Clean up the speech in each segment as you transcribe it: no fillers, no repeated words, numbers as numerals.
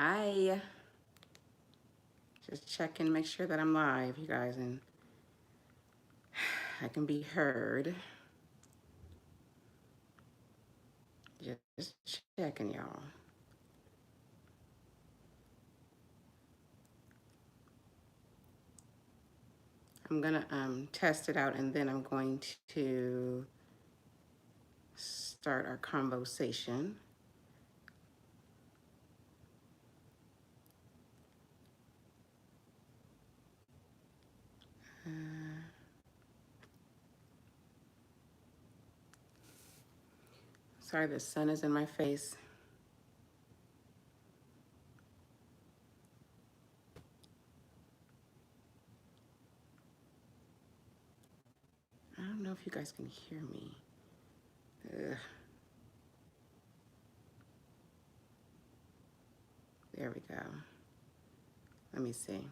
Hi. Just checking, make sure that I'm live, you guys, and I can be heard. Just checking, y'all. I'm gonna test it out, and then I'm going to start our conversation. Uh, Sorry, the sun is in my face. I don't know if you guys can hear me. Ugh. There we go. Let me see.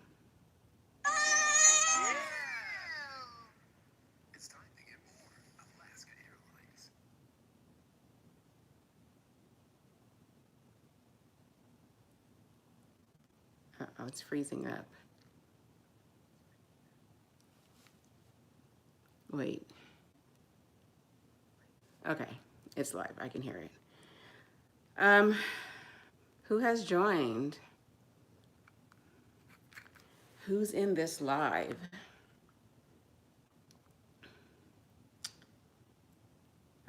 It's time to get more Alaska Airlines. Uh-oh, it's freezing up. Wait. Okay, it's live. I can hear it. Who has joined? Who's in this live?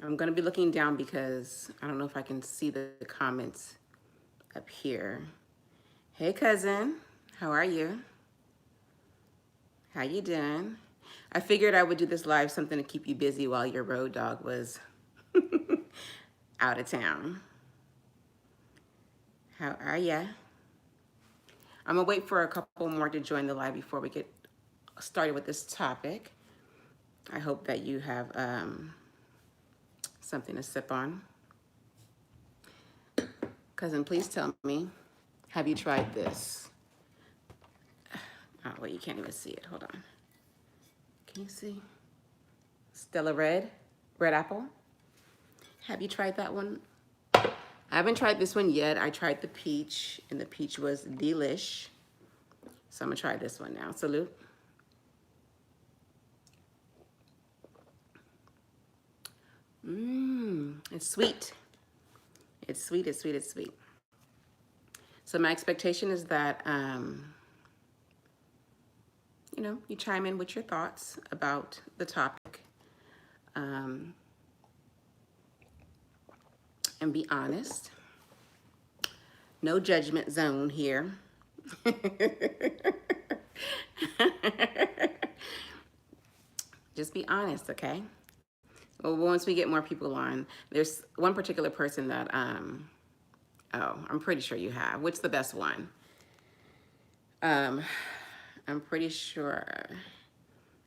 I'm gonna be looking down because I don't know if I can see the comments up here. Hey cousin, how are you? How you doing? I figured I would do this live, something to keep you busy while your road dog was out of town. How are ya? I'm gonna wait for a couple more to join the live before we get started with this topic. I hope that you have something to sip on. Cousin, please tell me, have you tried this? Oh, wait, you can't even see it. Hold on. Can you see? Stella Red apple. Have you tried that one? I haven't tried this one yet. I tried the peach, and the peach was delish. So I'm gonna try this one now. Salute. It's sweet. It's sweet, it's sweet, it's sweet. So my expectation is that, you chime in with your thoughts about the topic. And be honest. No judgment zone here. Just be honest, okay? Well, once we get more people on, there's one particular person that, oh, I'm pretty sure you have. What's the best one? I'm pretty sure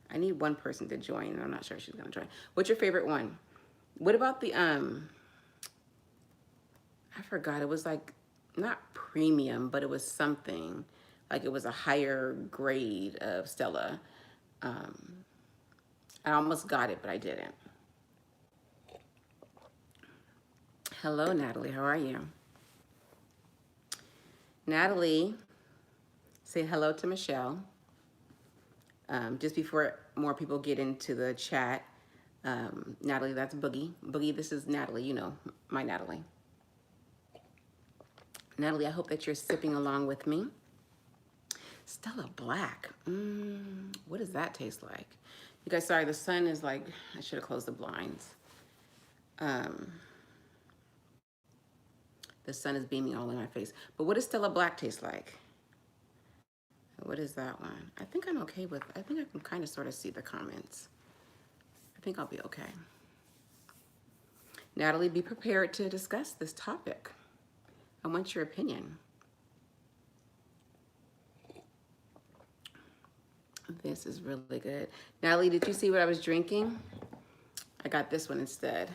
I need one person to join, and I'm not sure she's gonna join. What's your favorite one? What about the, I forgot, it was like, not premium, but it was something, like it was a higher grade of Stella. I almost got it, but I didn't. Hello, Natalie, how are you? Natalie, say hello to Michelle. Just before more people get into the chat, Natalie, that's Boogie. Boogie, this is Natalie, you know, my Natalie. Natalie, I hope that you're sipping along with me. Stella Black. What does that taste like? You guys, sorry, the sun is like, I should have closed the blinds. The sun is beaming all in my face. But what does Stella Black taste like? What is that one? I think I'm okay with, I think I can kind of sort of see the comments. I think I'll be okay. Natalie, be prepared to discuss this topic. I want your opinion. This is really good. Natalie, did you see what I was drinking? I got this one instead.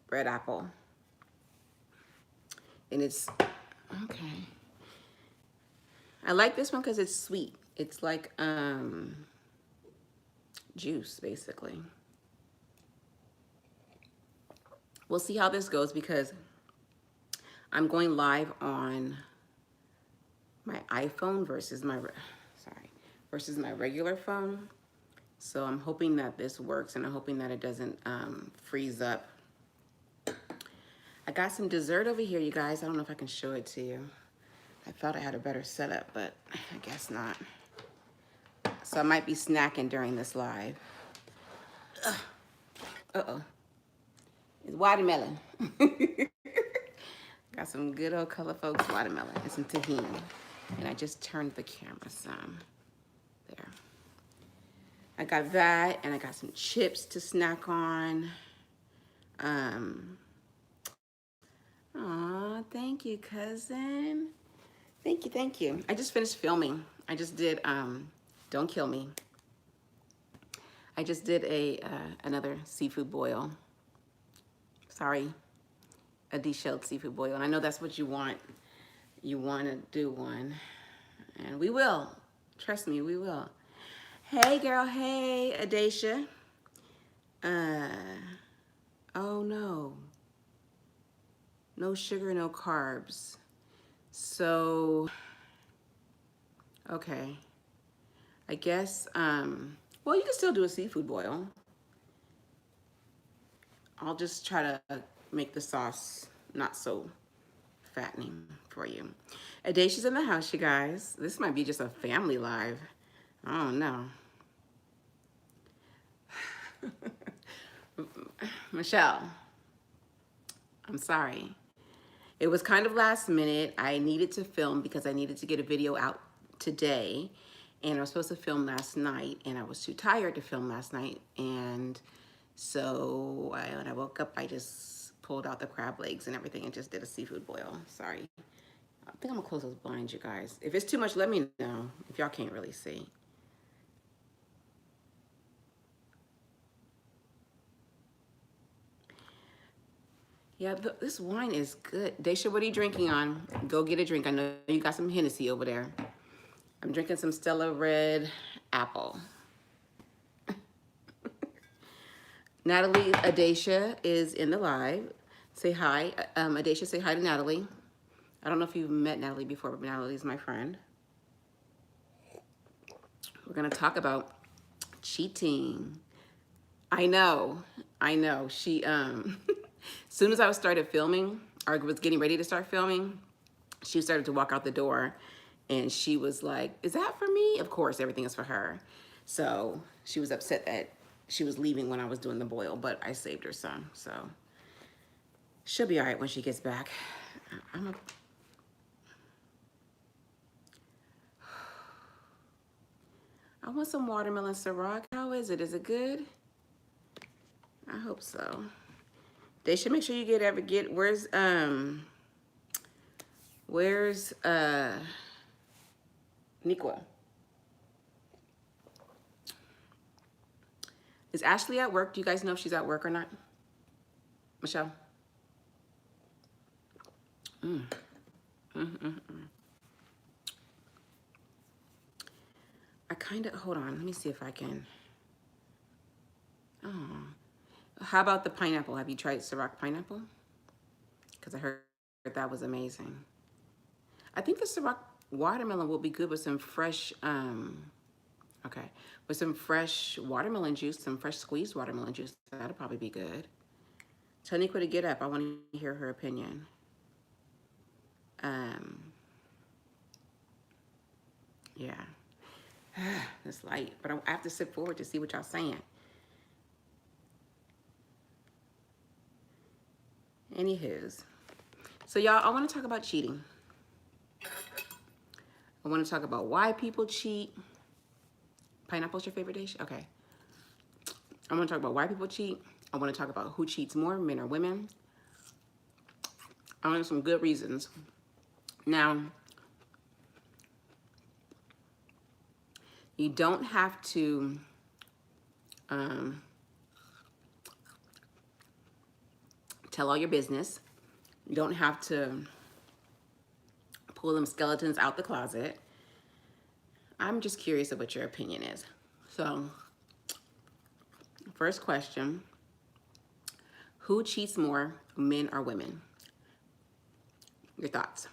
Red apple. And it's, okay. I like this one because it's sweet. It's like juice, basically. We'll see how this goes because I'm going live on my iPhone versus my regular phone. So I'm hoping that this works, and I'm hoping that it doesn't freeze up. I got some dessert over here, you guys. I don't know if I can show it to you. I thought I had a better setup, but I guess not. So I might be snacking during this live. Uh-oh. It's watermelon. Got some good old Color Folks watermelon and some tahini. And I just turned the camera some. There. I got that, and I got some chips to snack on. Aw, thank you, cousin. Thank you, thank you. I just finished filming. I just did, don't kill me. I just did another seafood boil. Sorry, a deshelled seafood boil. And I know that's what you want. You want to do one. And we will. Trust me, we will. Hey, girl. Hey, Adacia. Oh, no. No sugar, no carbs. So, okay. I guess, well, you can still do a seafood boil. I'll just try to make the sauce not so fattening for you. Adacia's in the house, you guys. This might be just a family live. I don't know. Michelle, I'm sorry. It was kind of last minute. I needed to film because I needed to get a video out today. And I was supposed to film last night, and I was too tired to film last night. And so when I woke up, I just pulled out the crab legs and everything and just did a seafood boil. Sorry. I think I'm gonna close those blinds, you guys. If it's too much, let me know if y'all can't really see. Yeah, this wine is good. Daisha, what are you drinking on? Go get a drink. I know you got some Hennessy over there. I'm drinking some Stella Red Apple. Natalie Adacia is in the live. Say hi. Adacia, say hi to Natalie. I don't know if you've met Natalie before, but Natalie's my friend. We're gonna talk about cheating. I know. She, as soon as I started filming, or was getting ready to start filming, she started to walk out the door, and she was like, is that for me? Of course, everything is for her. So she was upset that she was leaving when I was doing the boil, but I saved her some, so she'll be all right when she gets back. I want some watermelon Ciroc. How is it? Is it good? I hope so. They should make sure you get where's Nikwa? Is Ashley at work? Do you guys know if she's at work or not? Michelle? I kind of, hold on, let me see if I can. Oh, how about the pineapple? Have you tried Ciroc pineapple? Because I heard that was amazing. I think the Ciroc watermelon will be good with some fresh, with some fresh watermelon juice, some fresh squeezed watermelon juice. That'll probably be good. Tell Nico to get up. I want to hear her opinion. Yeah. It's light, but I have to sit forward to see what y'all saying. Anywho's. So y'all, I want to talk about cheating. I want to talk about why people cheat. Pineapple's your favorite dish? Okay. I want to talk about why people cheat. I want to talk about who cheats more, men or women. I want some good reasons. Now, you don't have to tell all your business. You don't have to pull them skeletons out the closet. I'm just curious of what your opinion is. So, first question, who cheats more, men or women? Your thoughts?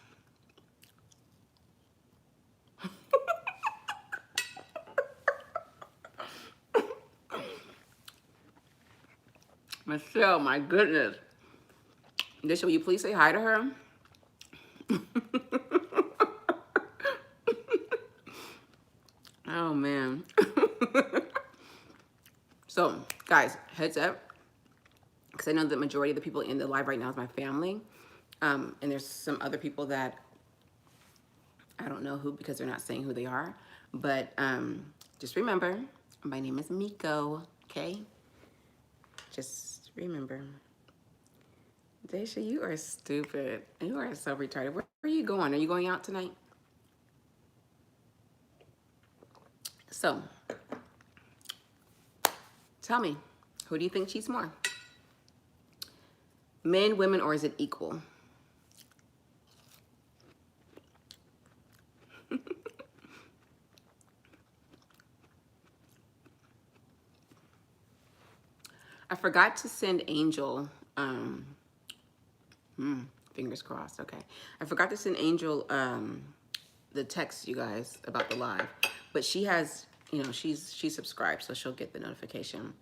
Michelle, my goodness. Nisha, will you please say hi to her? Oh, man. So, guys, heads up. Because I know the majority of the people in the live right now is my family. And there's some other people that I don't know who because they're not saying who they are. But just remember, my name is Miko, okay? Just remember. Daisha, you are stupid. You are so retarded. Where are you going? Are you going out tonight? So, tell me, who do you think cheats more? Men, women, or is it equal? I forgot to send Angel, fingers crossed, okay. I forgot to send Angel the text, you guys, about the live. But she has, you know, she's subscribed, so she'll get the notification.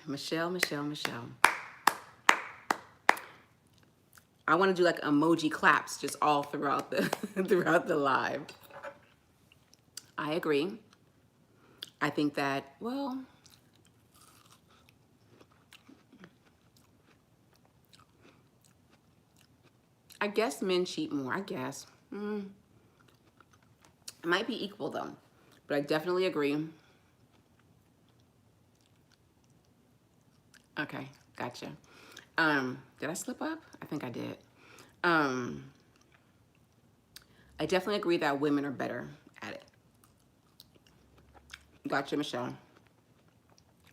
Michelle. I want to do like emoji claps just all throughout the throughout the live. I agree. I think that, well, I guess men cheat more, I guess. It might be equal though, but I definitely agree. Okay, gotcha. Did I slip up? I think I did. I definitely agree that women are better at it. Gotcha, Michelle.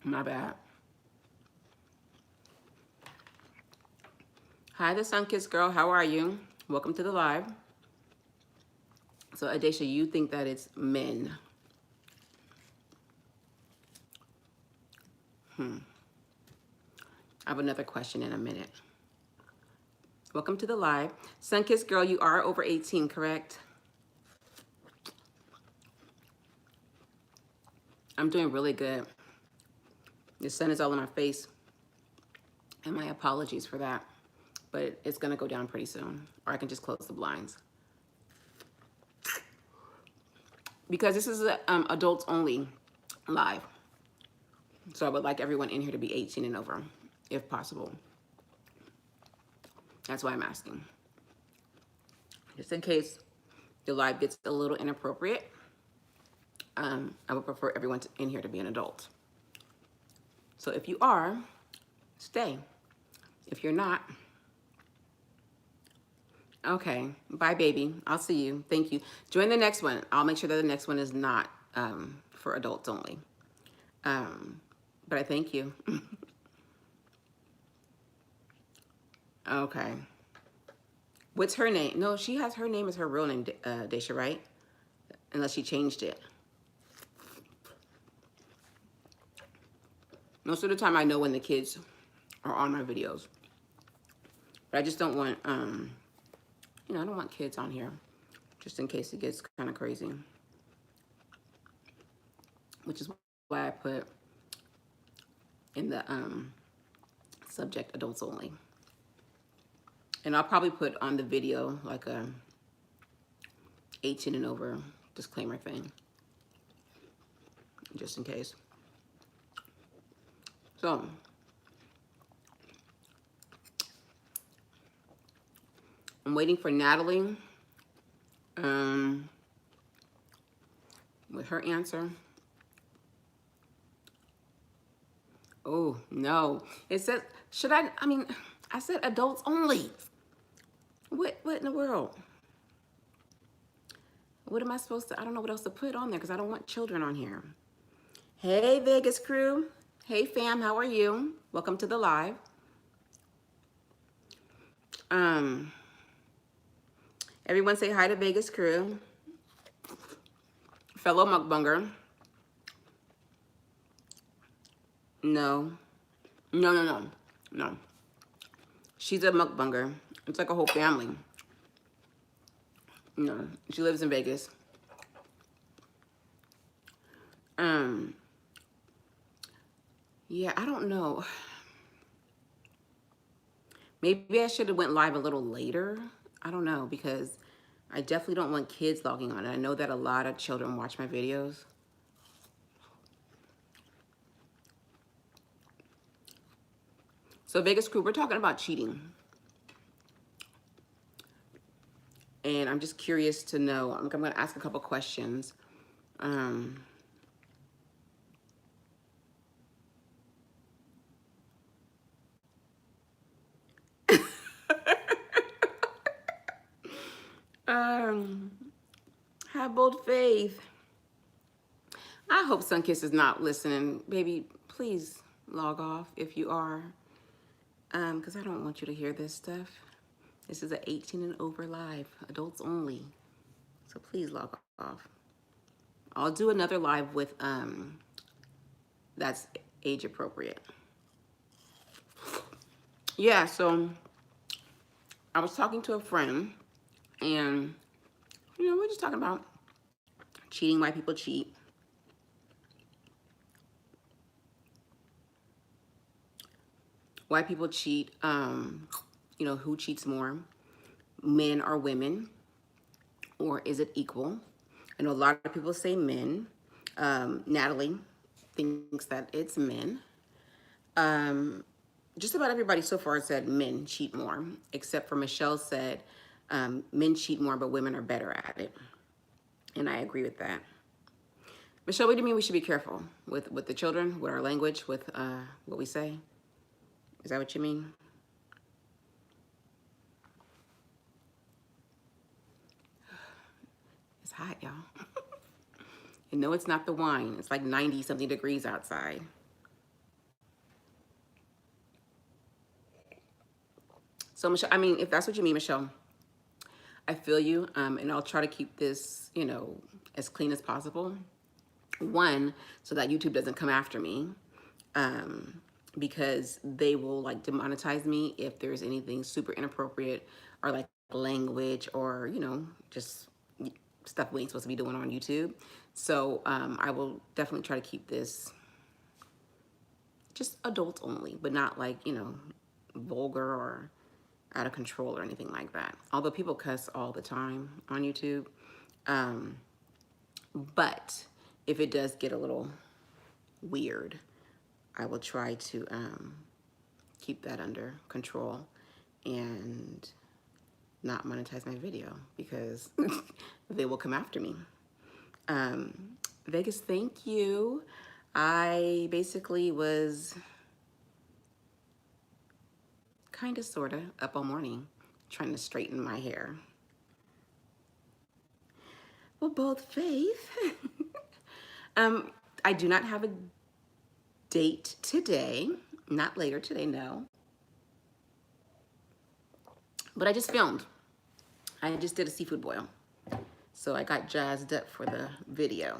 My bad. Hi, the Sun-Kissed Girl. How are you? Welcome to the live. So, Adesha, you think that it's men. I have another question in a minute. Welcome to the live. Sun-Kissed Girl, you are over 18, correct? I'm doing really good. The sun is all in my face. And my apologies for that. But it's going to go down pretty soon. Or I can just close the blinds. Because this is an adults only live. So I would like everyone in here to be 18 and over, if possible. That's why I'm asking. Just in case the live gets a little inappropriate, I would prefer everyone in here to be an adult. So if you are, stay. If you're not, okay, bye baby. I'll see you. Thank you. Join the next one. I'll make sure that the next one is not for adults only. But I thank you. Okay. What's her name? No, she has her name as her real name, Daisha, right? Unless she changed it. Most of the time I know when the kids are on my videos. But I just don't want, you know, I don't want kids on here. Just in case it gets kind of crazy. Which is why I put in the subject adults only. And I'll probably put on the video like a 18 and over disclaimer thing. Just in case. So, I'm waiting for Natalie with her answer. Oh, no. It says, should I mean, I said adults only. What in the world? What am I supposed to, I don't know what else to put on there because I don't want children on here. Hey, Vegas crew. Hey, fam, how are you? Welcome to the live. Everyone say hi to Vegas crew. Fellow mukbanger. No. She's a mukbanger. It's like a whole family. You know, she lives in Vegas. Yeah, I don't know. Maybe I should have went live a little later. I don't know, because I definitely don't want kids logging on. And I know that a lot of children watch my videos. So Vegas crew, we're talking about cheating. And I'm just curious to know, I'm going to ask a couple questions. Have bold faith. I hope Sunkiss is not listening. Baby, please log off if you are. Because I don't want you to hear this stuff. This is a 18 and over live, adults only. So please log off. I'll do another live with that's age appropriate. Yeah, so I was talking to a friend, and you know, we're just talking about cheating, why people cheat. Why people cheat, you know, who cheats more, men or women, or is it equal? I know a lot of people say men. Natalie thinks that it's men. Just about everybody so far said men cheat more, except for Michelle said men cheat more, but women are better at it. And I agree with that. Michelle, what do you mean we should be careful with the children, with our language, with what we say? Is that what you mean? It's hot, y'all. And no, it's not the wine. It's like 90 something degrees outside. So Michelle, I mean, if that's what you mean, Michelle, I feel you. And I'll try to keep this, you know, as clean as possible. One, so that YouTube doesn't come after me. Because they will like demonetize me if there's anything super inappropriate or like language or, you know, just stuff we ain't supposed to be doing on YouTube. So I will definitely try to keep this just adults only, but not like, you know, vulgar or out of control or anything like that. Although people cuss all the time on YouTube. But if it does get a little weird, I will try to keep that under control and not monetize my video because they will come after me. Vegas, thank you. I basically was kind of, sort of, up all morning trying to straighten my hair. Well, both faith. I do not have a date today. Not later today, no. But I just filmed. I just did a seafood boil. So I got jazzed up for the video.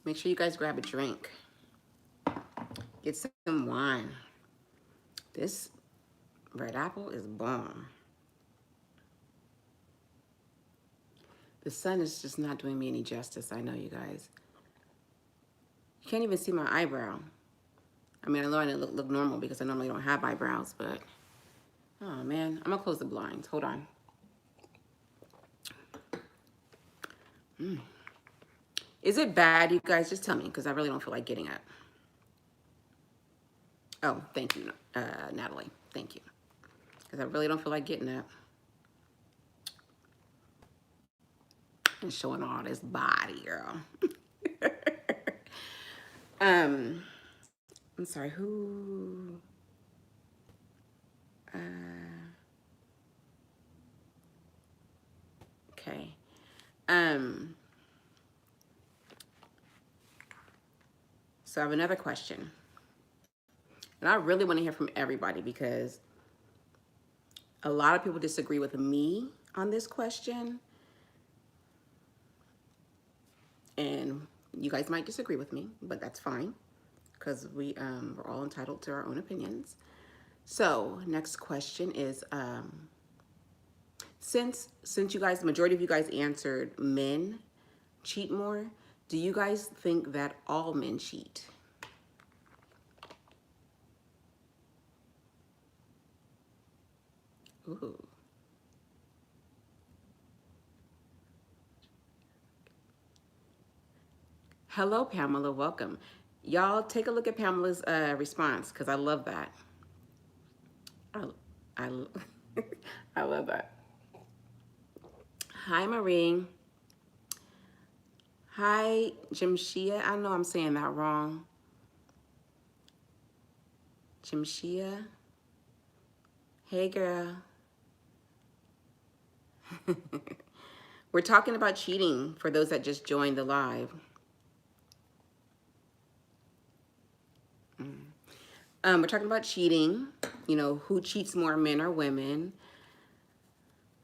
Make sure you guys grab a drink. Get some wine. This red apple is bomb. The sun is just not doing me any justice, I know, you guys. You can't even see my eyebrow. I mean, I know I look normal because I normally don't have eyebrows, but oh man, I'm gonna close the blinds. Hold on. Is it bad, you guys? Just tell me, because I really don't feel like getting up. Oh, thank you, Natalie. Thank you. Because I really don't feel like getting up and showing all this body, girl. I'm sorry, who? Okay. So I have another question. And I really want to hear from everybody because a lot of people disagree with me on this question. And you guys might disagree with me, but that's fine. because we're all entitled to our own opinions. So next question is, since you guys, the majority of you guys answered men cheat more, do you guys think that all men cheat? Ooh. Hello, Pamela. Welcome. Y'all take a look at Pamela's response because I love that. I, I, I love that. Hi, Marie. Hi, Jamshia. I know I'm saying that wrong. Jamshia. Hey, girl. We're talking about cheating for those that just joined the live. We're talking about cheating. You know, who cheats more, men or women?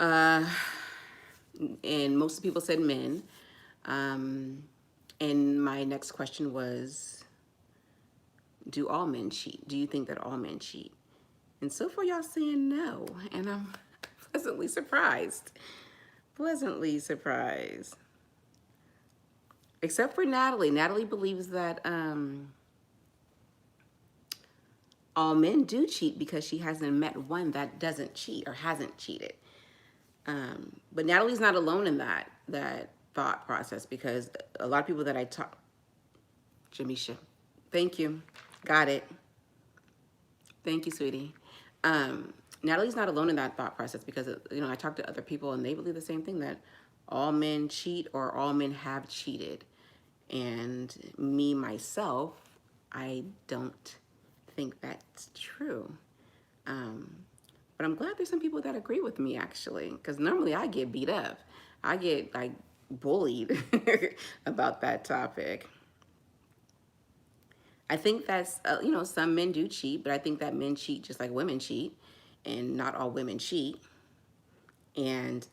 And most people said men. And my next question was, do all men cheat? Do you think that all men cheat? And so far, y'all saying no. And I'm pleasantly surprised. Pleasantly surprised. Except for Natalie. Natalie believes that all men do cheat because she hasn't met one that doesn't cheat or hasn't cheated. But Natalie's not alone in that thought process, because a lot of people that I talk, Jamisha, thank you, got it. Thank you, sweetie. Natalie's not alone in that thought process, because you know, I talk to other people and they believe the same thing, that all men cheat or all men have cheated. And me, myself, I don't think that's true. But I'm glad there's some people that agree with me, actually, because normally I get beat up. I get like bullied about that topic. I think that's, you know, some men do cheat, but I think that men cheat just like women cheat, and not all women cheat. And,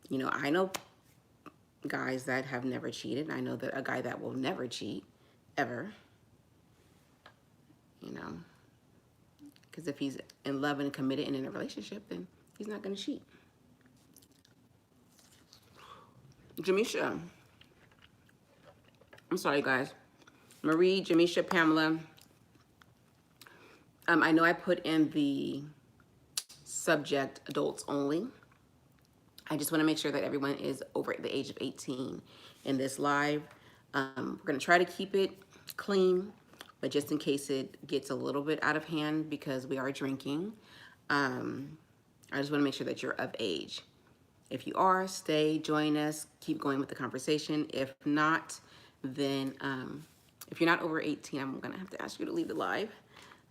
you know, I know guys that have never cheated. I know that a guy that will never cheat, ever, you know, because if he's in love and committed and in a relationship, then he's not going to cheat. Jamisha, I'm sorry, guys. Marie, Jamisha, Pamela. I know I put in the subject adults only. I just want to make sure that everyone is over the age of 18 in this live. We're going to try to keep it clean, but just in case it gets a little bit out of hand because we are drinking, I just want to make sure that you're of age. If you are, stay, join us, keep going with the conversation. If not, then if you're not over 18, I'm going to have to ask you to leave the live.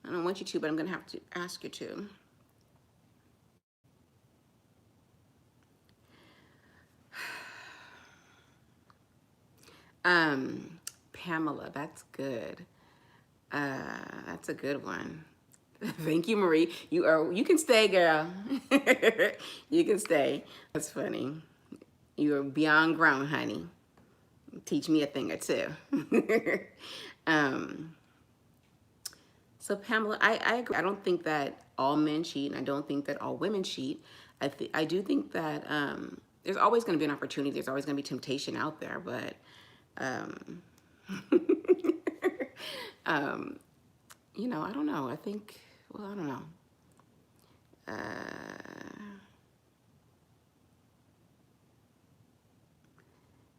I don't want you to, but I'm going to have to ask you to. Pamela, that's good. That's a good one. Thank you, Marie. You can stay, girl. You can stay. That's funny. You are beyond grown, honey. Teach me a thing or two. So Pamela, I agree. I don't think that all men cheat, and I don't think that all women cheat. I do think that there's always going to be an opportunity. There's always going to be temptation out there, but you know, I don't know. I think, well, I don't know.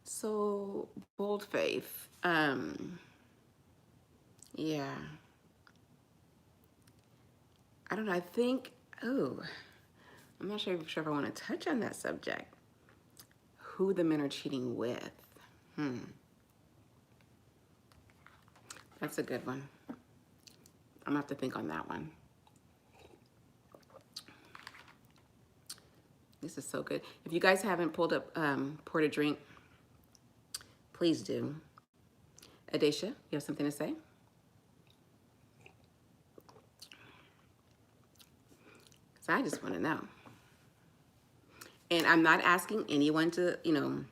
So bold faith. Yeah. I don't know. I think, oh, I'm not sure if I want to touch on that subject. Who the men are cheating with. That's a good one. I'm gonna have to think on that one. This is so good. If you guys haven't poured a drink, please do. Adesha, you have something to say? So I just want to know. And I'm not asking anyone to, you know,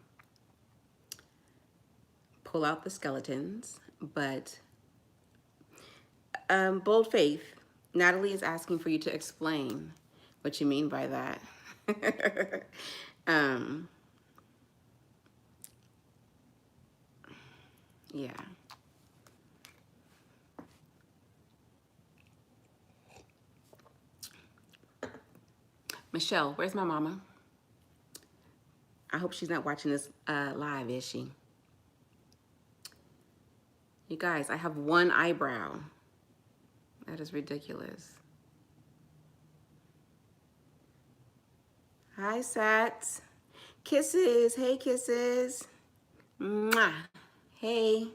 pull out the skeletons, but Bold Faith, Natalie is asking for you to explain what you mean by that. um, yeah. Michelle, where's my mama? I hope she's not watching this live, is she? You guys, I have one eyebrow. That is ridiculous. Hi, Sats. Kisses. Hey, kisses. Mwah. Hey.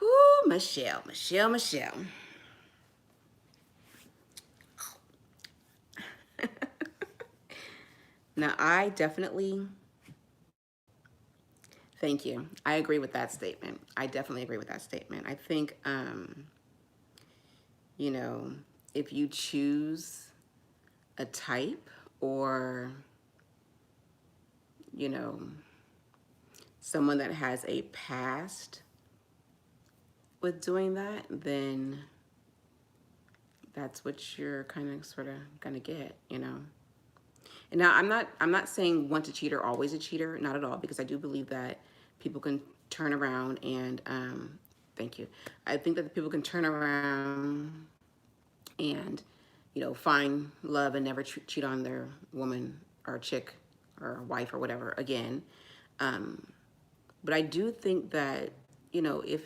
Whoo, Michelle, Michelle, Michelle. Now, I definitely, thank you. I agree with that statement. I definitely agree with that statement. I think, you know, if you choose a type or, you know, someone that has a past with doing that, then that's what you're kind of sort of gonna get, you know. And now I'm not saying once a cheater, always a cheater, not at all, because I do believe that people can turn around and thank you. I think that the people can turn around and, you know, find love and never cheat on their woman or chick or wife or whatever again. But I do think that, you know, if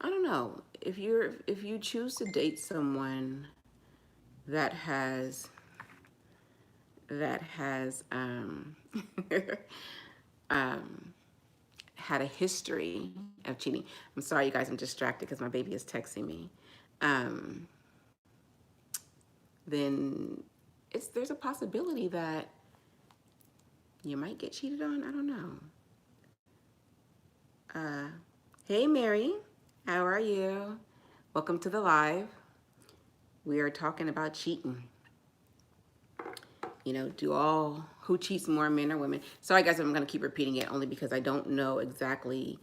I don't know, if you choose to date someone that has that has um, had a history of cheating. I'm sorry, you guys, I'm distracted because my baby is texting me. Um, then there's a possibility that you might get cheated on. I don't know. Hey, Mary, how are you? Welcome to the live. We are talking about cheating. You know, who cheats more, men or women? Sorry, guys, I'm going to keep repeating it only because I don't know exactly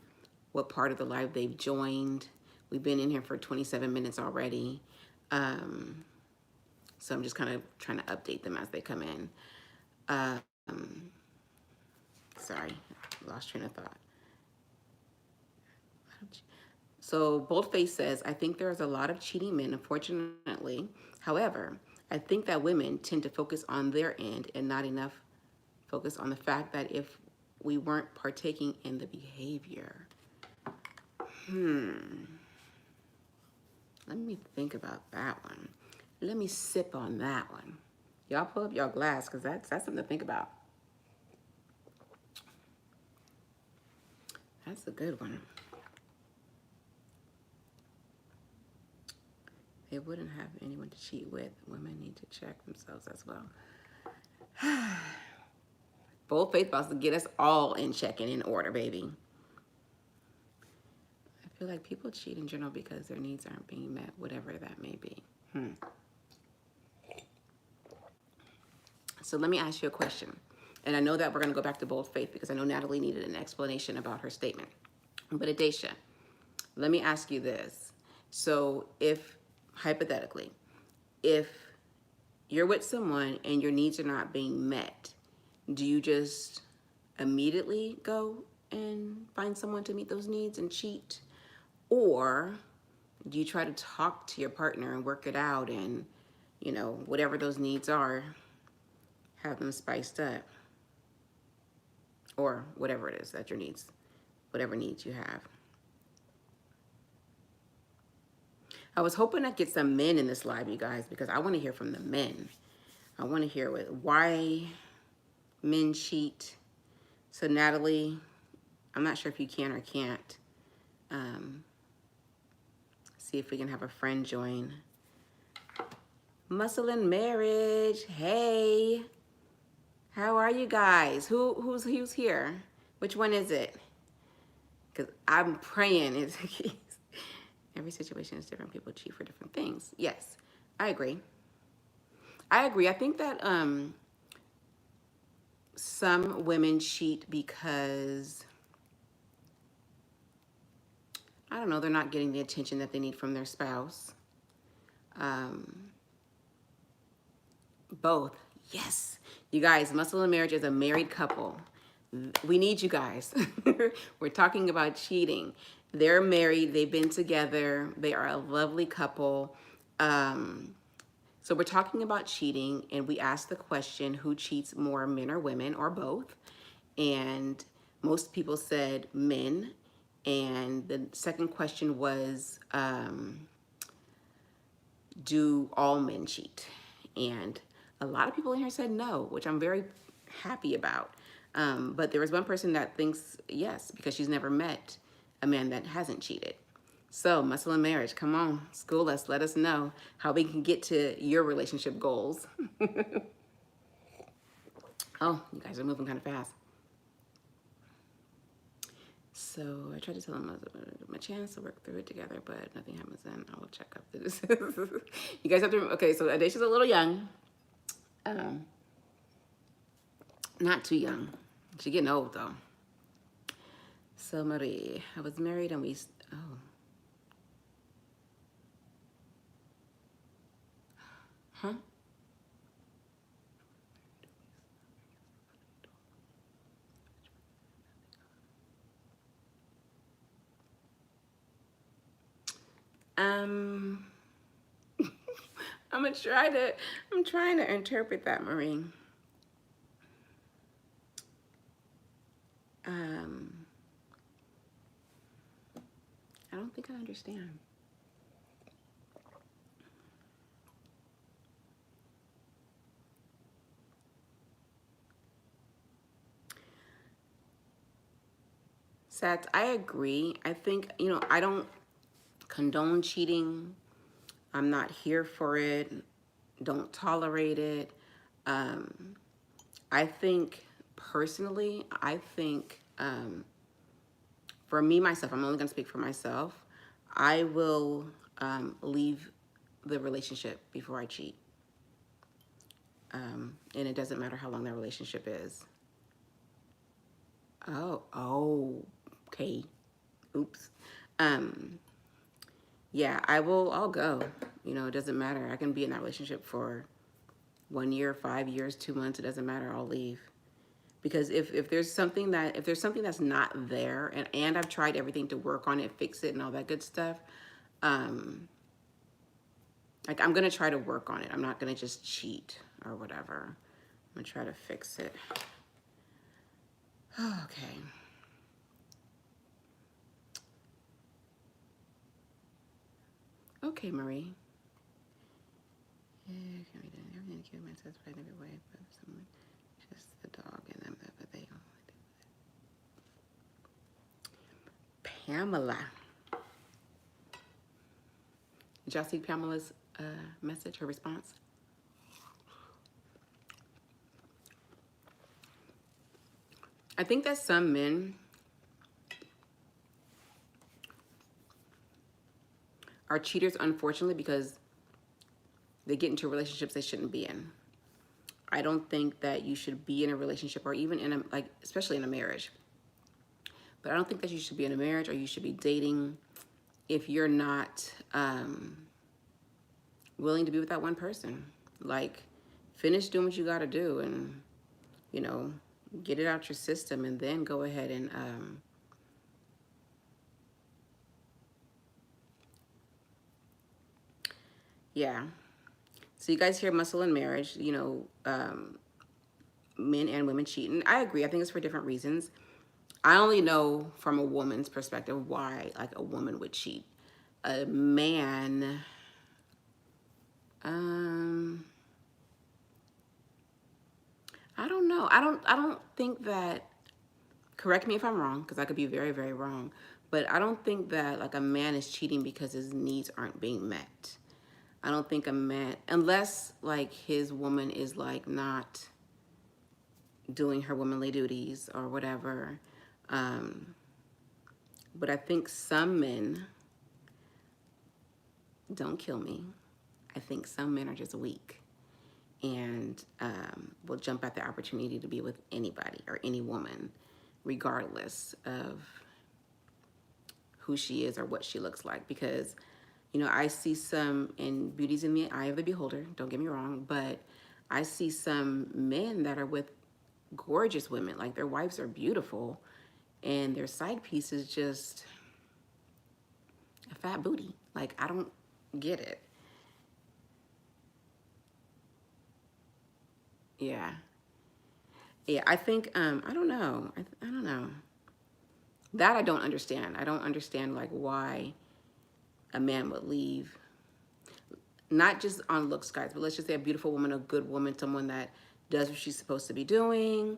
what part of the live they've joined. We've been in here for 27 minutes already. So I'm just kind of trying to update them as they come in. Sorry, lost train of thought. So Boldface says, I think there's a lot of cheating men, unfortunately. However, I think that women tend to focus on their end and not enough focus on the fact that if we weren't partaking in the behavior. Let me think about that one. Let me sip on that one. Y'all pull up your glass because that's something to think about. That's a good one. They wouldn't have anyone to cheat with. Women need to check themselves as well. Bold Faith wants to get us all in check and in order, baby. I feel like people cheat in general because their needs aren't being met, whatever that may be. So let me ask you a question. And I know that we're going to go back to Bold Faith because I know Natalie needed an explanation about her statement. But Adesha, let me ask you this. So if, hypothetically, if you're with someone and your needs are not being met, do you just immediately go and find someone to meet those needs and cheat? Or do you try to talk to your partner and work it out and, you know, whatever those needs are, have them spiced up? Or whatever it is that your needs, whatever needs you have. I was hoping I'd get some men in this live, you guys, because I want to hear from the men. I want to hear why men cheat. So Natalie, I'm not sure if you can or can't. See if we can have a friend join. Muscle and Marriage, hey. How are you guys? Who's here? Which one is it? Because I'm praying it's every situation is different. People cheat for different things. Yes, I agree. I think that some women cheat because, I don't know, they're not getting the attention that they need from their spouse. Um, Both. Yes. You guys, Muscle and Marriage is a married couple. We need you guys. We're talking about cheating. They're married. They've been together. They are a lovely couple. So we're talking about cheating, and we asked the question, who cheats more, men or women, or both? And most people said men. And the second question was, do all men cheat? And a lot of people in here said no, which I'm very happy about. But there was one person that thinks yes, because she's never met a man that hasn't cheated. So, Muscle and Marriage, come on, school us, let us know how we can get to your relationship goals. Oh, you guys are moving kind of fast. So I tried to tell them my chance to work through it together, but nothing happens then. I will check up this. You guys have to, okay, so Adesha's a little young. Not too young. She's getting old though. So Marie, I was married and huh? Um, I'm trying to interpret that, Marie. I don't think I understand. Sats, I agree. I think, I don't condone cheating. I'm not here for it. Don't tolerate it. I think personally, for me, myself, I'm only going to speak for myself. I will leave the relationship before I cheat. And it doesn't matter how long that relationship is. Oh, okay. Oops. Yeah, I'll go. It doesn't matter. I can be in that relationship for 1 year, 5 years, 2 months. It doesn't matter. I'll leave. Because if there's something that's not there, and I've tried everything to work on it, fix it, and all that good stuff, like I'm gonna try to work on it. I'm not gonna just cheat or whatever. I'm gonna try to fix it. Okay. Okay, Marie. Yeah, can we do everything to keep my satisfied in every way, but someone just the dog and them, but they only do it. Pamela. Did y'all see Pamela's message, her response? I think that some men are cheaters, unfortunately, because they get into relationships they shouldn't be in. I don't think that you should be in a relationship, or even in especially in a marriage. But I don't think that you should be in a marriage or you should be dating if you're not willing to be with that one person. Like, finish doing what you got to do, and get it out your system, and then go ahead and yeah. So you guys hear Muscle and Marriage, men and women cheating. I agree. I think it's for different reasons. I only know from a woman's perspective why, like, a woman would cheat. A man, I don't know. I don't think that, correct me if I'm wrong, because I could be very, very wrong, but I don't think that, like, a man is cheating because his needs aren't being met. I don't think a man, unless, like, his woman is, like, not doing her womanly duties or whatever. But I think some men, don't kill me, I think some men are just weak. and will jump at the opportunity to be with anybody or any woman, regardless of who she is or what she looks like. Because, you know, I see some, and beauty's in the eye of the beholder, don't get me wrong, but I see some men that are with gorgeous women, like their wives are beautiful, and their side piece is just a fat booty. Like, I don't get it. Yeah. Yeah, I think, I don't know. I don't know. That I don't understand. I don't understand, like, why a man would leave, not just on looks, guys, but let's just say a beautiful woman, a good woman, someone that does what she's supposed to be doing,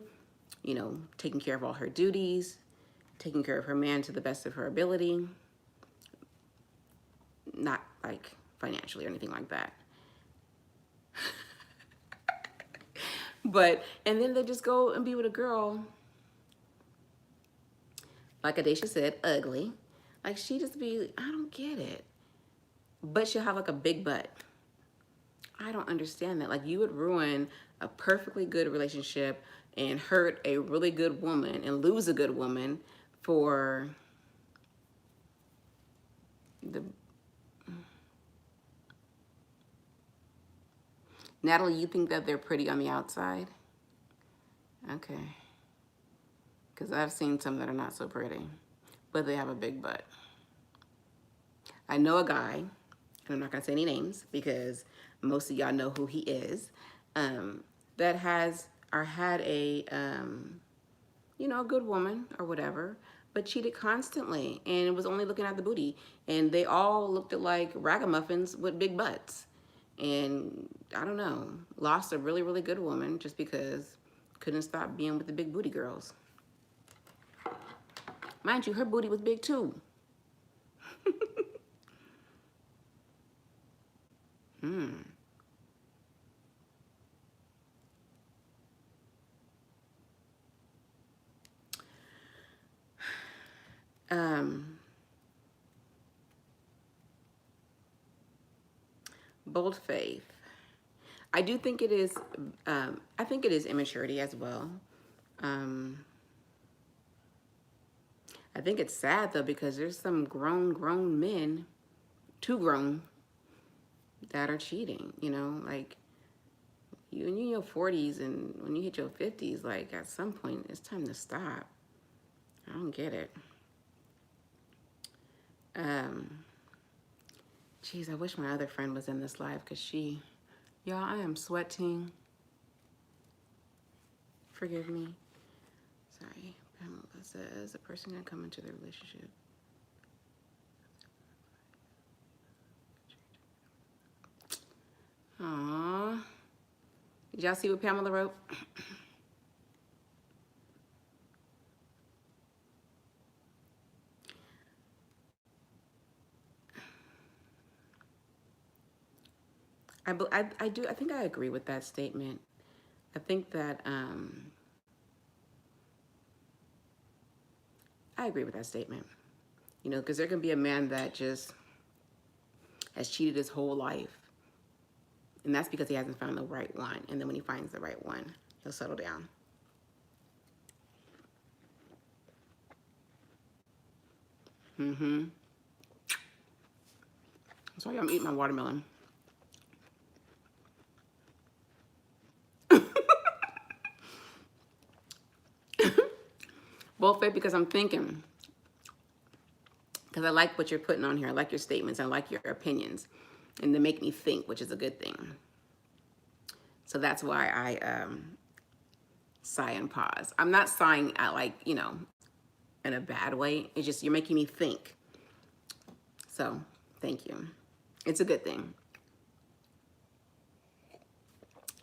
you know, taking care of all her duties, taking care of her man to the best of her ability, not like financially or anything like that. But, and then they just go and be with a girl, like Adesha said, ugly. Like, she just be, I don't get it. But she'll have like a big butt. I don't understand that. Like, you would ruin a perfectly good relationship and hurt a really good woman and lose a good woman for the... Natalie, you think that they're pretty on the outside? Okay. Because I've seen some that are not so pretty, but they have a big butt. I know a guy, and I'm not going to say any names because most of y'all know who he is, that has or had a, you know, a good woman or whatever, but cheated constantly and was only looking at the booty. And they all looked at like ragamuffins with big butts. And I don't know, lost a really, really good woman just because couldn't stop being with the big booty girls. Mind you, her booty was big too. Hmm. Bold faith. I do think it is, I think it is immaturity as well. I think it's sad though, because there's some grown men, too grown, that are cheating, you know, like you in your 40s and when you hit your 50s, like at some point it's time to stop. I don't get it. Geez, I wish my other friend was in this live because y'all, I am sweating. Forgive me. Sorry. Pamela says, a person can come into their relationship. Aww. Did y'all see what Pamela wrote? I think I agree with that statement. I think that, I agree with that statement. You know, because there can be a man that just has cheated his whole life. And that's because he hasn't found the right one. And then when he finds the right one, he'll settle down. Mm-hmm. Sorry, I'm eating my watermelon. Well, Faith, because I'm thinking, because I like what you're putting on here. I like your statements. I like your opinions. And they make me think, which is a good thing. So that's why I sigh and pause. I'm not sighing at, like, you know, in a bad way. It's just you're making me think. So thank you. It's a good thing.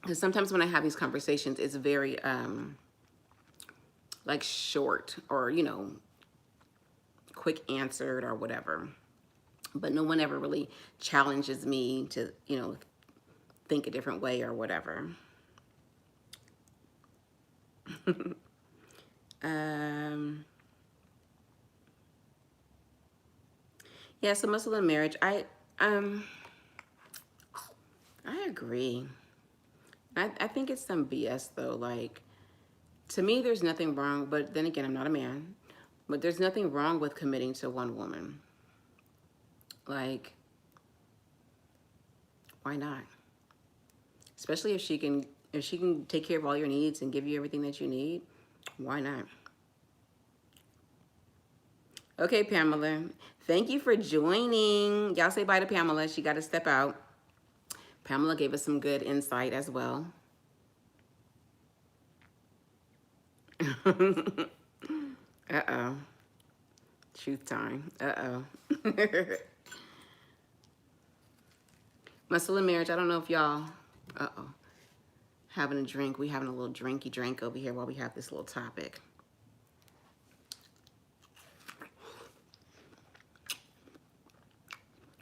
Because sometimes when I have these conversations, it's very like short or, you know, quick answered or whatever. But no one ever really challenges me to, you know, think a different way or whatever. Yeah, so muscle in marriage, I agree. I think it's some BS though. Like, to me, there's nothing wrong, but then again, I'm not a man, but there's nothing wrong with committing to one woman. Like, why not? Especially if she can take care of all your needs and give you everything that you need, why not? Okay, Pamela. Thank you for joining. Y'all say bye to Pamela. She got to step out. Pamela gave us some good insight as well. Uh-oh. Truth time. Uh-oh. Muscle and marriage. I don't know if y'all, uh-oh, having a drink. We having a little drinky drink over here while we have this little topic.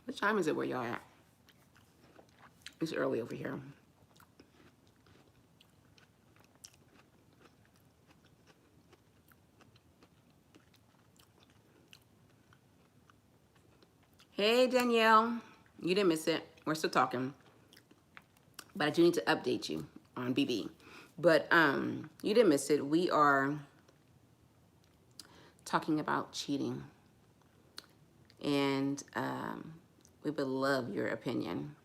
What time is it where y'all at? It's early over here. Hey, Danielle. You didn't miss it. We're still talking. But I do need to update you on BB. But you didn't miss it. We are talking about cheating. And we would love your opinion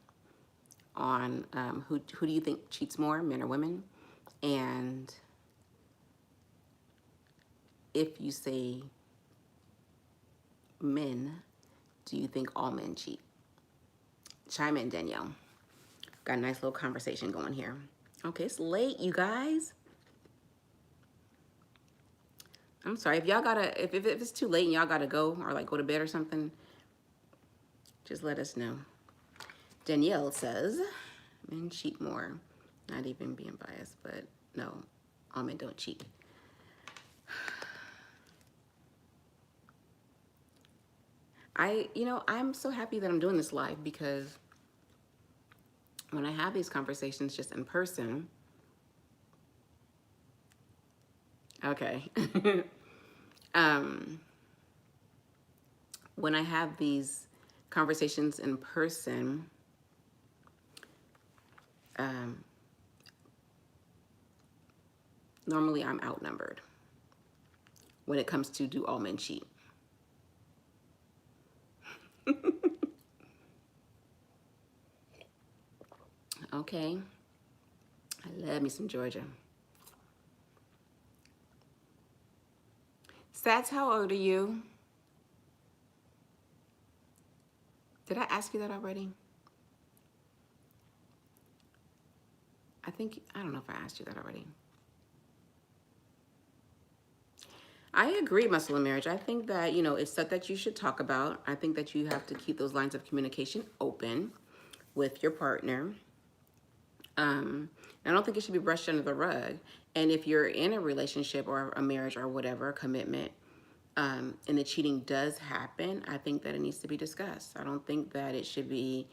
on who do you think cheats more, men or women? And if you say men, do you think all men cheat? Chime in, Danielle. Got a nice little conversation going here. Okay, it's late, you guys. I'm sorry if y'all gotta, if it's too late and y'all gotta go or like go to bed or something, just let us know. Danielle says, men cheat more. Not even being biased, but no, all men don't cheat. I'm so happy that I'm doing this live because when I have these conversations just in person, okay. When I have these conversations in person, normally I'm outnumbered when it comes to do all men cheat. Okay. I love me some Georgia. Sats, how old are you? Did I ask you that already? I don't know if I asked you that already. I agree, muscle and marriage. I think that, it's stuff that you should talk about. I think that you have to keep those lines of communication open with your partner. I don't think it should be brushed under the rug. And if you're in a relationship or a marriage or whatever, a commitment, and the cheating does happen, I think that it needs to be discussed. I don't think that it should be,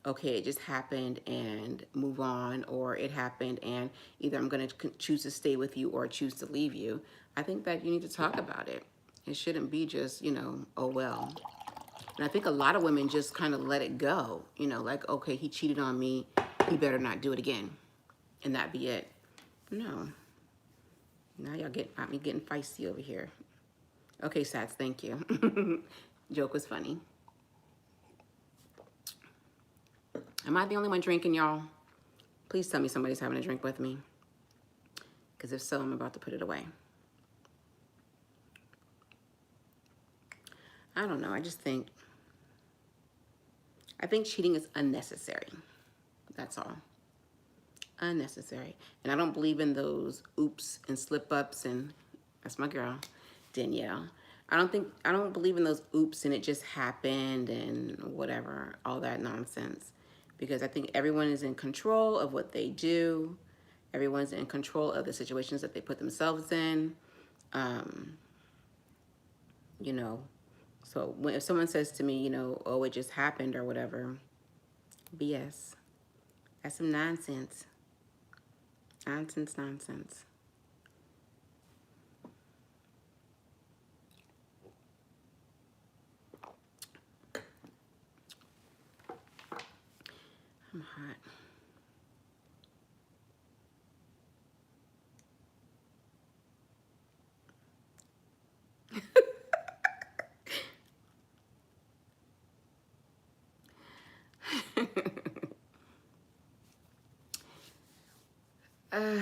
okay, it just happened and move on, or it happened and either I'm going to choose to stay with you or choose to leave you. I think that you need to talk about it. It shouldn't be just, oh, well. And I think a lot of women just kind of let it go, like, okay, he cheated on me. He better not do it again. And that be it. No. Now y'all got me getting feisty over here. Okay, Sats, thank you. Joke was funny. Am I the only one drinking, y'all? Please tell me somebody's having a drink with me. Because if so, I'm about to put it away. I don't know. I think cheating is unnecessary. That's all. Unnecessary. And I don't believe in those oops and slip ups, and that's my girl, Danielle. I don't believe in those oops and it just happened and whatever, all that nonsense. Because I think everyone is in control of what they do. Everyone's in control of the situations that they put themselves in. So if someone says to me, oh, it just happened or whatever, BS. That's some nonsense. Nonsense. I'm hot. uh,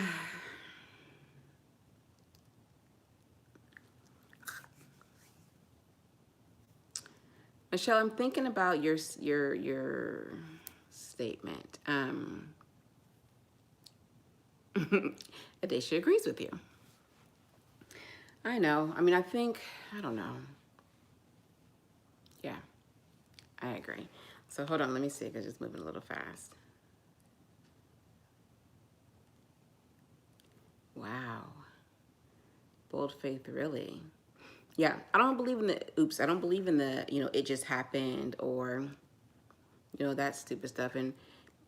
Michelle, I'm thinking about your statement. Adesha agrees with you. I know. I mean, I don't know. Yeah, I agree. So hold on, let me see, because it's moving a little fast. Wow. Bold faith, really. Yeah, I don't believe in the oops. I don't believe in the, it just happened or, that stupid stuff. And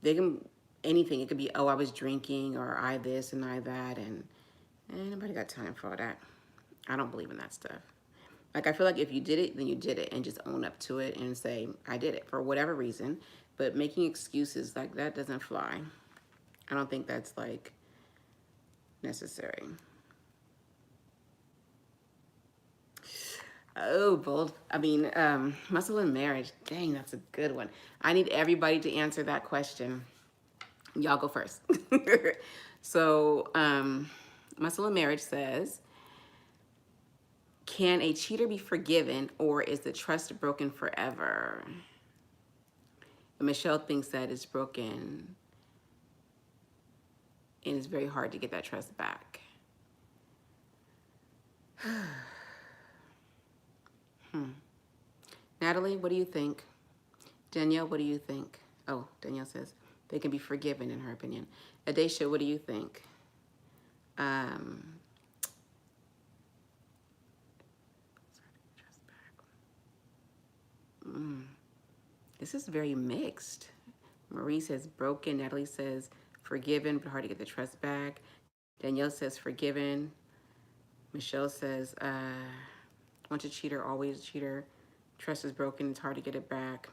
they can, anything. It could be, oh, I was drinking or I this and I that. And ain't nobody got time for all that. I don't believe in that stuff. Like, I feel like if you did it, then you did it and just own up to it and say, I did it for whatever reason. But making excuses like that doesn't fly. I don't think that's like necessary. Oh, bold. I mean, muscle in marriage. Dang, that's a good one. I need everybody to answer that question. Y'all go first. So, muscle in marriage says, can a cheater be forgiven or is the trust broken forever? And Michelle thinks that it's broken and it's very hard to get that trust back. Natalie, what do you think? Danielle, what do you think? Oh, Danielle says they can be forgiven in her opinion. Adesha, what do you think? This is very mixed. Marie says broken. Natalie says forgiven, but hard to get the trust back. Danielle says forgiven. Michelle says once a cheater, always a cheater. Trust is broken. It's hard to get it back.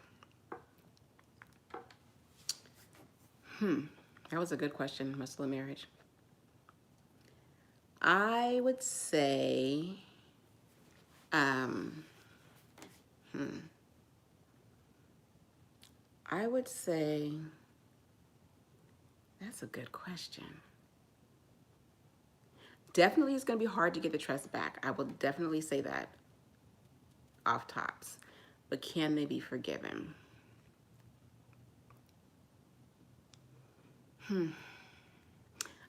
That was a good question, Muslim marriage. I would say, I would say, that's a good question. Definitely it's going to be hard to get the trust back. I will definitely say that off tops. But can they be forgiven?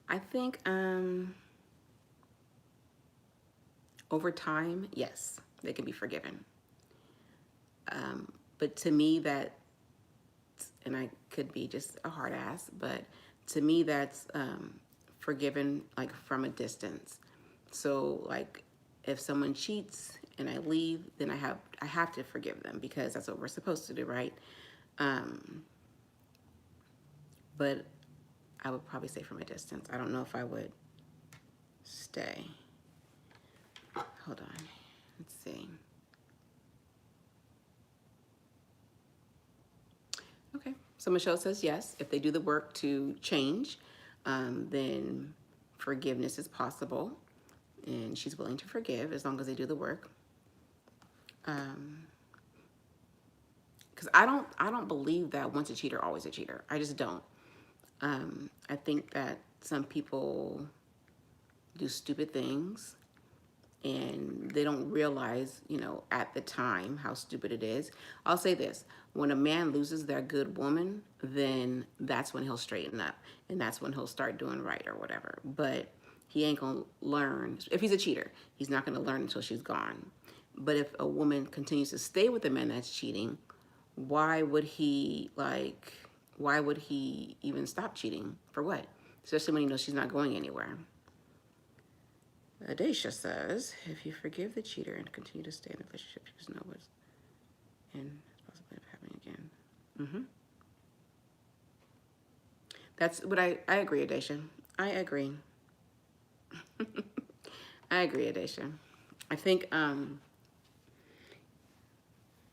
I think over time, yes, they can be forgiven. But to me, that, and I could be just a hard ass, but to me, that's forgiven like from a distance. So like if someone cheats and I leave, then I have to forgive them because that's what we're supposed to do, right? But I would probably say from a distance. I don't know if I would stay. Hold on. Let's see. Okay. So Michelle says yes. If they do the work to change, then forgiveness is possible. And she's willing to forgive as long as they do the work. Because I don't believe that once a cheater, always a cheater. I just don't. I think that some people do stupid things and they don't realize, at the time how stupid it is. I'll say this, when a man loses that good woman, then that's when he'll straighten up and that's when he'll start doing right or whatever. But he ain't gonna learn. If he's a cheater, he's not gonna learn until she's gone. But if a woman continues to stay with a man that's cheating, why would he even stop cheating? For what? Especially when he knows she's not going anywhere. Adesha says, if you forgive the cheater and continue to stay in the relationship, you just know what's and possibility of happening again. That's what I agree, Adesha. I agree. I agree, Adesha. I think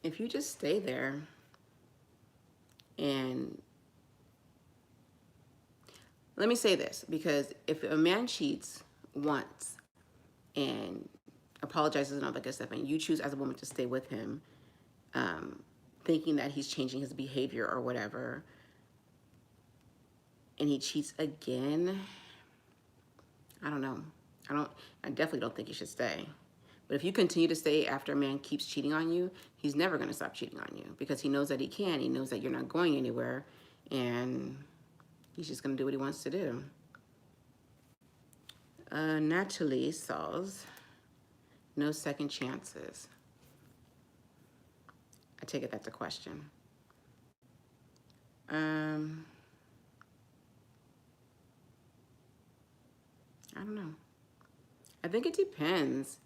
if you just stay there and let me say this, because if a man cheats once and apologizes and all that good stuff, and you choose as a woman to stay with him, thinking that he's changing his behavior or whatever, and he cheats again, I don't know. I definitely don't think you should stay. But if you continue to stay after a man keeps cheating on you, he's never going to stop cheating on you because he knows that he can. He knows that you're not going anywhere, and he's just going to do what he wants to do. Natalie says, no second chances. I take it that's a question. I don't know. I think it depends.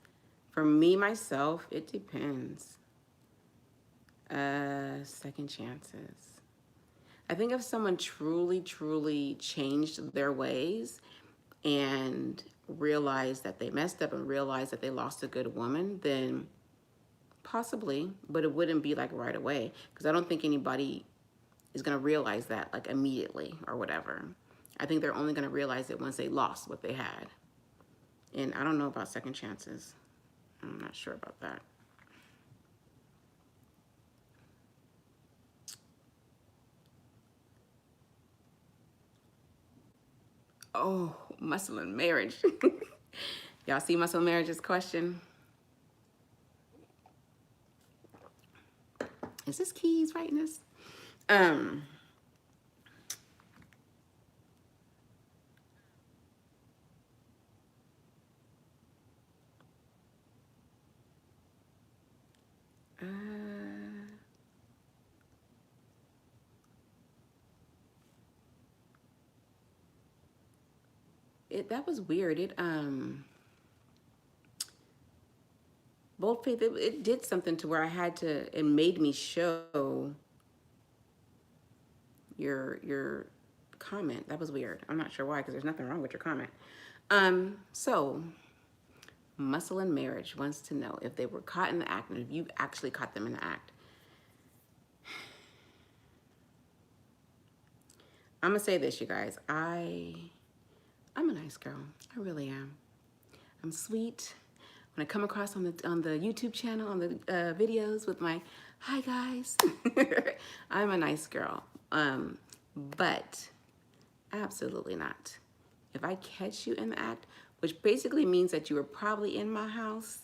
For me, myself, it depends. Second chances. I think if someone truly, truly changed their ways and realized that they messed up and realized that they lost a good woman, then possibly, but it wouldn't be like right away, because I don't think anybody is going to realize that like immediately or whatever. I think they're only going to realize it once they lost what they had. And I don't know about second chances. I'm not sure about that. Oh, muscle and marriage. Y'all see muscle and marriage's question? Is this Keys writing this? That was weird. Bold faith, it did something to where I had to, it made me show your comment. That was weird. I'm not sure why, because there's nothing wrong with your comment. So muscle and marriage wants to know if they were caught in the act and if you actually caught them in the act. I'm gonna say this, you guys. I'm a nice girl. I really am. I'm sweet. When I come across on the YouTube channel, on the videos with my hi guys, I'm a nice girl. But absolutely not. If I catch you in the act, which basically means that you were probably in my house,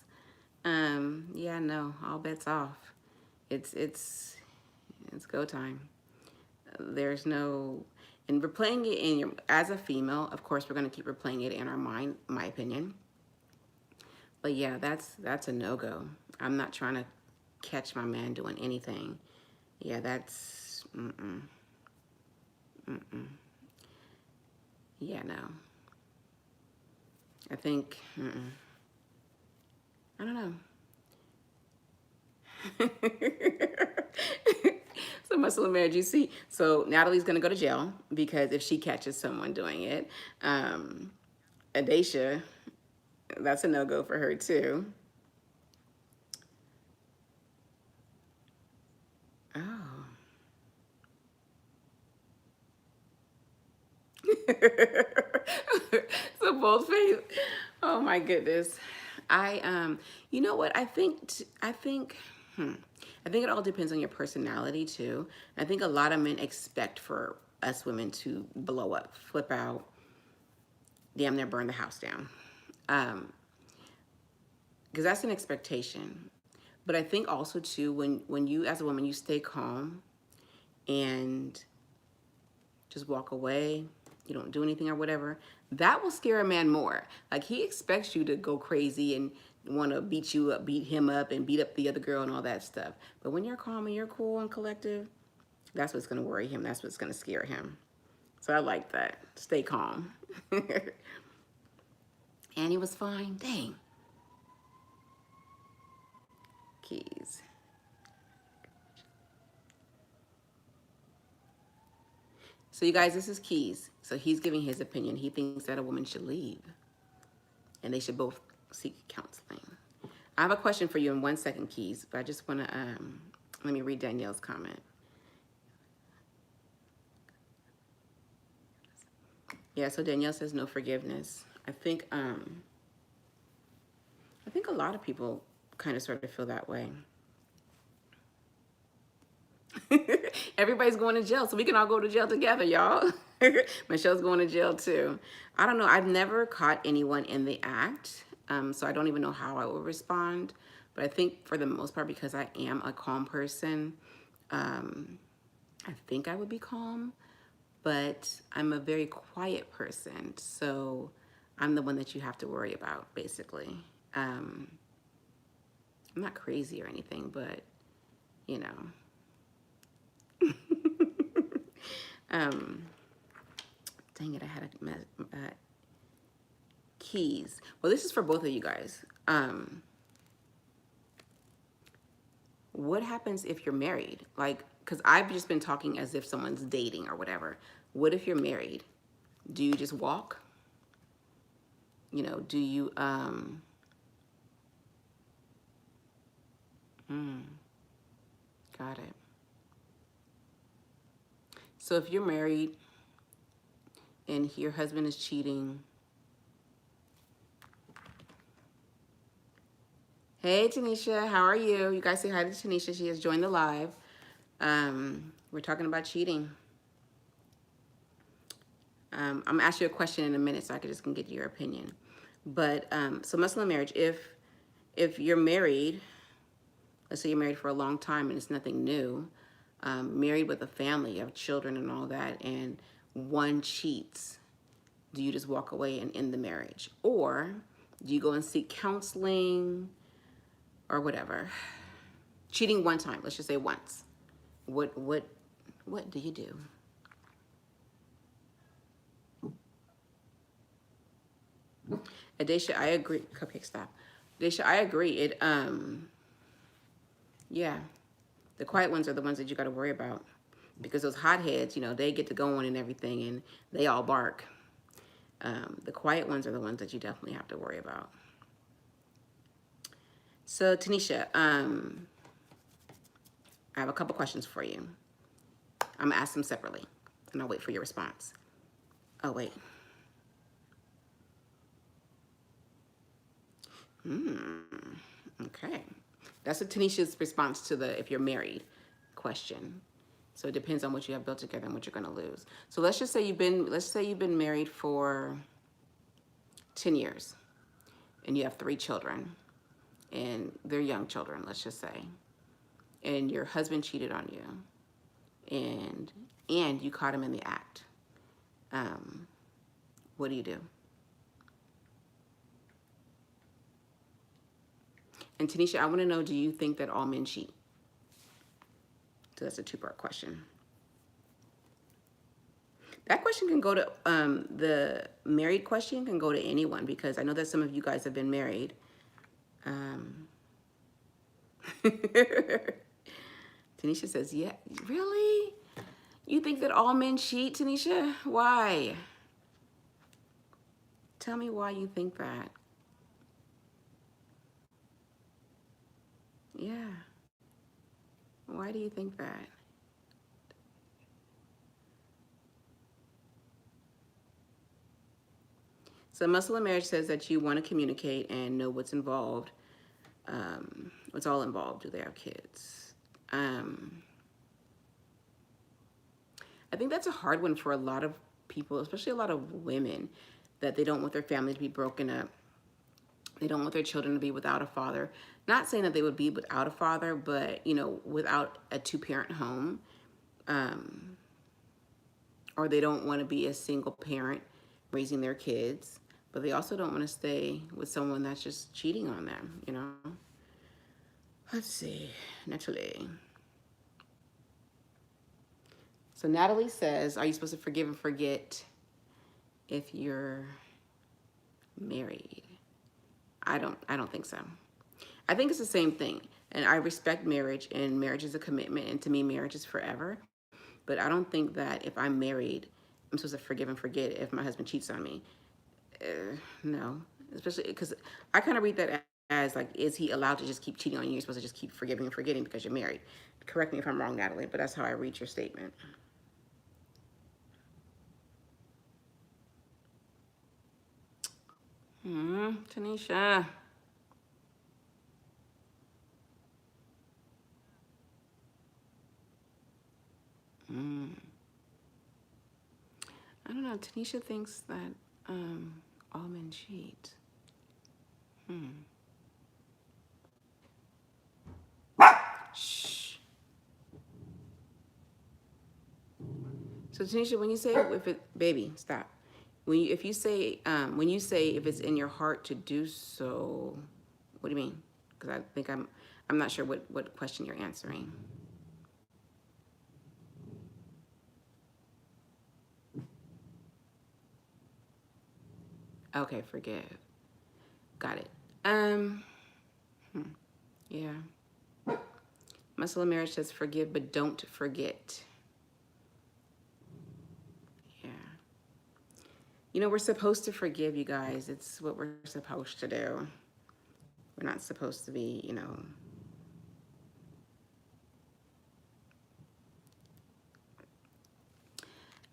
yeah, no, all bets off. It's go time. There's no, and replaying it in your, as a female, of course, we're going to keep replaying it in our mind, my opinion. But yeah, that's a no-go. I'm not trying to catch my man doing anything. Yeah, that's, yeah, no. I think, I don't know. So muscle and marriage, you see. So Natalie's gonna go to jail because if she catches someone doing it. Adesha, that's a no-go for her too. Oh. So both faith. Oh my goodness. You know what? I think it all depends on your personality too. I think a lot of men expect for us women to blow up, flip out, damn near burn the house down. Because that's an expectation. But I think also too, when you as a woman, you stay calm and just walk away, you don't do anything or whatever, that will scare a man more. Like he expects you to go crazy and want to beat you up, beat him up and beat up the other girl and all that stuff. But when you're calm and you're cool and collective, that's what's going to worry him. That's what's going to scare him. So I like that. Stay calm. And he was fine. Dang. Keys. So you guys, this is Keys. So he's giving his opinion. He thinks that a woman should leave and they should both seek counseling. I have a question for you in 1 second, Keys, but I just want to, let me read Danielle's comment. Yeah, so Danielle says no forgiveness. I think a lot of people kind of sort of feel that way. Everybody's going to jail, so we can all go to jail together, y'all. Michelle's going to jail too. I don't know. I've never caught anyone in the act, so I don't even know how I would respond. But I think for the most part, because I am a calm person, I think I would be calm. But I'm a very quiet person, so I'm the one that you have to worry about, basically. I'm not crazy or anything, but you know. Dang it, I had a keys. Well, this is for both of you guys. What happens if you're married? Like, because I've just been talking as if someone's dating or whatever. What if you're married? Do you just walk? You know, do you, got it. So if you're married and your husband is cheating. Hey, Tanisha, how are you? You guys say hi to Tanisha. She has joined the live. We're talking about cheating. I'm gonna ask you a question in a minute so I can get your opinion. But so Muslim marriage, if you're married, let's say you're married for a long time and it's nothing new, married with a family, you have children and all that, and one cheats, do you just walk away and end the marriage? Or do you go and seek counseling or whatever? Cheating one time, let's just say once. What do you do? Adesha, I agree. Cupcake, stop. Adesha, I agree. Yeah, the quiet ones are the ones that you got to worry about, because those hotheads, you know, they get to go on and everything, and they all bark. The quiet ones are the ones that you definitely have to worry about. So Tanisha, I have a couple questions for you. I'm gonna ask them separately, and I'll wait for your response. Oh wait. Okay. That's a Tanisha's response to the if you're married question. So it depends on what you have built together and what you're gonna lose. So let's say you've been married for 10 years and you have 3 children and they're young children, let's just say. And your husband cheated on you and you caught him in the act. What do you do? And Tanisha, I want to know, do you think that all men cheat? So that's a 2-part question. That question can go to, the married question can go to anyone, because I know that some of you guys have been married. Tanisha says, yeah, really? You think that all men cheat, Tanisha? Why? Tell me why you think that. Yeah. Why do you think that? So Muscle and Marriage says that you want to communicate and know what's involved. What's all involved? Do they have kids? I think that's a hard one for a lot of people, especially a lot of women, that they don't want their family to be broken up. They don't want their children to be without a father. Not saying that they would be without a father, but, you know, without a 2-parent home. Or they don't want to be a single parent raising their kids, but they also don't want to stay with someone that's just cheating on them, you know? Let's see, Natalie. So Natalie says, are you supposed to forgive and forget if you're married? I don't think so. I think it's the same thing. And I respect marriage, and marriage is a commitment, and to me, marriage is forever. But I don't think that if I'm married, I'm supposed to forgive and forget if my husband cheats on me. No, especially because I kind of read that as like, is he allowed to just keep cheating on you? You're supposed to just keep forgiving and forgetting because you're married. Correct me if I'm wrong, Natalie, but that's how I read your statement. Tanisha. I don't know. Tanisha thinks that all men cheat. Shh. So Tanisha, when you say if it, baby, stop. If you say when you say if it's in your heart to do so, what do you mean? Because I think I'm not sure what question you're answering. Okay, forgive. Got it. Yeah. Muscle of Marriage says forgive, but don't forget. Yeah. You know, we're supposed to forgive, you guys. It's what we're supposed to do. We're not supposed to be, you know.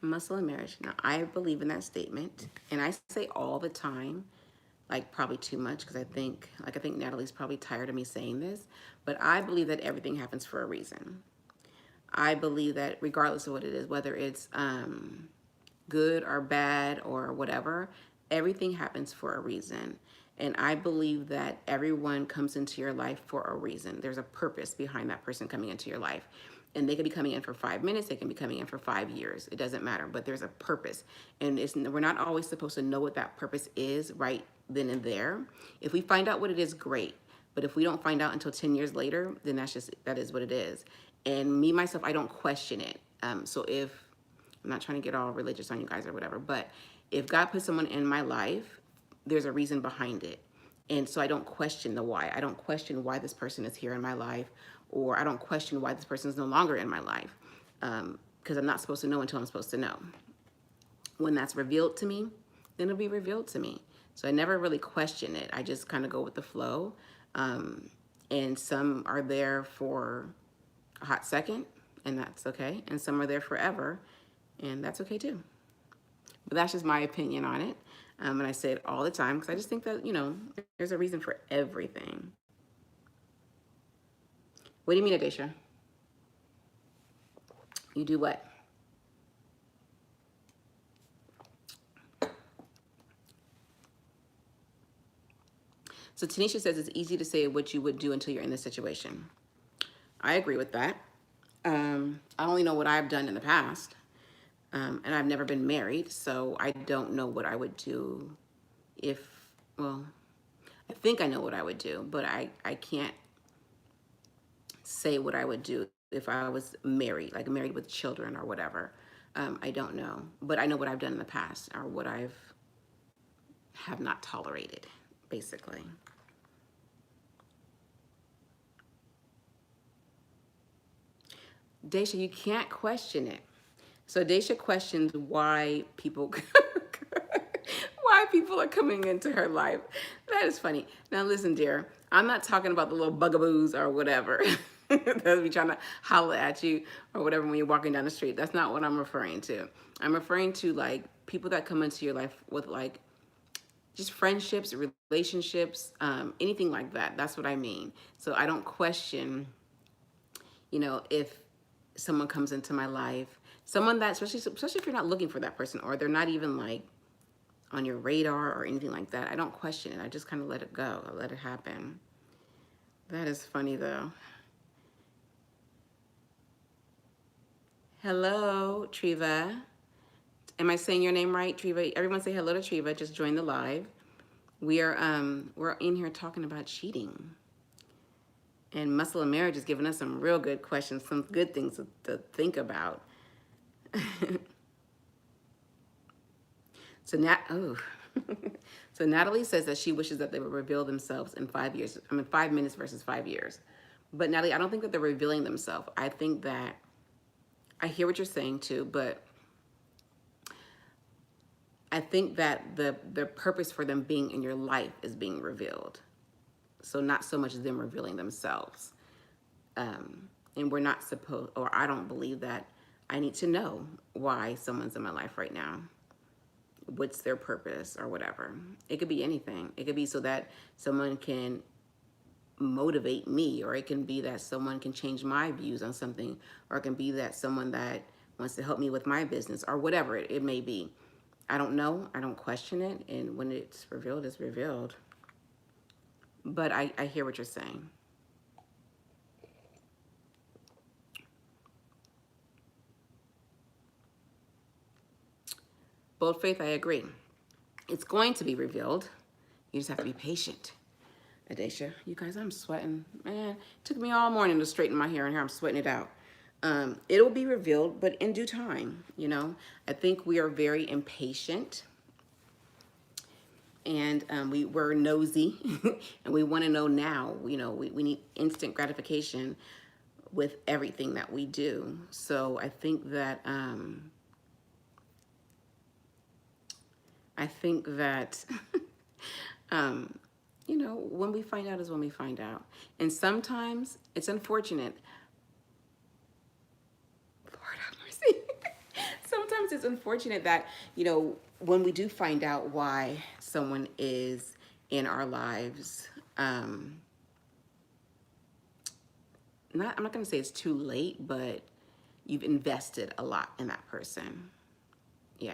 Muscle and marriage. Now, I believe in that statement, and I say all the time, like probably too much because I think Natalie's probably tired of me saying this, but I believe that everything happens for a reason. I believe that regardless of what it is, whether it's good or bad or whatever, everything happens for a reason. And I believe that everyone comes into your life for a reason. There's a purpose behind that person coming into your life. And they could be coming in for 5 minutes, they can be coming in for 5 years. It doesn't matter, but there's a purpose. And we're not always supposed to know what that purpose is right then and there. If we find out what it is, great. But if we don't find out until 10 years later, then that is what it is. And me, myself, I don't question it. So if, I'm not trying to get all religious on you guys or whatever, but if God put someone in my life, there's a reason behind it. And so I don't question the why. I don't question why this person is here in my life, or I don't question why this person is no longer in my life, because I'm not supposed to know until I'm supposed to know. When that's revealed to me, then it'll be revealed to me. So I never really question it. I just kind of go with the flow. And some are there for a hot second, and that's okay. And some are there forever, and that's okay too. But that's just my opinion on it. And I say it all the time because I just think that, you know, there's a reason for everything. What do you mean, Adesha? You do what? So Tanisha says it's easy to say what you would do until you're in this situation. I agree with that. I only know what I've done in the past. And I've never been married, so I don't know what I would do if, well, I think I know what I would do, but I can't say what I would do if I was married, like married with children or whatever. I don't know, but I know what I've done in the past or what have not tolerated, basically. Daisha, you can't question it. So Daisha questions why people why people are coming into her life. That is funny. Now listen, dear, I'm not talking about the little bugaboos or whatever that'll be trying to holler at you or whatever when you're walking down the street. That's not what I'm referring to. I'm referring to like people that come into your life with like just friendships, relationships, anything like that. That's what I mean. So I don't question, you know, if someone comes into my life, someone that, especially if you're not looking for that person or they're not even like on your radar or anything like that, I don't question it. I just kind of let it go. I let it happen. That is funny though. Hello, Triva. Am I saying your name right, Triva? Everyone say hello to Triva. Just join the live. We're in here talking about cheating. And Muscle and Marriage is giving us some real good questions, some good things to think about. So so Natalie says that she wishes that they would reveal themselves in 5 years. I mean, 5 minutes versus 5 years. But Natalie, I don't think that they're revealing themselves. I think that I hear what you're saying too, but I think that the purpose for them being in your life is being revealed. So not so much them revealing themselves. And we're not supposed, or I don't believe that I need to know why someone's in my life right now. What's their purpose or whatever. It could be anything. It could be so that someone can motivate me, or it can be that someone can change my views on something, or it can be that someone that wants to help me with my business or whatever it may be. I don't know. I don't question it. And when it's revealed, it's revealed. But I hear what you're saying. Bold faith, I agree. It's going to be revealed. You just have to be patient. Adesha, you guys, I'm sweating. Man, it took me all morning to straighten my hair, and here I'm sweating it out. It'll be revealed, but in due time, you know. I think we are very impatient, and we're nosy, and we want to know now. You know, we need instant gratification with everything that we do. So I think that you know, when we find out is when we find out. And sometimes it's unfortunate. Lord have mercy. Sometimes it's unfortunate that, you know, when we do find out why someone is in our lives, I'm not going to say it's too late, but you've invested a lot in that person. Yeah.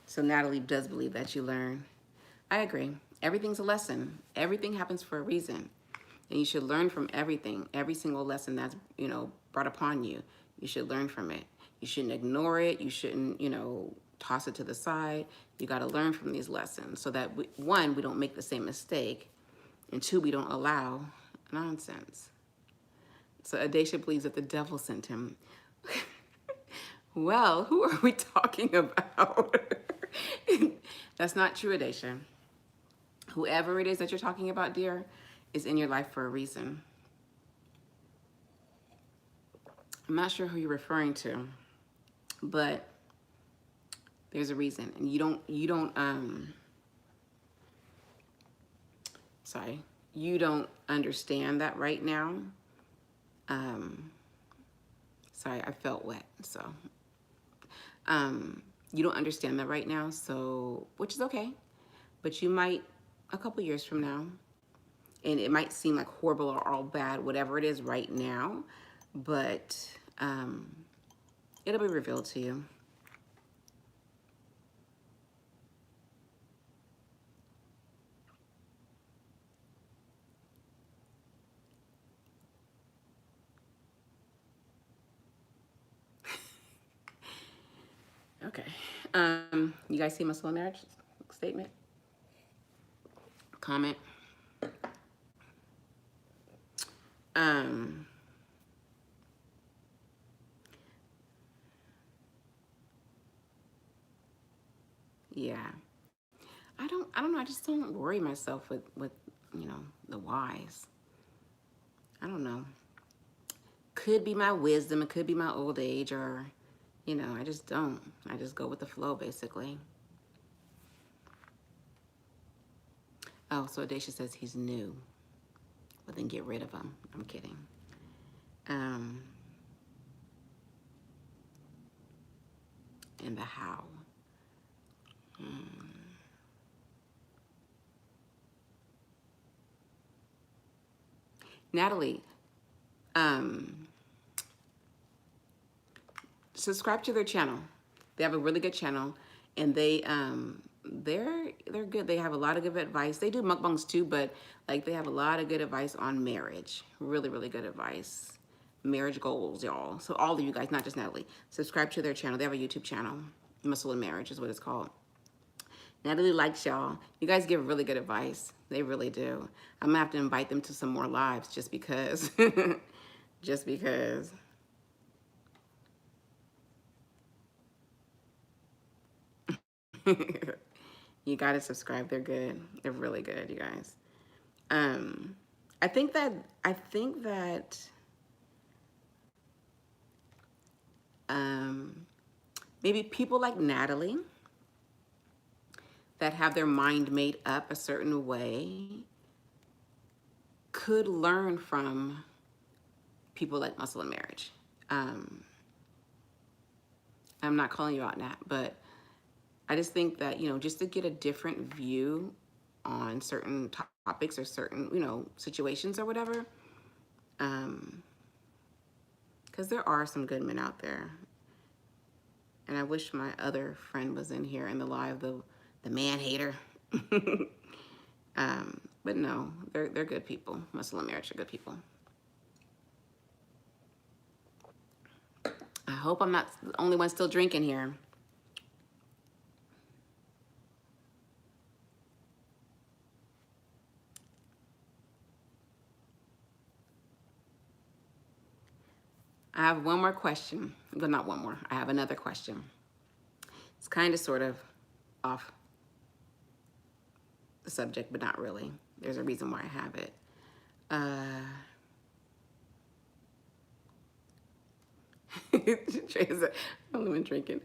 So Natalie does believe that you learn. I agree. Everything's a lesson. Everything happens for a reason. And you should learn from everything. Every single lesson that's, you know, brought upon you. You should learn from it. You shouldn't ignore it. You shouldn't, you know, toss it to the side. You got to learn from these lessons so that, one, we don't make the same mistake. And two, we don't allow nonsense. So Adesha believes that the devil sent him. Well, who are we talking about? That's not true, Adesha. Whoever it is that you're talking about, dear, is in your life for a reason. I'm not sure who you're referring to, but there's a reason. And you don't understand that right now. Sorry, I felt wet, so. You don't understand that right now, so, which is okay. But you might, a couple years from now, and it might seem like horrible or all bad, whatever it is right now, but it'll be revealed to you. Okay. You guys see my slow marriage statement? Comment. Yeah. I don't know. I just don't worry myself with, you know, the whys. I don't know. Could be my wisdom. It could be my old age, or, you know, I just don't. I just go with the flow, basically. Oh, so Adesha says he's new. Well, then get rid of him. I'm kidding. And the how. Natalie, subscribe to their channel. They have a really good channel, and they're good. They have a lot of good advice. They do mukbangs too, but like they have a lot of good advice on marriage. Really, really good advice. Marriage goals, y'all. So all of you guys, not just Natalie, subscribe to their channel. They have a YouTube channel. Muscle and Marriage is what it's called. Natalie likes y'all. You guys give really good advice. They really do. I'm gonna have to invite them to some more lives just because. Just because. You gotta subscribe. They're good. They're really good, you guys. I think that maybe people like Natalie that have their mind made up a certain way could learn from people like Muscle and Marriage. I'm not calling you out, Nat, but I just think that, you know, just to get a different view on certain topics or certain, you know, situations or whatever, Because there are some good men out there. And I wish my other friend was in here in the live, the man hater. But no, they're good people. Muslim marriage are good people. I hope I'm not the only one still drinking here. I have one more question. Well, not one more. I have another question. It's kind of sort of off the subject, but not really. There's a reason why I have it. Trey's only been drinking.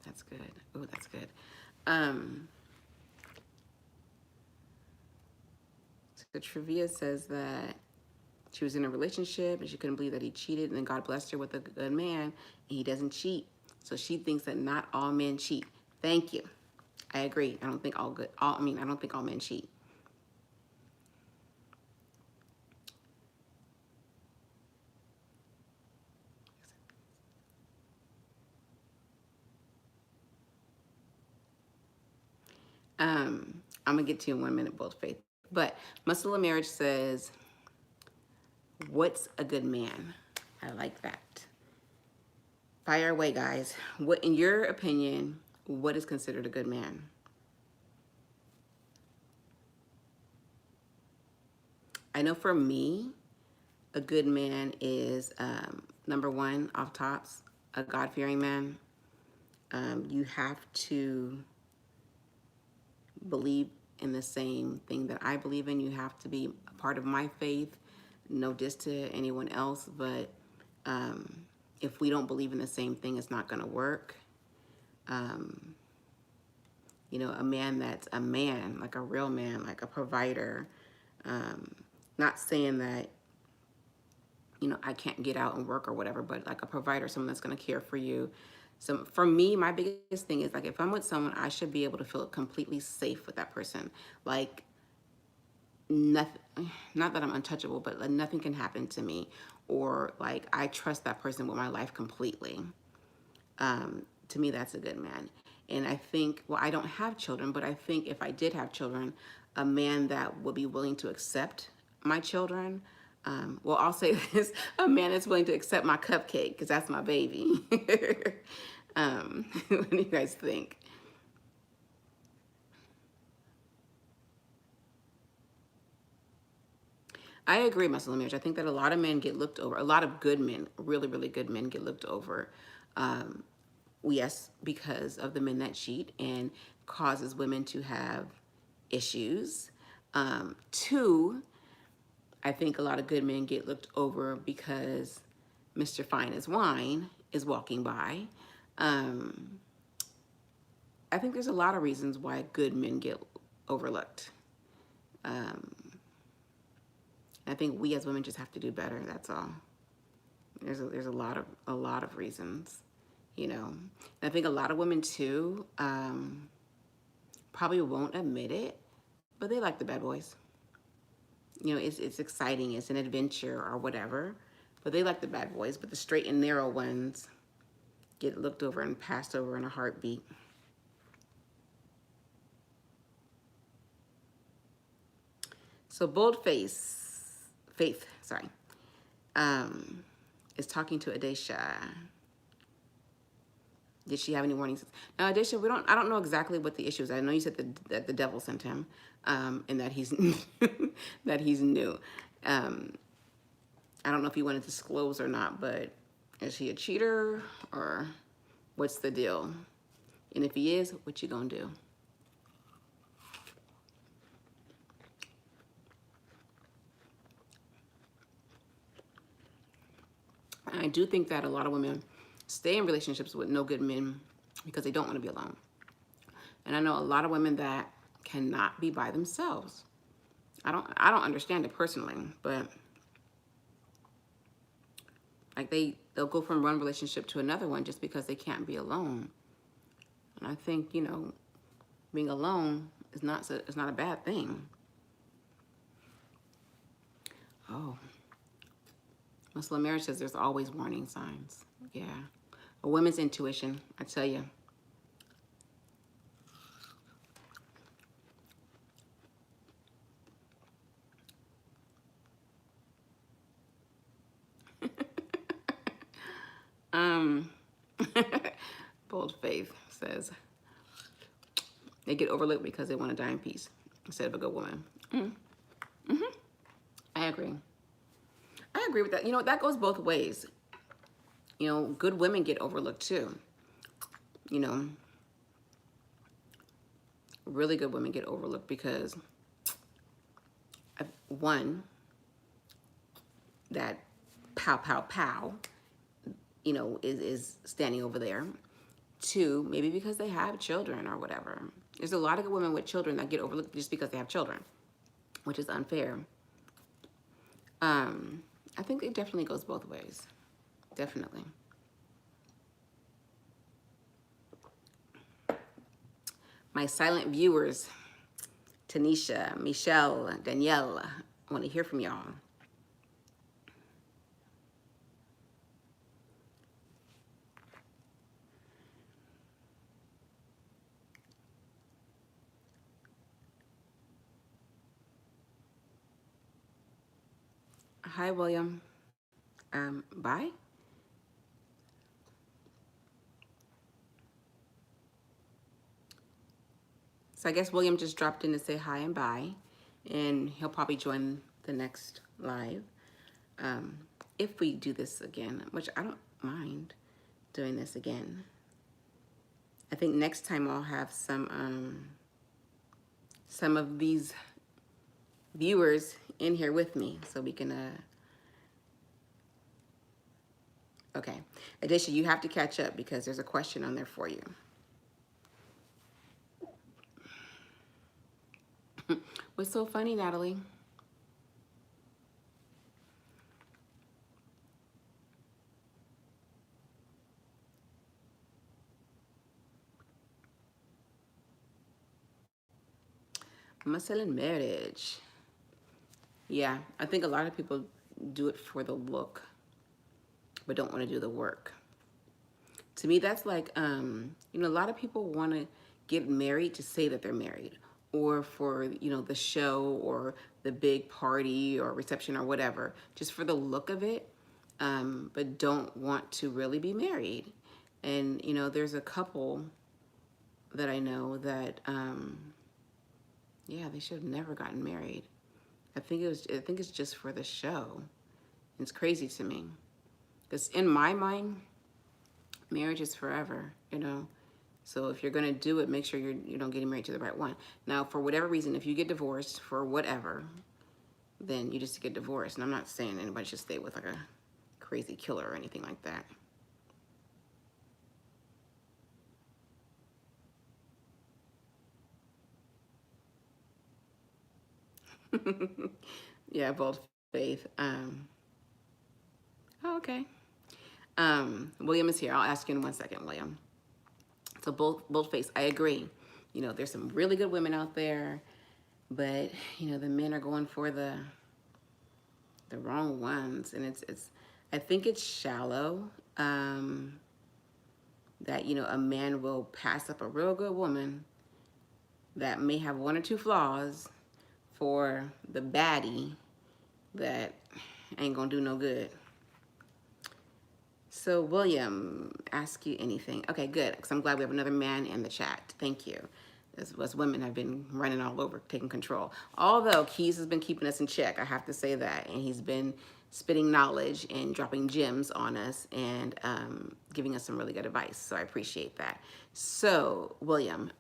That's good. Oh, that's good. So Trivia says that she was in a relationship and she couldn't believe that he cheated, and then God blessed her with a good man, and he doesn't cheat. So she thinks that not all men cheat. Thank you. I agree. I don't think all good. I don't think all men cheat. I'm gonna get to you in 1 minute, both Faith. But Muslim marriage says, "What's a good man?" I like that. Fire away, guys. What, in your opinion, what is considered a good man? I know for me, a good man is number one, off tops, a God-fearing man. You have to believe in the same thing that I believe in. You have to be a part of my faith. No diss to anyone else, but if we don't believe in the same thing, it's not going to work. You know, a man that's a man, like a real man, like a provider. Not saying that, you know, I can't get out and work or whatever, but like a provider, someone that's going to care for you. So for me, my biggest thing is like, if I'm with someone, I should be able to feel completely safe with that person. Like nothing, not that I'm untouchable, but like nothing can happen to me, or like I trust that person with my life completely. To me, that's a good man. And I think, well, I don't have children, but I think if I did have children, a man that would be willing to accept my children. Well, I'll say this, a man that's willing to accept my cupcake, because that's my baby. What do you guys think? I agree, Muslim marriage. I think that a lot of men get looked over. A lot of good men, really, really good men, get looked over. Yes, because of the men that cheat and causes women to have issues. Two, I think a lot of good men get looked over because Mr. Fine as Wine is walking by. I think there's a lot of reasons why good men get overlooked. I think we as women just have to do better. That's all. There's a lot of reasons, you know. And I think a lot of women too probably won't admit it, but they like the bad boys. You know, it's exciting, it's an adventure or whatever, but they like the bad boys. But the straight and narrow ones get looked over and passed over in a heartbeat. So Faith, sorry, is talking to Adesha. Did she have any warnings? Now, Adesha, I don't know exactly what the issue is. I know you said that the devil sent him, and that he's that he's new. I don't know if you want to disclose or not, but is he a cheater or what's the deal? And if he is, what you gonna do? And I do think that a lot of women stay in relationships with no good men because they don't want to be alone. And I know a lot of women that cannot be by themselves. I don't understand it personally, but like they'll go from one relationship to another one just because they can't be alone. And I think, you know, Being alone is not, it's not a bad thing. Oh, Muslim marriage says there's always warning signs. Yeah. A woman's intuition, I tell you. Um, Bold Faith says they get overlooked because they want to die in peace instead of a good woman. I agree. I agree with that. You know, that goes both ways. You know, good women get overlooked too. You know, really good women get overlooked because, one, that pow, pow, pow, you know, is standing over there. Two, maybe because they have children or whatever. There's a lot of good women with children that get overlooked just because they have children, which is unfair. I think it definitely goes both ways. Definitely. My silent viewers, Tanisha, Michelle, Danielle, I want to hear from y'all. Hi, William. Bye. So I guess William just dropped in to say hi and bye, and he'll probably join the next live if we do this again, which I don't mind doing this again. I think next time I'll have some of these viewers in here with me so we can okay. Adisha, you have to catch up because there's a question on there for you. What's so funny, Natalie? Muscle and marriage. Yeah, I think a lot of people do it for the look, but don't want to do the work. To me, that's like, you know, a lot of people want to get married to say that they're married, or for, you know, the show or the big party or reception or whatever, just for the look of it, but don't want to really be married. And, you know, there's a couple that I know that, yeah, they should have never gotten married. I think it's just for the show. It's crazy to me. Because in my mind, marriage is forever, you know. So if you're gonna do it, make sure you're getting married to the right one. Now, for whatever reason, if you get divorced for whatever, then you just get divorced. And I'm not saying anybody should stay with like a crazy killer or anything like that. Yeah, bold faith. Oh, okay. William is here. I'll ask you in 1 second, William. So bold face. I agree. You know, there's some really good women out there, but you know, the men are going for the wrong ones, and it's. I think it's shallow. That, you know, a man will pass up a real good woman that may have one or two flaws for the baddie that ain't gonna do no good. So William, ask you anything. Okay, good, because I'm glad we have another man in the chat. Thank you. As women have been running all over, taking control. Although Keys has been keeping us in check, I have to say that. And he's been spitting knowledge and dropping gems on us and giving us some really good advice. So I appreciate that. So, William,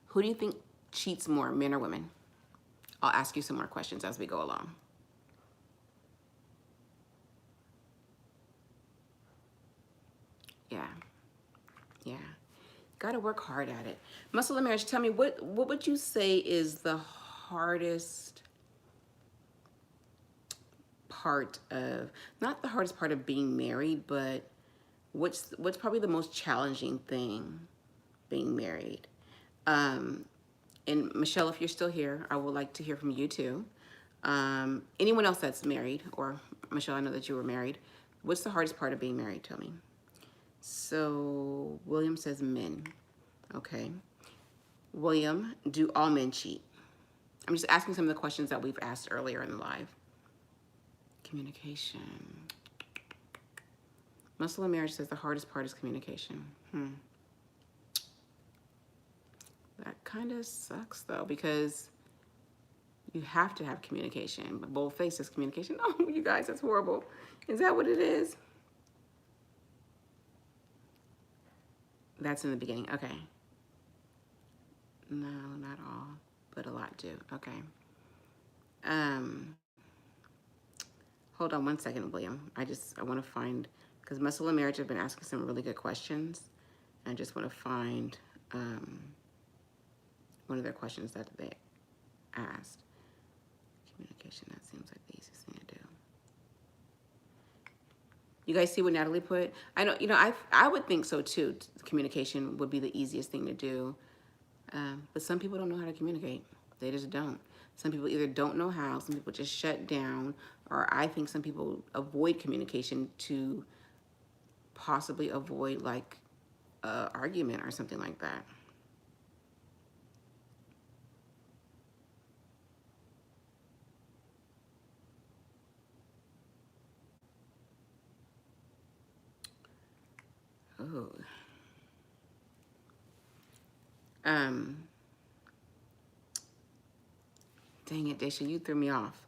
who do you think cheats more, men or women? I'll ask you some more questions as we go along. Yeah. Yeah. Got to work hard at it. Muscle and marriage, tell me, what would you say is the hardest part of, not the hardest part of being married, but what's probably the most challenging thing being married. And Michelle, if you're still here, I would like to hear from you too. Anyone else that's married, or Michelle, I know that you were married. What's the hardest part of being married? Tell me. So William says men. Okay. William, do all men cheat? I'm just asking some of the questions that we've asked earlier in the live. Communication. Muscle and Marriage says the hardest part is communication. That kind of sucks though, because you have to have communication. But bold-faced is communication. Oh, you guys, that's horrible. Is that what it is? That's in the beginning. Okay. No, not all, but a lot do. Okay. Hold on one second, William. I want to find, because Muscle and Marriage have been asking some really good questions. I just want to find one of their questions that they asked. Communication, that seems like the easiest thing to do. You guys see what Natalie put? I know, I would think so too. Communication would be the easiest thing to do. But some people don't know how to communicate. They just don't. Some people either don't know how, some people just shut down, or I think some people avoid communication to possibly avoid like an argument or something like that. Oh. Dang it, Daisha, you threw me off.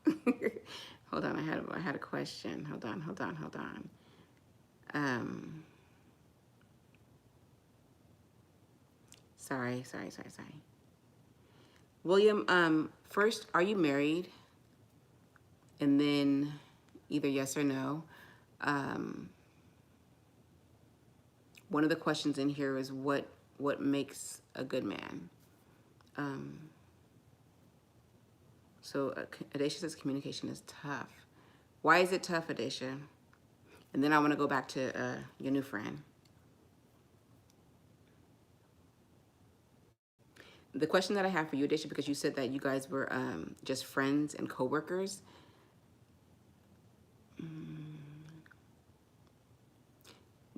Hold on, I had a question. Hold on. Sorry. William, first, are you married? And then either yes or no. One of the questions in here is what makes a good man? So Adesha says communication is tough. Why is it tough, Adesha? And then I want to go back to your new friend. The question that I have for you, Adesha, because you said that you guys were just friends and coworkers.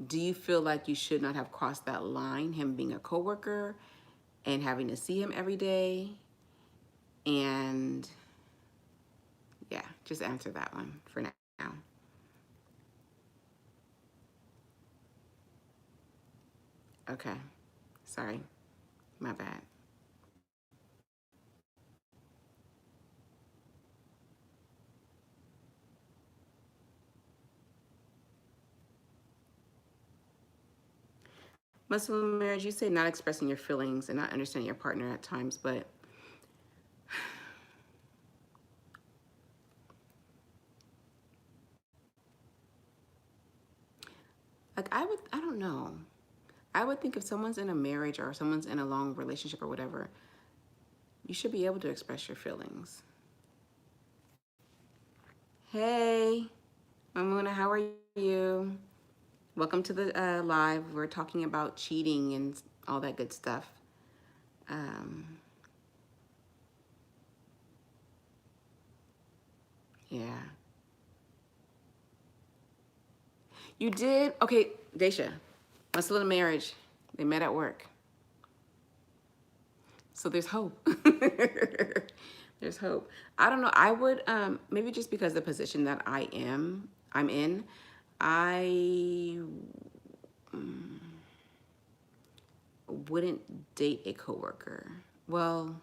Do you feel like you should not have crossed that line, him being a coworker and having to see him every day? And yeah, just answer that one for now. Okay, sorry, my bad. Muslim marriage, you say not expressing your feelings and not understanding your partner at times, but like I don't know. I would think if someone's in a marriage or someone's in a long relationship or whatever, you should be able to express your feelings. Hey, Mamuna, how are you? Welcome to the live. We're talking about cheating and all that good stuff. Yeah. You did? Okay, Daisha, Muslim in marriage. They met at work. So there's hope. There's hope. I don't know. I would maybe just because the position that I'm in, I wouldn't date a coworker. Well,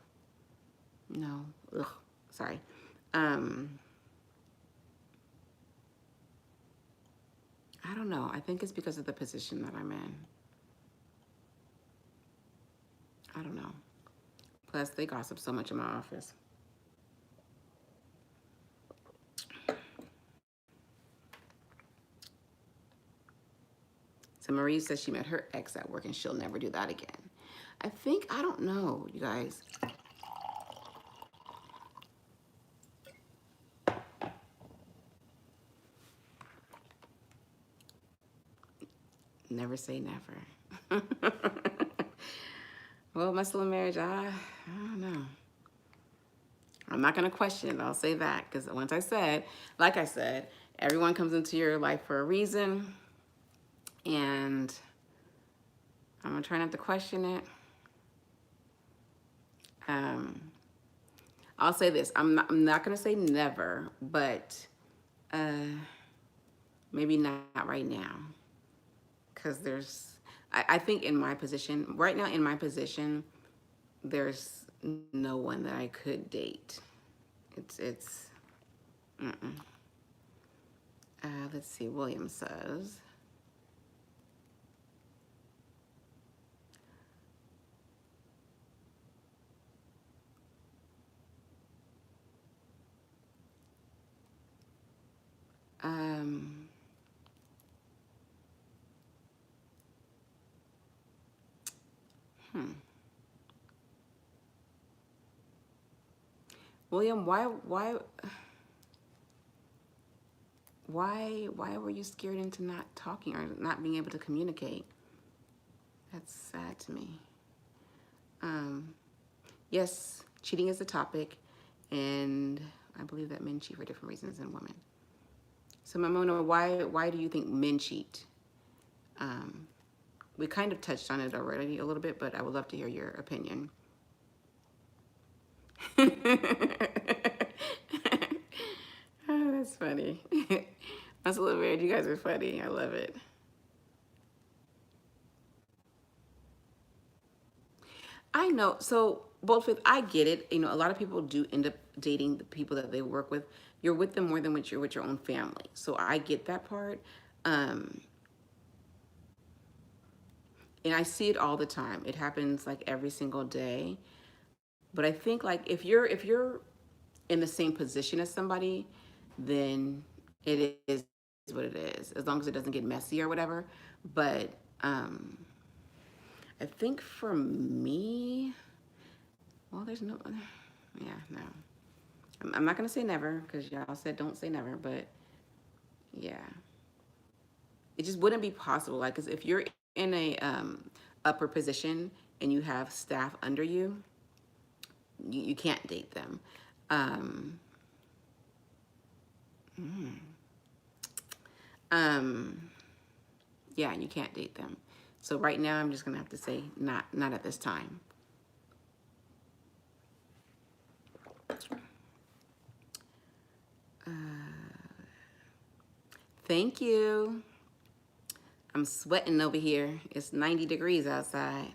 no. Ugh, sorry. I don't know. I think it's because of the position that I'm in. I don't know. Plus, they gossip so much in my office. So Marie says she met her ex at work and she'll never do that again. I don't know, you guys. Never say never. Well, muscle and marriage, I don't know. I'm not going to question it. I'll say that because like I said, everyone comes into your life for a reason, and I'm going to try not to question it. Um, I'll say this. I'm not going to say never, but uh, maybe not right now. Because I think in my position, right now in my position, there's no one that I could date. It's mm-mm. Let's see, William says. Um, hmm. William, why were you scared into not talking or not being able to communicate? That's sad to me. Um, yes, cheating is a topic, and I believe that men cheat for different reasons than women. So, Mamona, why do you think men cheat? Um, we kind of touched on it already a little bit, but I would love to hear your opinion. Oh, that's funny. That's a little weird. You guys are funny. I love it. I know. So, both with, I get it. You know, a lot of people do end up dating the people that they work with. You're with them more than you're with your own family. So I get that part. Um, and I see it all the time. It happens like every single day. But I think like if you're in the same position as somebody, then it is what it is. As long as it doesn't get messy or whatever. But I think for me, well, there's no, yeah, no. I'm not gonna say never because y'all said don't say never, but yeah, it just wouldn't be possible. Like, 'cause if you're in a upper position and you have staff under you, you can't date them. Um, mm, um, yeah, you can't date them. So right now, I'm just gonna have to say not at this time. Uh, thank you. I'm sweating over here. It's 90 degrees outside.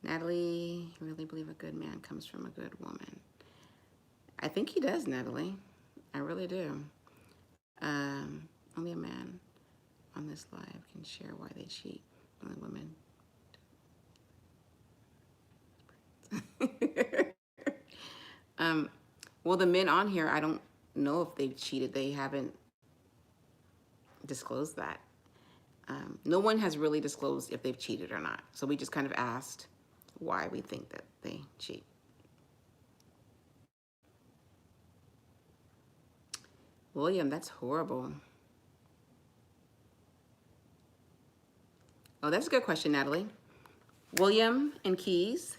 Natalie, you really believe a good man comes from a good woman? I think he does, Natalie. I really do. Only a man on this live can share why they cheat. Only women. um, well, the men on here, I don't know if they've cheated. They haven't disclosed that. No one has really disclosed if they've cheated or not. So we just kind of asked why we think that they cheat. William, that's horrible. Oh, that's a good question, Natalie. William and Keys.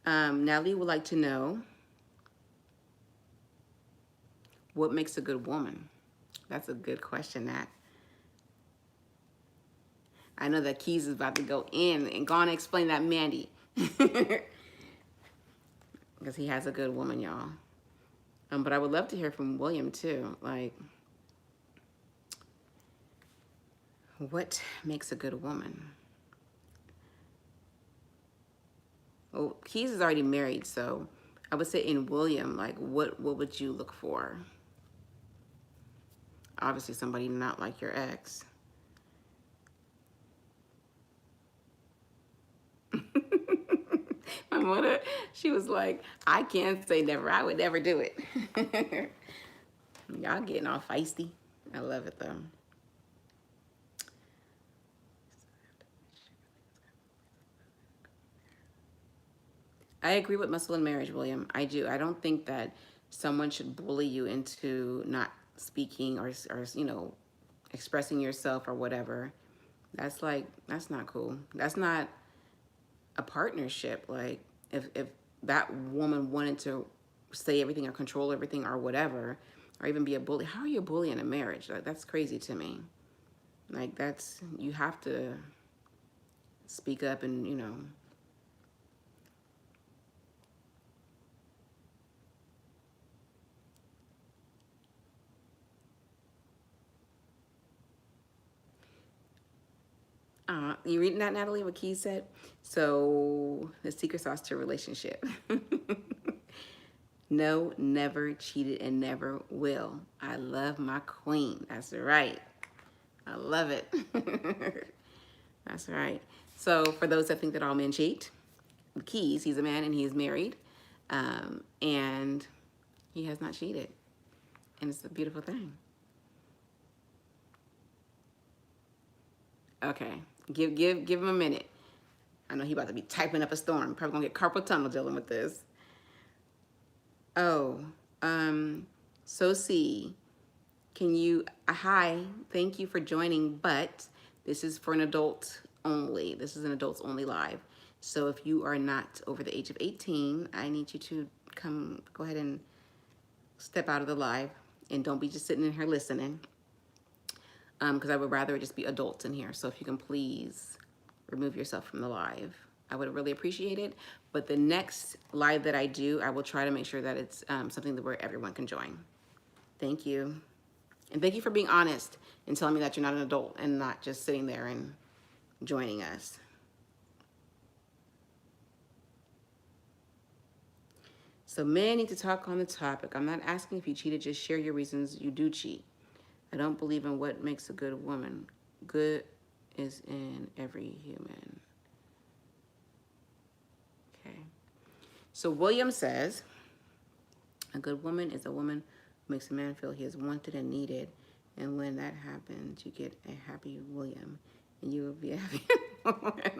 Natalie would like to know what makes a good woman. That's a good question, Nat. I know that Keys is about to go in and go on and explain that, Mandy. Because he has a good woman, y'all. But I would love to hear from William, too. Like, what makes a good woman? Well, Keys is already married, so I would say in William, like, what would you look for? Obviously, somebody not like your ex. My mother, she was like, I can't say never. I would never do it. Y'all getting all feisty. I love it, though. I agree with muscle and marriage, William. I do. I don't think that someone should bully you into not speaking or expressing yourself or whatever. That's not cool. That's not a partnership. Like if that woman wanted to say everything or control everything or whatever, or even be a bully, how are you a bully in a marriage? Like, that's crazy to me. Like, that's, you have to speak up and, you know. You reading that, Natalie, what Keys said? So, the secret sauce to a relationship. No, never cheated and never will. I love my queen. That's right. I love it. That's right. So, for those that think that all men cheat, Keys, he's a man and he is married. And he has not cheated. And it's a beautiful thing. Okay. Give him a minute. I know he about to be typing up a storm. Probably gonna get carpal tunnel dealing with this. Oh, so see, can you, hi, thank you for joining, but this is for an adult only. This is an adults only live. So if you are not over the age of 18, I need you to go ahead and step out of the live, and don't be just sitting in here listening, because I would rather it just be adults in here. So if you can please remove yourself from the live, I would really appreciate it. But the next live that I do, I will try to make sure that it's something where everyone can join. Thank you. And thank you for being honest and telling me that you're not an adult and not just sitting there and joining us. So men need to talk on the topic. I'm not asking if you cheated, just share your reasons you do cheat. I don't believe in what makes a good woman. Good is in every human. Okay. So William says, a good woman is a woman who makes a man feel he is wanted and needed. And when that happens, you get a happy William. And you will be a happy woman.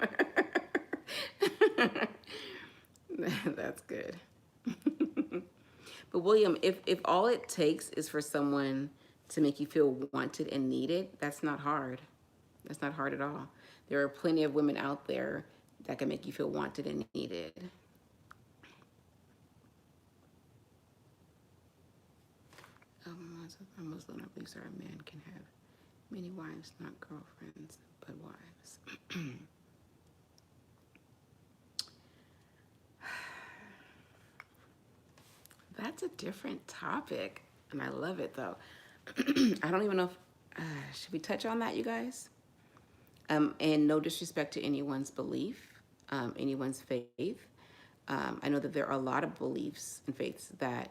That's good. But William, if all it takes is for someone to make you feel wanted and needed, that's not hard. That's not hard at all. There are plenty of women out there that can make you feel wanted and needed. Muslim, I believe, a man can have many wives, not girlfriends, but wives. That's a different topic, and I love it, though. I don't even know if, should we touch on that, you guys? And no disrespect to anyone's belief, anyone's faith. I know that there are a lot of beliefs and faiths that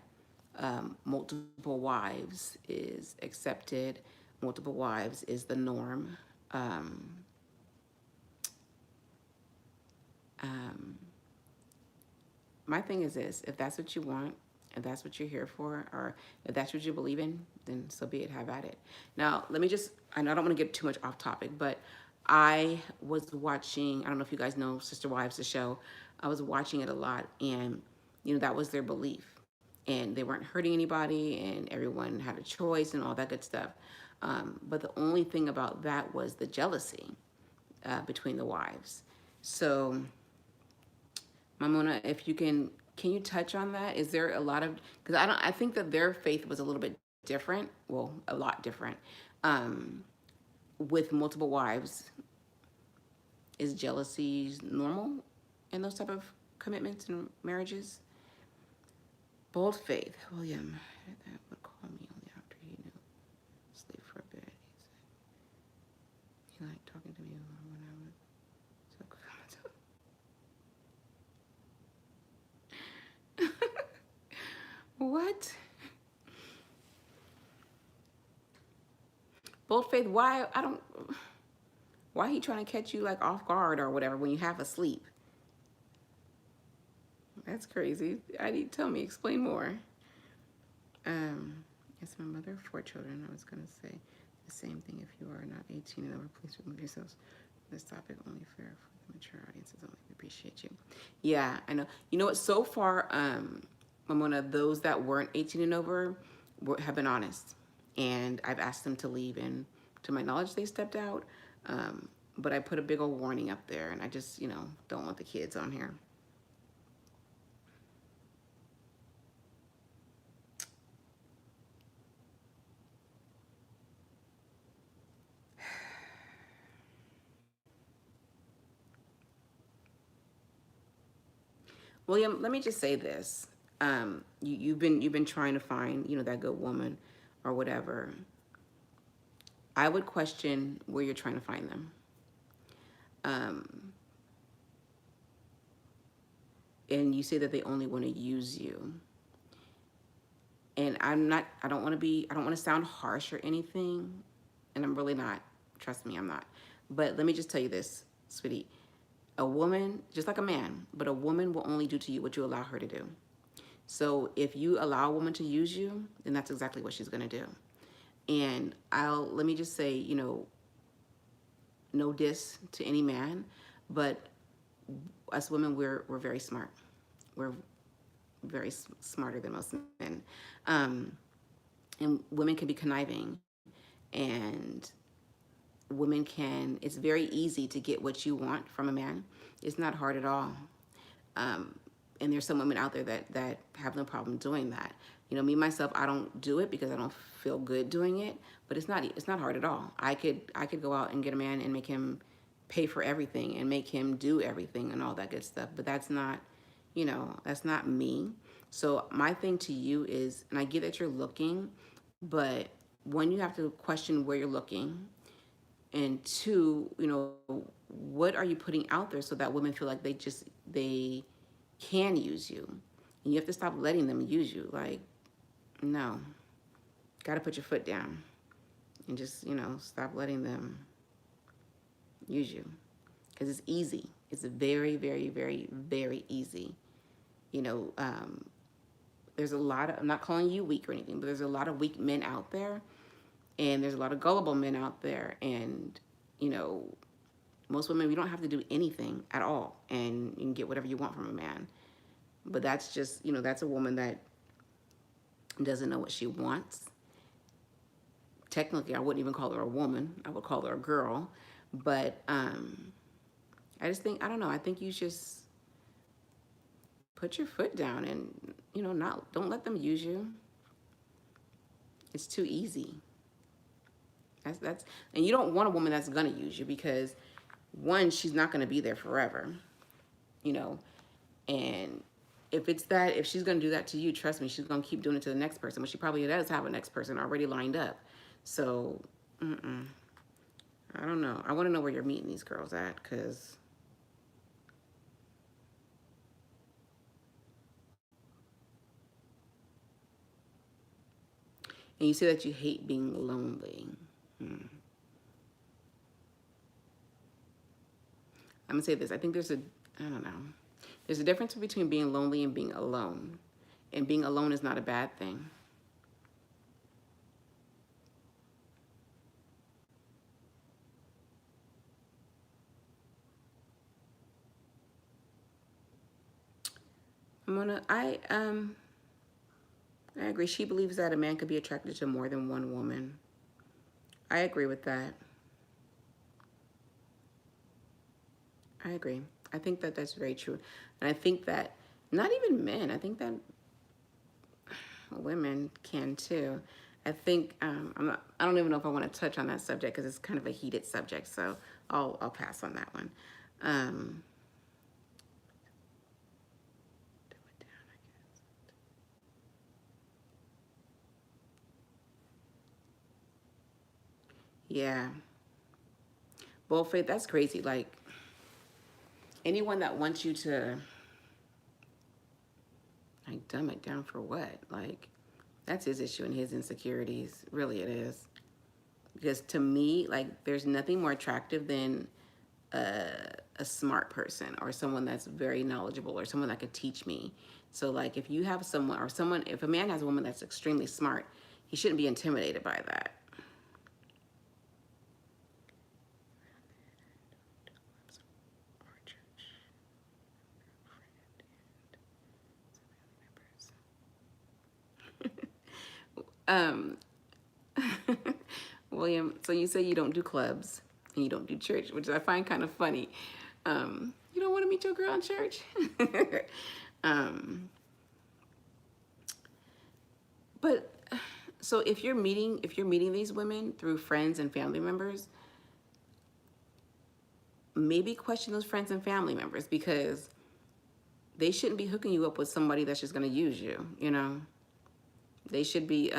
multiple wives is accepted, multiple wives is the norm. My thing is this: if that's what you want, if that's what you're here for, or if that's what you believe in, then so be it, have at it. Now, let me just, I know I don't want to get too much off topic, but I was watching, I don't know if you guys know Sister Wives, the show. I was watching it a lot, and, you know, that was their belief. And they weren't hurting anybody, and everyone had a choice and all that good stuff. But the only thing about that was the jealousy between the wives. So, Mamona, if you can you touch on that? Is there a lot of, because I think that their faith was a little bit different, well, a lot different. With multiple wives, is jealousy normal in those type of commitments and marriages? Bold faith, William, that would call me only after he knew. Sleep for a bit. He liked talking to me when I would. What? Bold faith, why? Why he trying to catch you like off guard or whatever when you half asleep? That's crazy. Tell me, explain more. Yes, my mother of 4 children. I was gonna say the same thing. If you are not 18 and over, please remove yourselves from this topic. Only fair for the mature audiences. Only appreciate you. Yeah, I know. You know what? So far, Mamona, those that weren't 18 and over have been honest, and I've asked them to leave, and to my knowledge, they stepped out. but I put a big old warning up there, and I just, you know, don't want the kids on here. William, let me just say this. You've been trying to find, you know, that good woman or whatever. I would question where you're trying to find them. Um, and you say that they only want to use you. And I don't want to be, I don't want to sound harsh or anything. And I'm really not. Trust me, I'm not. But let me just tell you this, sweetie. A woman, just like a man, but a woman will only do to you what you allow her to do. So if you allow a woman to use you, then that's exactly what she's going to do. And let me just say, you know, no diss to any man, but us women, we're very smart. We're very smarter than most men. Um, and women can be conniving, and women can, it's very easy to get what you want from a man. It's not hard at all. Um, and there's some women out there that have no problem doing that. You know, me myself, I don't do it because I don't feel good doing it, but it's not hard at all. I could go out and get a man and make him pay for everything and make him do everything and all that good stuff. But that's not, you know, that's not me. So my thing to you is, and I get that you're looking, but one, you have to question where you're looking, and two, you know, what are you putting out there so that women feel like they can use you, and you have to stop letting them use you. Like, no, got to put your foot down and just, you know, stop letting them use you, because it's easy. It's very, very, very, very easy. You know, there's a lot of, I'm not calling you weak or anything, but there's a lot of weak men out there, and there's a lot of gullible men out there, and, you know, most women, we don't have to do anything at all, and you can get whatever you want from a man. But that's just, you know, that's a woman that doesn't know what she wants. Technically, I wouldn't even call her a woman. I would call her a girl. But I just think, I don't know, I think you just put your foot down and, you know, don't let them use you. It's too easy. That's and you don't want a woman that's gonna use you, because one, she's not gonna be there forever, you know. And if she's gonna do that to you, trust me, she's gonna keep doing it to the next person. But she probably does have a next person already lined up. So, I don't know. I want to know where you're meeting these girls at, because and you say that you hate being lonely. I'm gonna say this. I think I don't know. There's a difference between being lonely and being alone. And being alone is not a bad thing. I agree. She believes that a man could be attracted to more than one woman. I agree with that. I agree. I think that that's very true. And I think that not even men, I think that women can too. I think I don't even know if I want to touch on that subject because it's kind of a heated subject. So I'll pass on that one. Um, yeah. Well, Faith, that's crazy. Like, anyone that wants you to, like, dumb it down for what? Like, that's his issue and his insecurities. Really, it is. Because to me, like, there's nothing more attractive than a smart person, or someone that's very knowledgeable, or someone that could teach me. So, like, if you have someone, or someone, if a man has a woman that's extremely smart, he shouldn't be intimidated by that. Um, William, so you say you don't do clubs. and you don't do church, which I find kind of funny. You don't want to meet your girl in church? But so if you're meeting these women through friends and family members, maybe question those friends and family members, because they shouldn't be hooking you up with somebody that's just going to use you, you know? They should be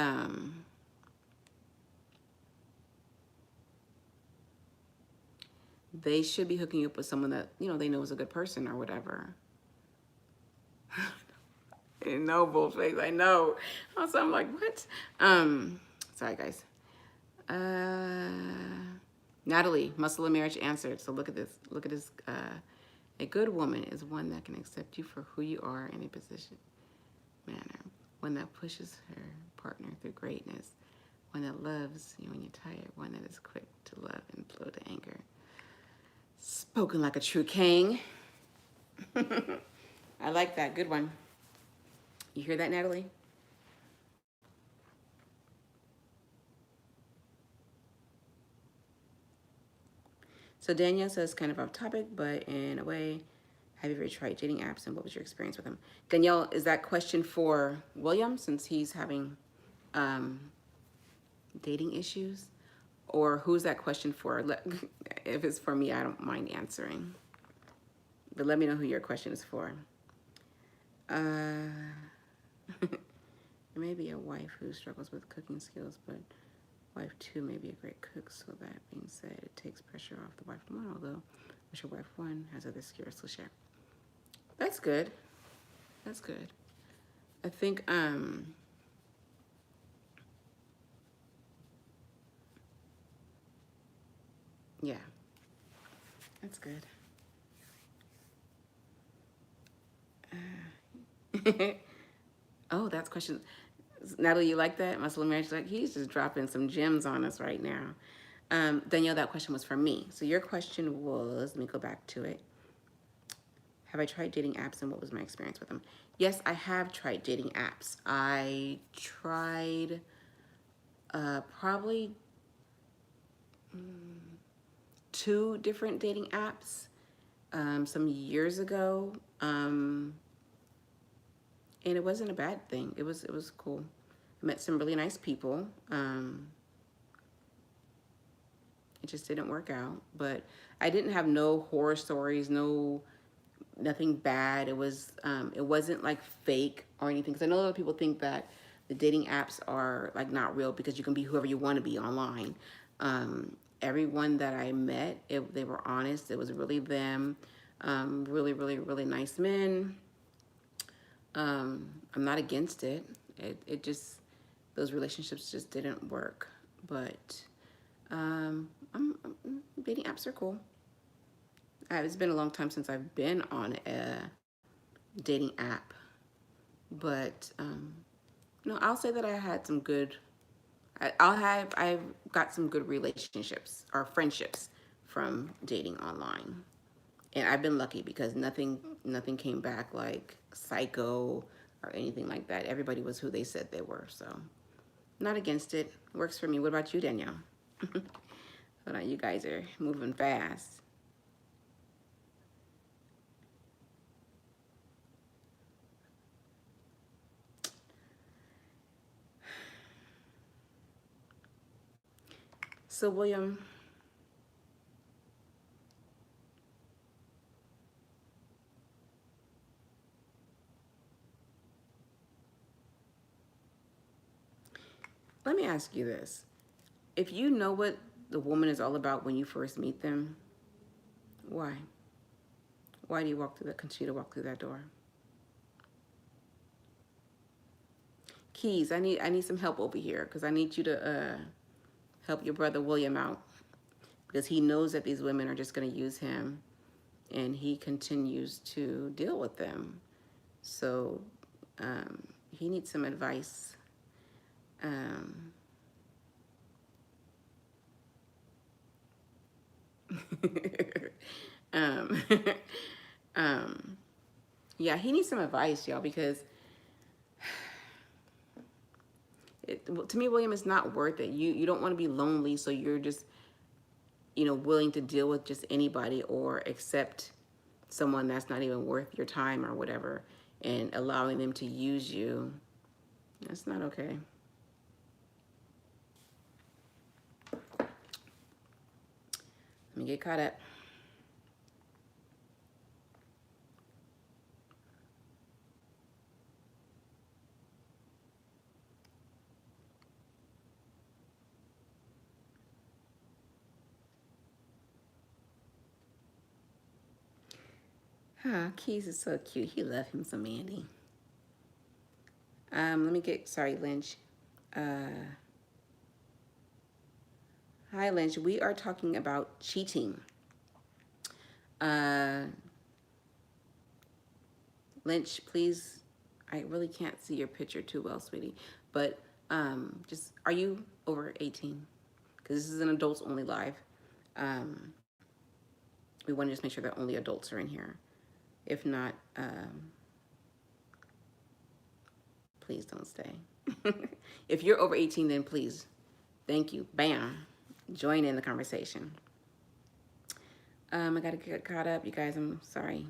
hooking you up with someone that, you know, they know is a good person or whatever. I know, bullface, I know. Also, I'm like, what? Sorry, guys. Natalie, Muscle of Marriage answered. So look at this. Look at this. A good woman is one that can accept you for who you are in a position manner. One that pushes her partner through greatness. One that loves you when you're tired. One that is quick to love and slow to anger. Spoken like a true king. I like that. Good one. You hear that, Natalie? So Danielle says, kind of off topic, but in a way, have you ever tried dating apps and what was your experience with them? Danielle, is that question for William, since he's having dating issues? Or who's that question for? If it's for me, I don't mind answering. But let me know who your question is for. There may be a wife who struggles with cooking skills, but wife two may be a great cook. So that being said, it takes pressure off the wife one, although wish your wife one has other skills to share. That's good. That's good. I think yeah. That's good. Oh, that's question. Natalie, you like that? Muscle and Marriage, like he's just dropping some gems on us right now. Danielle, that question was for me. So your question was, let me go back to it. Have I tried dating apps and what was my experience with them? Yes, I have tried dating apps. I tried probably 2 different dating apps some years ago. And it wasn't a bad thing. It was cool. I met some really nice people. It just didn't work out. But I didn't have no horror stories, nothing bad. It wasn't like fake or anything. Because I know a lot of people think that the dating apps are like not real because you can be whoever you want to be online. Everyone that I met, they were honest. It was really them. Really, really, really nice men. I'm not against it. It just, those relationships just didn't work. But dating apps are cool. It's been a long time since I've been on a dating app. But, no, I'll say that I had some good, I've got some good relationships or friendships from dating online. And I've been lucky because nothing came back like psycho or anything like that. Everybody was who they said they were. So not against it. Works for me. What about you, Danielle? Hold on, you guys are moving fast. So William, let me ask you this. If you know what the woman is all about when you first meet them, why? Why do you continue to walk through that door? Keys, I need some help over here because I need you to help your brother William out because he knows that these women are just going to use him and he continues to deal with them. So he needs some advice. Yeah, he needs some advice, y'all, because to me, William, it's not worth it. You don't want to be lonely, so you're just willing to deal with just anybody or accept someone that's not even worth your time or whatever, and allowing them to use you. That's not okay. Let me get caught up. Huh, Keys is so cute. He loved him some Mandy. Let me get, sorry, Lynch. Hi, Lynch. We are talking about cheating. Lynch, please, I really can't see your picture too well, sweetie, but just, are you over 18? Because this is an adults only live. We want to just make sure that only adults are in here. If not, please don't stay. If you're over 18, then please, thank you. Bam, join in the conversation. I gotta get caught up, you guys. I'm sorry.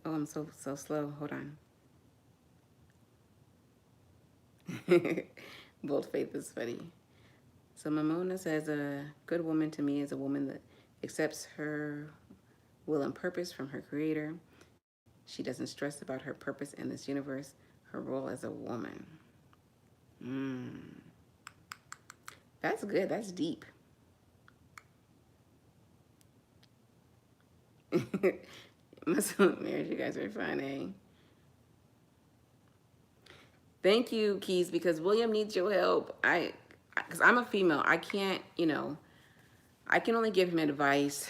Oh, I'm so slow. Hold on. Bold faith is funny. So Mamona says, a good woman to me is a woman that accepts her will and purpose from her creator. She doesn't stress about her purpose in this universe, her role as a woman. That's good. That's deep. Muslim marriage, you guys are funny. Thank you, Keys, because William needs your help. Because I'm a female, I can't, I can only give him advice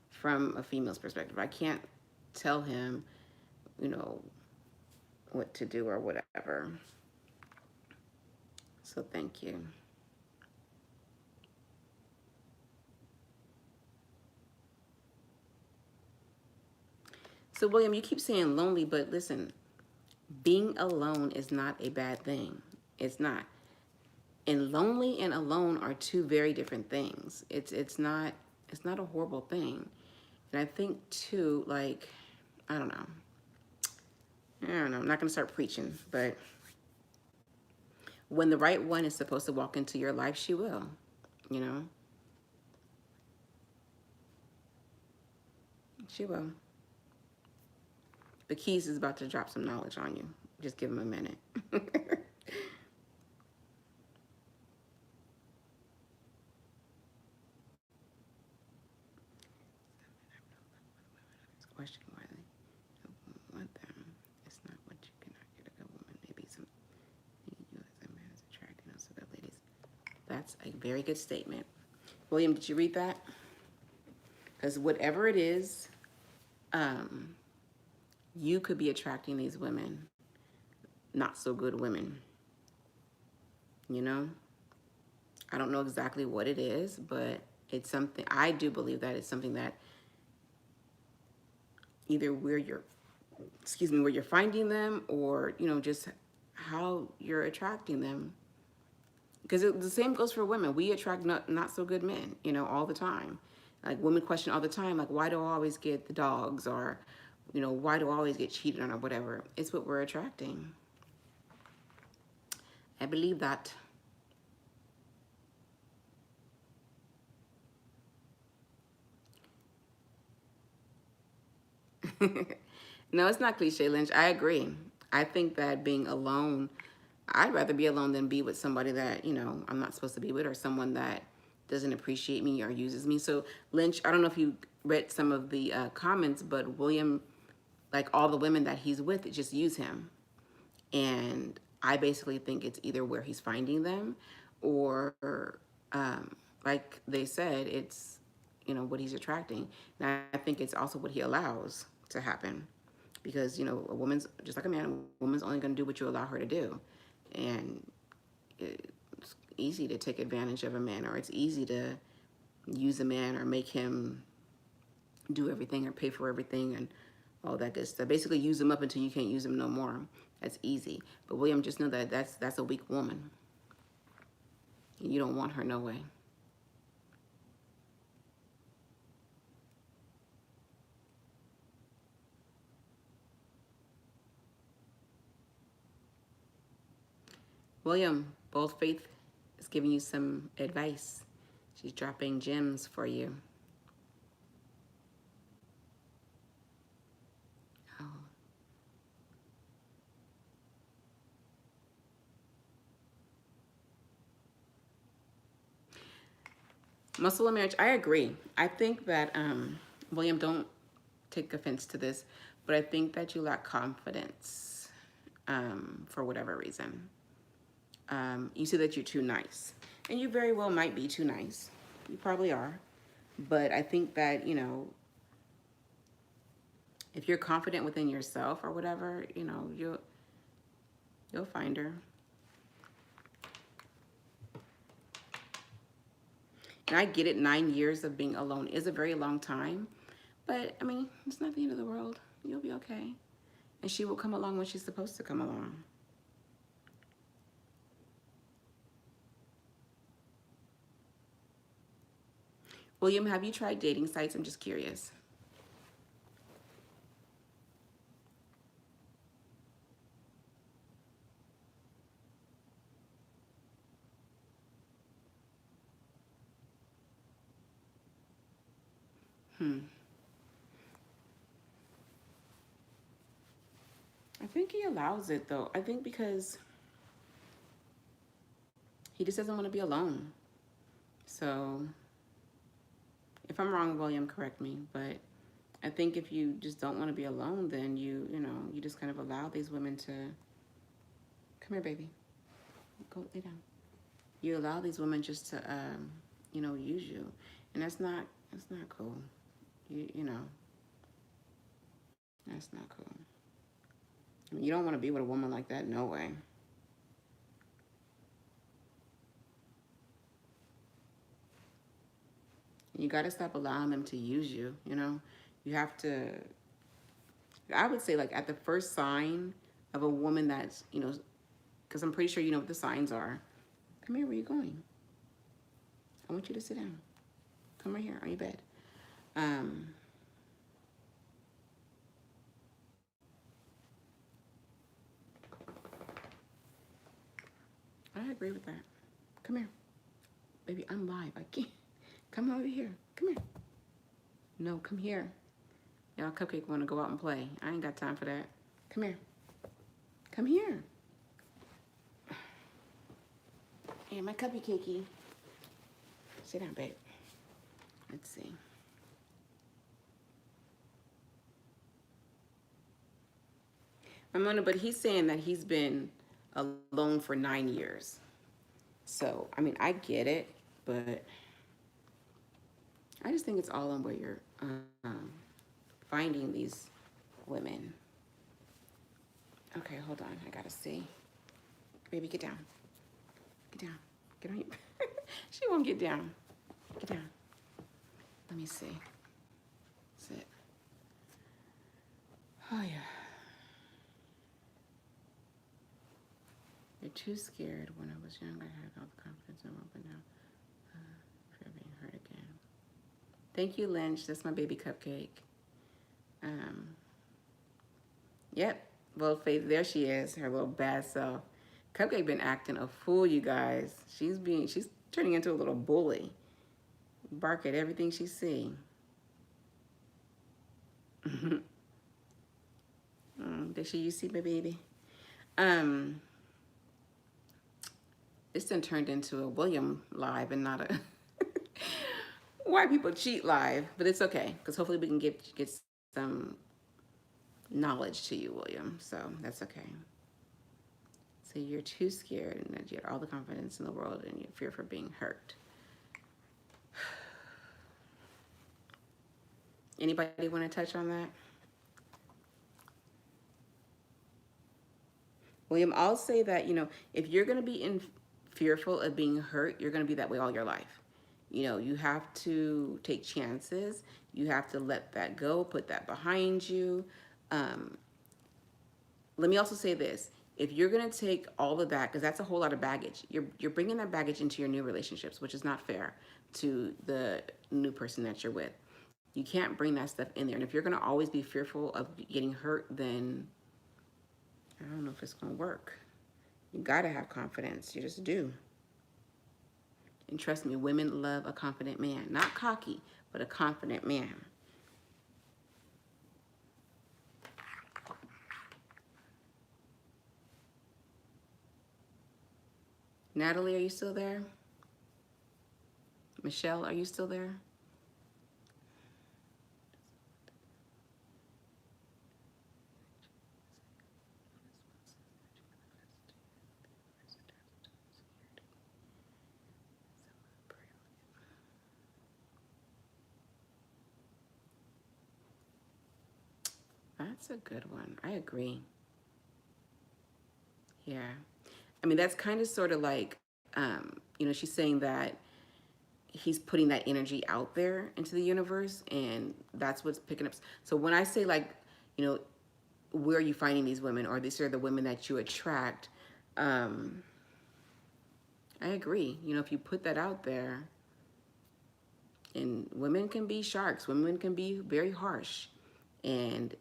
from a female's perspective. I can't tell him, what to do or whatever. So thank you. So William, you keep saying lonely, but listen, being alone is not a bad thing. It's not. And lonely and alone are two very different things. It's not a horrible thing. And I think too, like, I don't know. I'm not gonna start preaching, but when the right one is supposed to walk into your life, she will, She will. But Keys is about to drop some knowledge on you. Just give him a minute. Question why they want them. It's not what you cannot get a good woman. Maybe some you as a man is attracting us to the ladies. That's a very good statement. William, did you read that? Because whatever it is, you could be attracting these women, not so good women. I don't know exactly what it is, but it's something, I do believe that it's something that either where you're finding them, or, just how you're attracting them. Because the same goes for women. We attract not so good men, all the time. Like, women question all the time, like, why do I always get the dogs? Or, why do I always get cheated on or whatever? It's what we're attracting. I believe that. No, it's not cliche, Lynch. I agree. I think that being alone, I'd rather be alone than be with somebody that, I'm not supposed to be with, or someone that doesn't appreciate me or uses me. So, Lynch, I don't know if you read some of the comments, but William, like, all the women that he's with, just use him. And I basically think it's either where he's finding them, or, like they said, it's, what he's attracting. And I think it's also what he allows to happen. Because, a woman's just like a man, a woman's only going to do what you allow her to do. And it's easy to take advantage of a man, or it's easy to use a man or make him do everything or pay for everything and all that good stuff. Basically use him up until you can't use him no more. That's easy. But William, just know that that's a weak woman. And you don't want her no way. William, Bold Faith is giving you some advice. She's dropping gems for you. Oh. Muscle of marriage, I agree. I think that, William, don't take offense to this, but I think that you lack confidence for whatever reason. You say that you're too nice, and you very well might be too nice. You probably are. But I think that, if you're confident within yourself or whatever, you'll find her. And I get it, 9 years of being alone is a very long time. But, I mean, it's not the end of the world. You'll be okay. And she will come along when she's supposed to come along. William, have you tried dating sites? I'm just curious. I think he allows it, though. I think because he just doesn't want to be alone. So, if I'm wrong, William, correct me. But I think if you just don't want to be alone, then you just kind of allow these women to, come here, baby, go lay down. You allow these women just to, use you, and that's not cool. You know, that's not cool. I mean, you don't want to be with a woman like that, no way. You got to stop allowing them to use you, You have to, I would say, like, at the first sign of a woman that's, because I'm pretty sure you know what the signs are. Come here, where are you going? I want you to sit down. Come right here on your bed. I agree with that. Come here. Baby, I'm live. I can't. Come over here. Come here. No, come here. Y'all, Cupcake want to go out and play. I ain't got time for that. Come here. Come here. Hey, my cupcakey. Sit down, babe. Let's see. But he's saying that he's been alone for 9 years. So, I mean, I get it, but I just think it's all on where you're finding these women. Okay, hold on. I gotta see. Baby, get down. Get down. Get on your... She won't get down. Get down. Let me see. Sit. Oh, yeah. You're too scared. When I was young, I had all the confidence in the world, but now fear being hurt again. Thank you, Lynch. That's my baby Cupcake. Yep. Well, Faith, there she is, her little bad self. Cupcake been acting a fool, you guys. She's turning into a little bully. Bark at everything she see. Did you see my baby? This done turned into a William live and not a why people cheat live, but it's okay because hopefully we can get some knowledge to you, William. So that's okay. So you're too scared and that you have all the confidence in the world and you fear for being hurt. Anybody want to touch on that? William, I'll say that, if you're going to be fearful of being hurt, you're going to be that way all your life. You have to take chances. You have to let that go, put that behind you. Let me also say this. If you're going to take all of that, because that's a whole lot of baggage, you're bringing that baggage into your new relationships, which is not fair to the new person that you're with. You can't bring that stuff in there. And if you're going to always be fearful of getting hurt, then I don't know if it's going to work. You gotta have confidence. You just do. And trust me, women love a confident man. Not cocky, but a confident man. Natalie, are you still there? Michelle, are you still there? That's a good one. I agree. Yeah. I mean, that's kind of sort of like, she's saying that he's putting that energy out there into the universe, and that's what's picking up. So when I say, like, you know, where are you finding these women, or these are the women that you attract, I agree. If you put that out there, and women can be sharks, women can be very harsh, and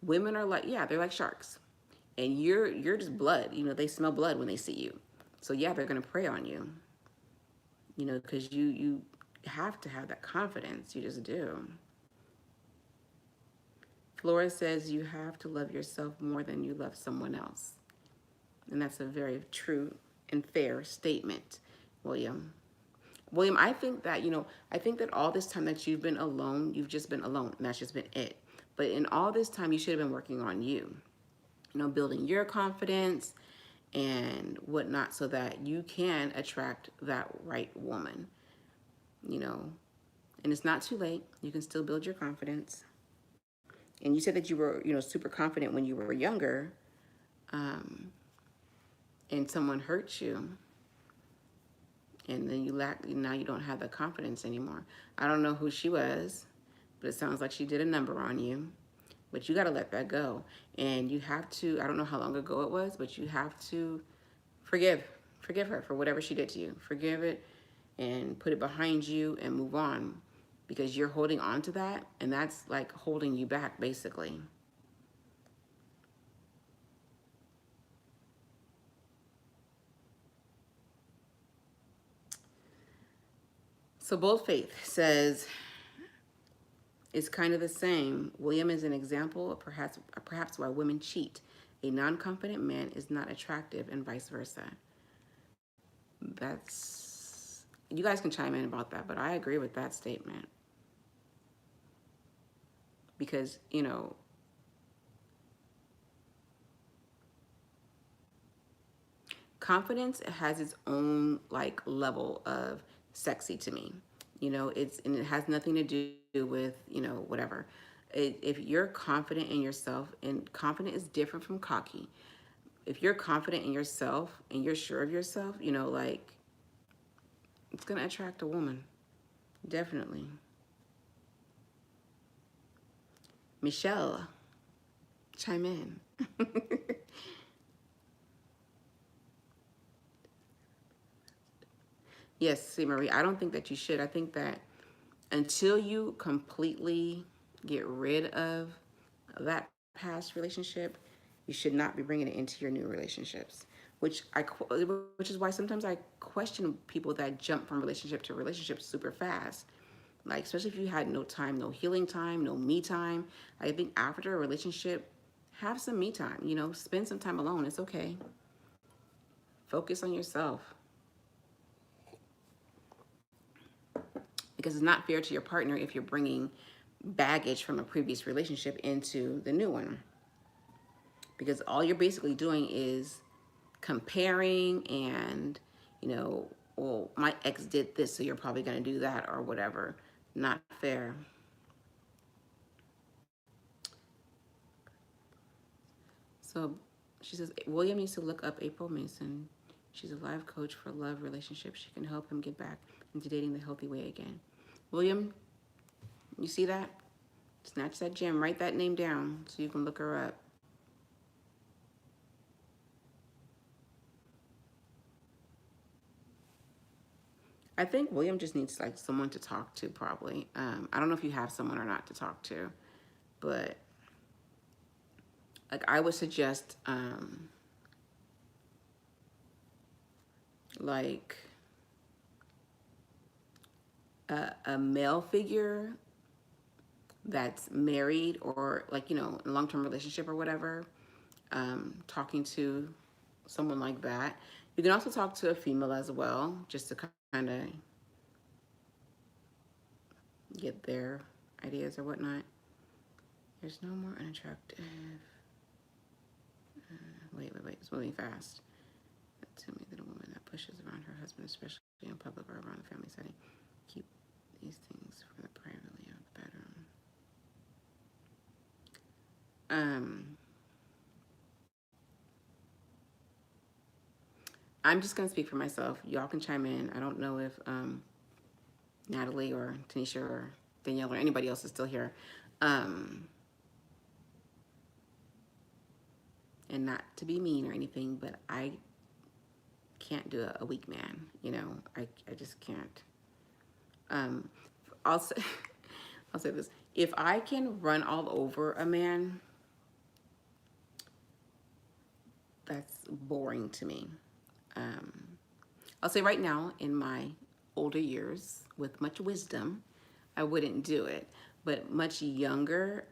women are like, yeah, they're like sharks, and you're just blood. They smell blood when they see you, so yeah, they're gonna prey on you. Because you have to have that confidence. You just do. Flora says you have to love yourself more than you love someone else, and that's a very true and fair statement, William. William, I think that all this time that you've been alone, you've just been alone, and that's just been it. But in all this time, you should have been working on you, building your confidence and whatnot, so that you can attract that right woman, you know. And it's not too late. You can still build your confidence. And you said that you were, super confident when you were younger, um, and someone hurt you, and then now you don't have the confidence anymore. I don't know who she was, but it sounds like she did a number on you. But you got to let that go. And you have to, I don't know how long ago it was, but you have to forgive. Forgive her for whatever she did to you. Forgive it and put it behind you and move on, because you're holding on to that, and that's like holding you back, basically. So Bold Faith says, it's kind of the same. William is an example of perhaps why women cheat. A non-confident man is not attractive, and vice versa. That's, you guys can chime in about that, but I agree with that statement. Because, confidence has its own like level of sexy to me. And it has nothing to do with, whatever. If you're confident in yourself, and confident is different from cocky. If you're confident in yourself and you're sure of yourself, like, it's gonna attract a woman. Definitely. Michelle, chime in. Yes, see, Marie, I don't think that you should. I think that until you completely get rid of that past relationship, you should not be bringing it into your new relationships. Which is why sometimes I question people that jump from relationship to relationship super fast. Like, especially if you had no time, no healing time, no me time. I think after a relationship, have some me time. Spend some time alone. It's okay. Focus on yourself, because it's not fair to your partner if you're bringing baggage from a previous relationship into the new one, because all you're basically doing is comparing, and well, my ex did this, so you're probably going to do that, or whatever. Not fair. So she says William needs to look up April Mason. She's a life coach for love relationships. She can help him get back into dating the healthy way again. William, you see that? Snatch that gem. Write that name down so you can look her up. I think William just needs like someone to talk to, probably. I don't know if you have someone or not to talk to, but like I would suggest like a male figure that's married or like, you know, in a long-term relationship or whatever, talking to someone like that. You can also talk to a female as well, just to kind of get their ideas or whatnot. There's no more unattractive. Wait, it's moving fast. To me, that a woman that pushes around her husband, especially in public or around the family setting, keep these things for the privately of the bedroom. I'm just gonna speak for myself. Y'all can chime in. I don't know if Natalie or Tanisha or Danielle or anybody else is still here. And not to be mean or anything, but I can't do a weak man. You know, I just can't. I'll say, I'll say this. If I can run all over a man, that's boring to me. I'll say right now, in my older years, with much wisdom, I wouldn't do it. But much younger,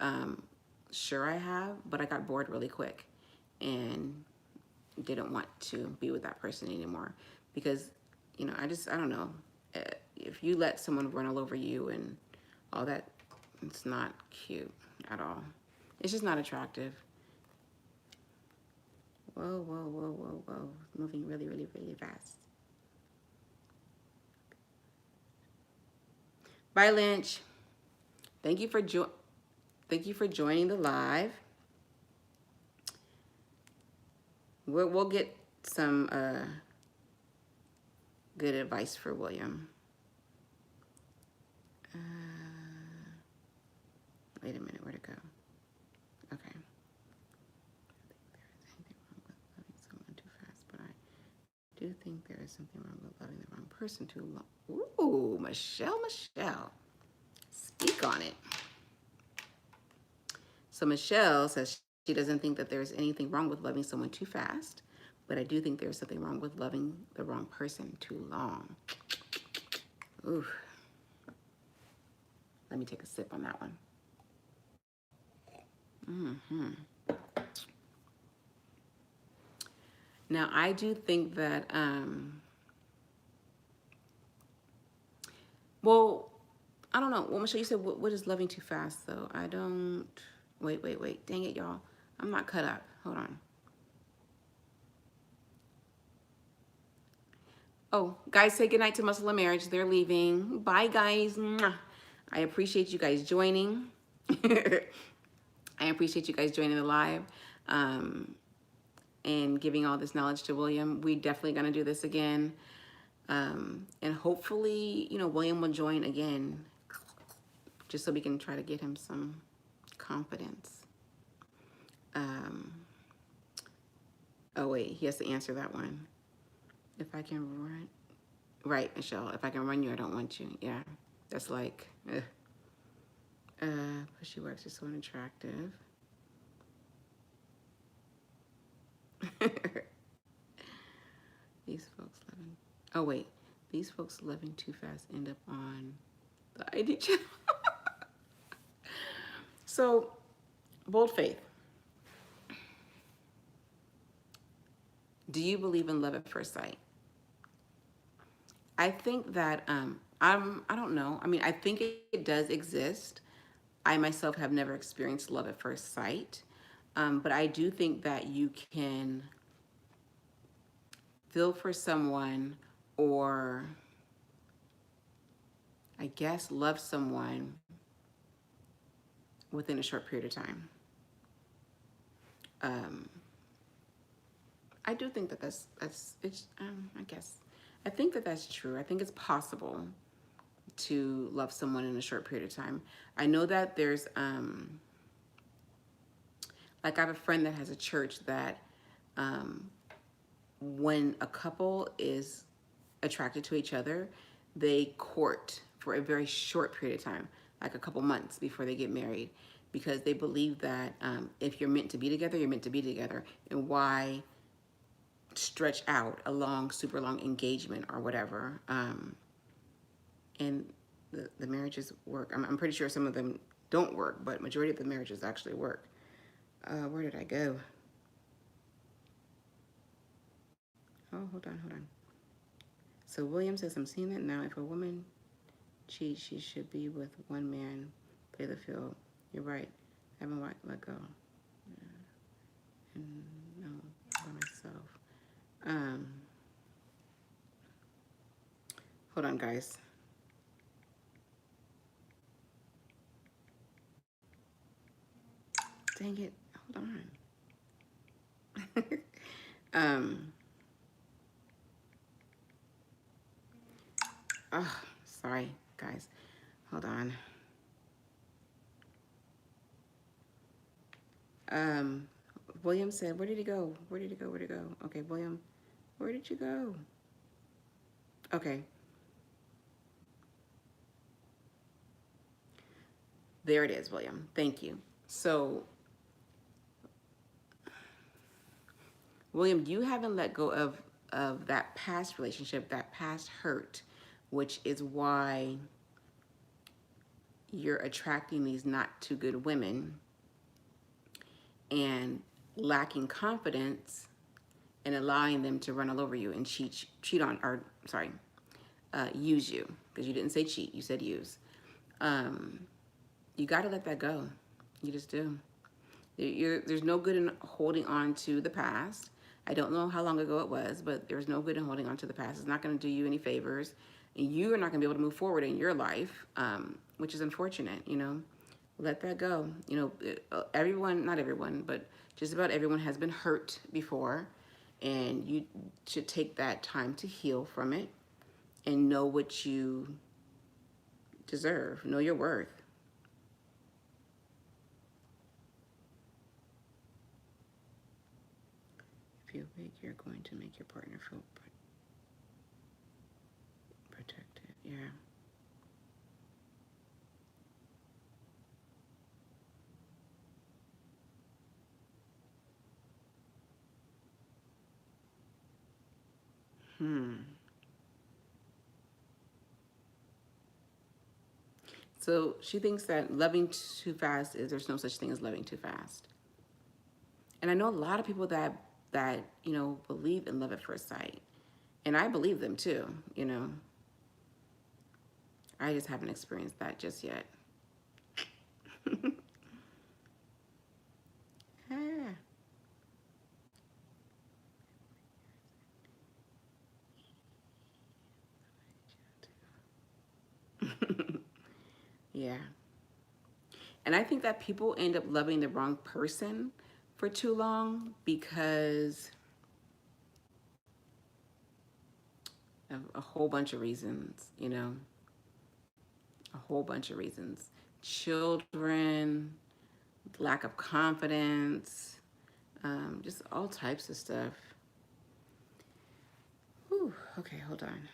sure I have, but I got bored really quick and didn't want to be with that person anymore because, you know, I don't know. If you let someone run all over you and all that, it's not cute at all. It's just not attractive. Whoa. Moving really, really, really fast. Bye, Lynch. Thank you for joining the live. We'll get some good advice for William. Wait a minute, where'd it go? Okay. I do think there is something wrong with loving the wrong person too long. Ooh, Michelle. Speak on it. So Michelle says she doesn't think that there's anything wrong with loving someone too fast, but I do think there's something wrong with loving the wrong person too long. Ooh. Let me take a sip on that one. Now, I do think that, well, I don't know. Well, Michelle, you said, what is loving too fast, though? I don't, wait. Dang it, y'all. I'm not cut up. Hold on. Oh, guys, say goodnight to Muscle and Marriage. They're leaving. Bye, guys. I appreciate you guys joining. I appreciate you guys joining the live and giving all this knowledge to William. We definitely going to do this again. And hopefully, you know, William will join again just so we can try to get him some confidence. Oh, wait, he has to answer that one. If I can run, right, Michelle, if I can run you, I don't want you. Yeah, that's like, pushy works are so unattractive. These folks living, oh wait, these folks living too fast end up on the ID channel. So, bold faith. Do you believe in love at first sight? I think that, I don't know. I mean, I think it does exist. I myself have never experienced love at first sight. But I do think that you can feel for someone or I guess love someone within a short period of time. I do think that that's I guess I think that that's true. I think it's possible to love someone in a short period of time. I know that there's like I have a friend that has a church that when a couple is attracted to each other, they court for a very short period of time, like a couple months before they get married, because they believe that if you're meant to be together, you're meant to be together. And why stretch out a long, super long engagement or whatever. And the marriages work. I'm pretty sure some of them don't work, but majority of the marriages actually work. Where did I go? Oh, hold on, hold on. So William says, I'm seeing that now. If a woman cheats, she should be with one man, play the field. You're right. I haven't let go. And no, by myself. Um, Hold on, guys. Dang it. Hold on. um, oh, sorry, guys. Hold on. Um, William said, where did he go? Where did he go? Where did he go? Okay, William, where did you go? Okay. There it is, William. Thank you. So, William, you haven't let go of that past relationship, that past hurt, which is why you're attracting these not too good women and lacking confidence and allowing them to run all over you and cheat on, or sorry, use you, because you didn't say cheat, you said use. You got to let that go. You just do. There's no good in holding on to the past. I don't know how long ago it was, but there's no good in holding on to the past. It's not going to do you any favors. And you are not going to be able to move forward in your life, which is unfortunate, you know. Let that go. You know, everyone, not everyone, but just about everyone has been hurt before. And you should take that time to heal from it and know what you deserve. Know your worth. If you're weak, you're going to make your partner feel protected. Yeah. So she thinks that loving too fast is there's no such thing as loving too fast. And I know a lot of people that you know believe in love at first sight, and I believe them too. You know, I just haven't experienced that just yet. Ah. Yeah. And I think that people end up loving the wrong person for too long because of a whole bunch of reasons, you know, a whole bunch of reasons. Children, lack of confidence, just all types of stuff. Whew, okay, hold on.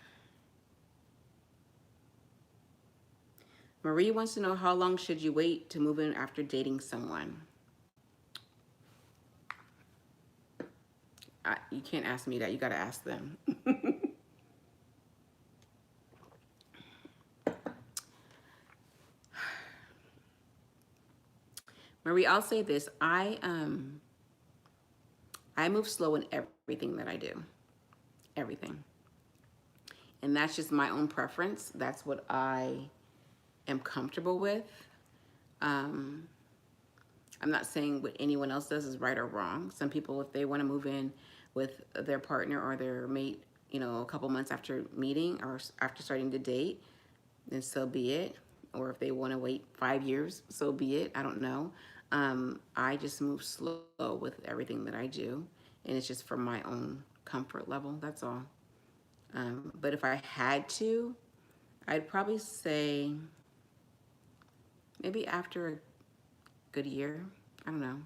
Marie wants to know, how long should you wait to move in after dating someone? You can't ask me that. You got to ask them. Marie, I'll say this. I move slow in everything that I do. Everything. And that's just my own preference. That's what I am comfortable with. Um, I'm not saying what anyone else does is right or wrong. Some people, if they want to move in with their partner or their mate, you know, a couple months after meeting or after starting to date, then so be it. Or if they want to wait 5 years, so be it. I don't know. I just move slow with everything that I do. And it's just for my own comfort level. That's all. But if I had to, I'd probably say maybe after a good year. I don't know.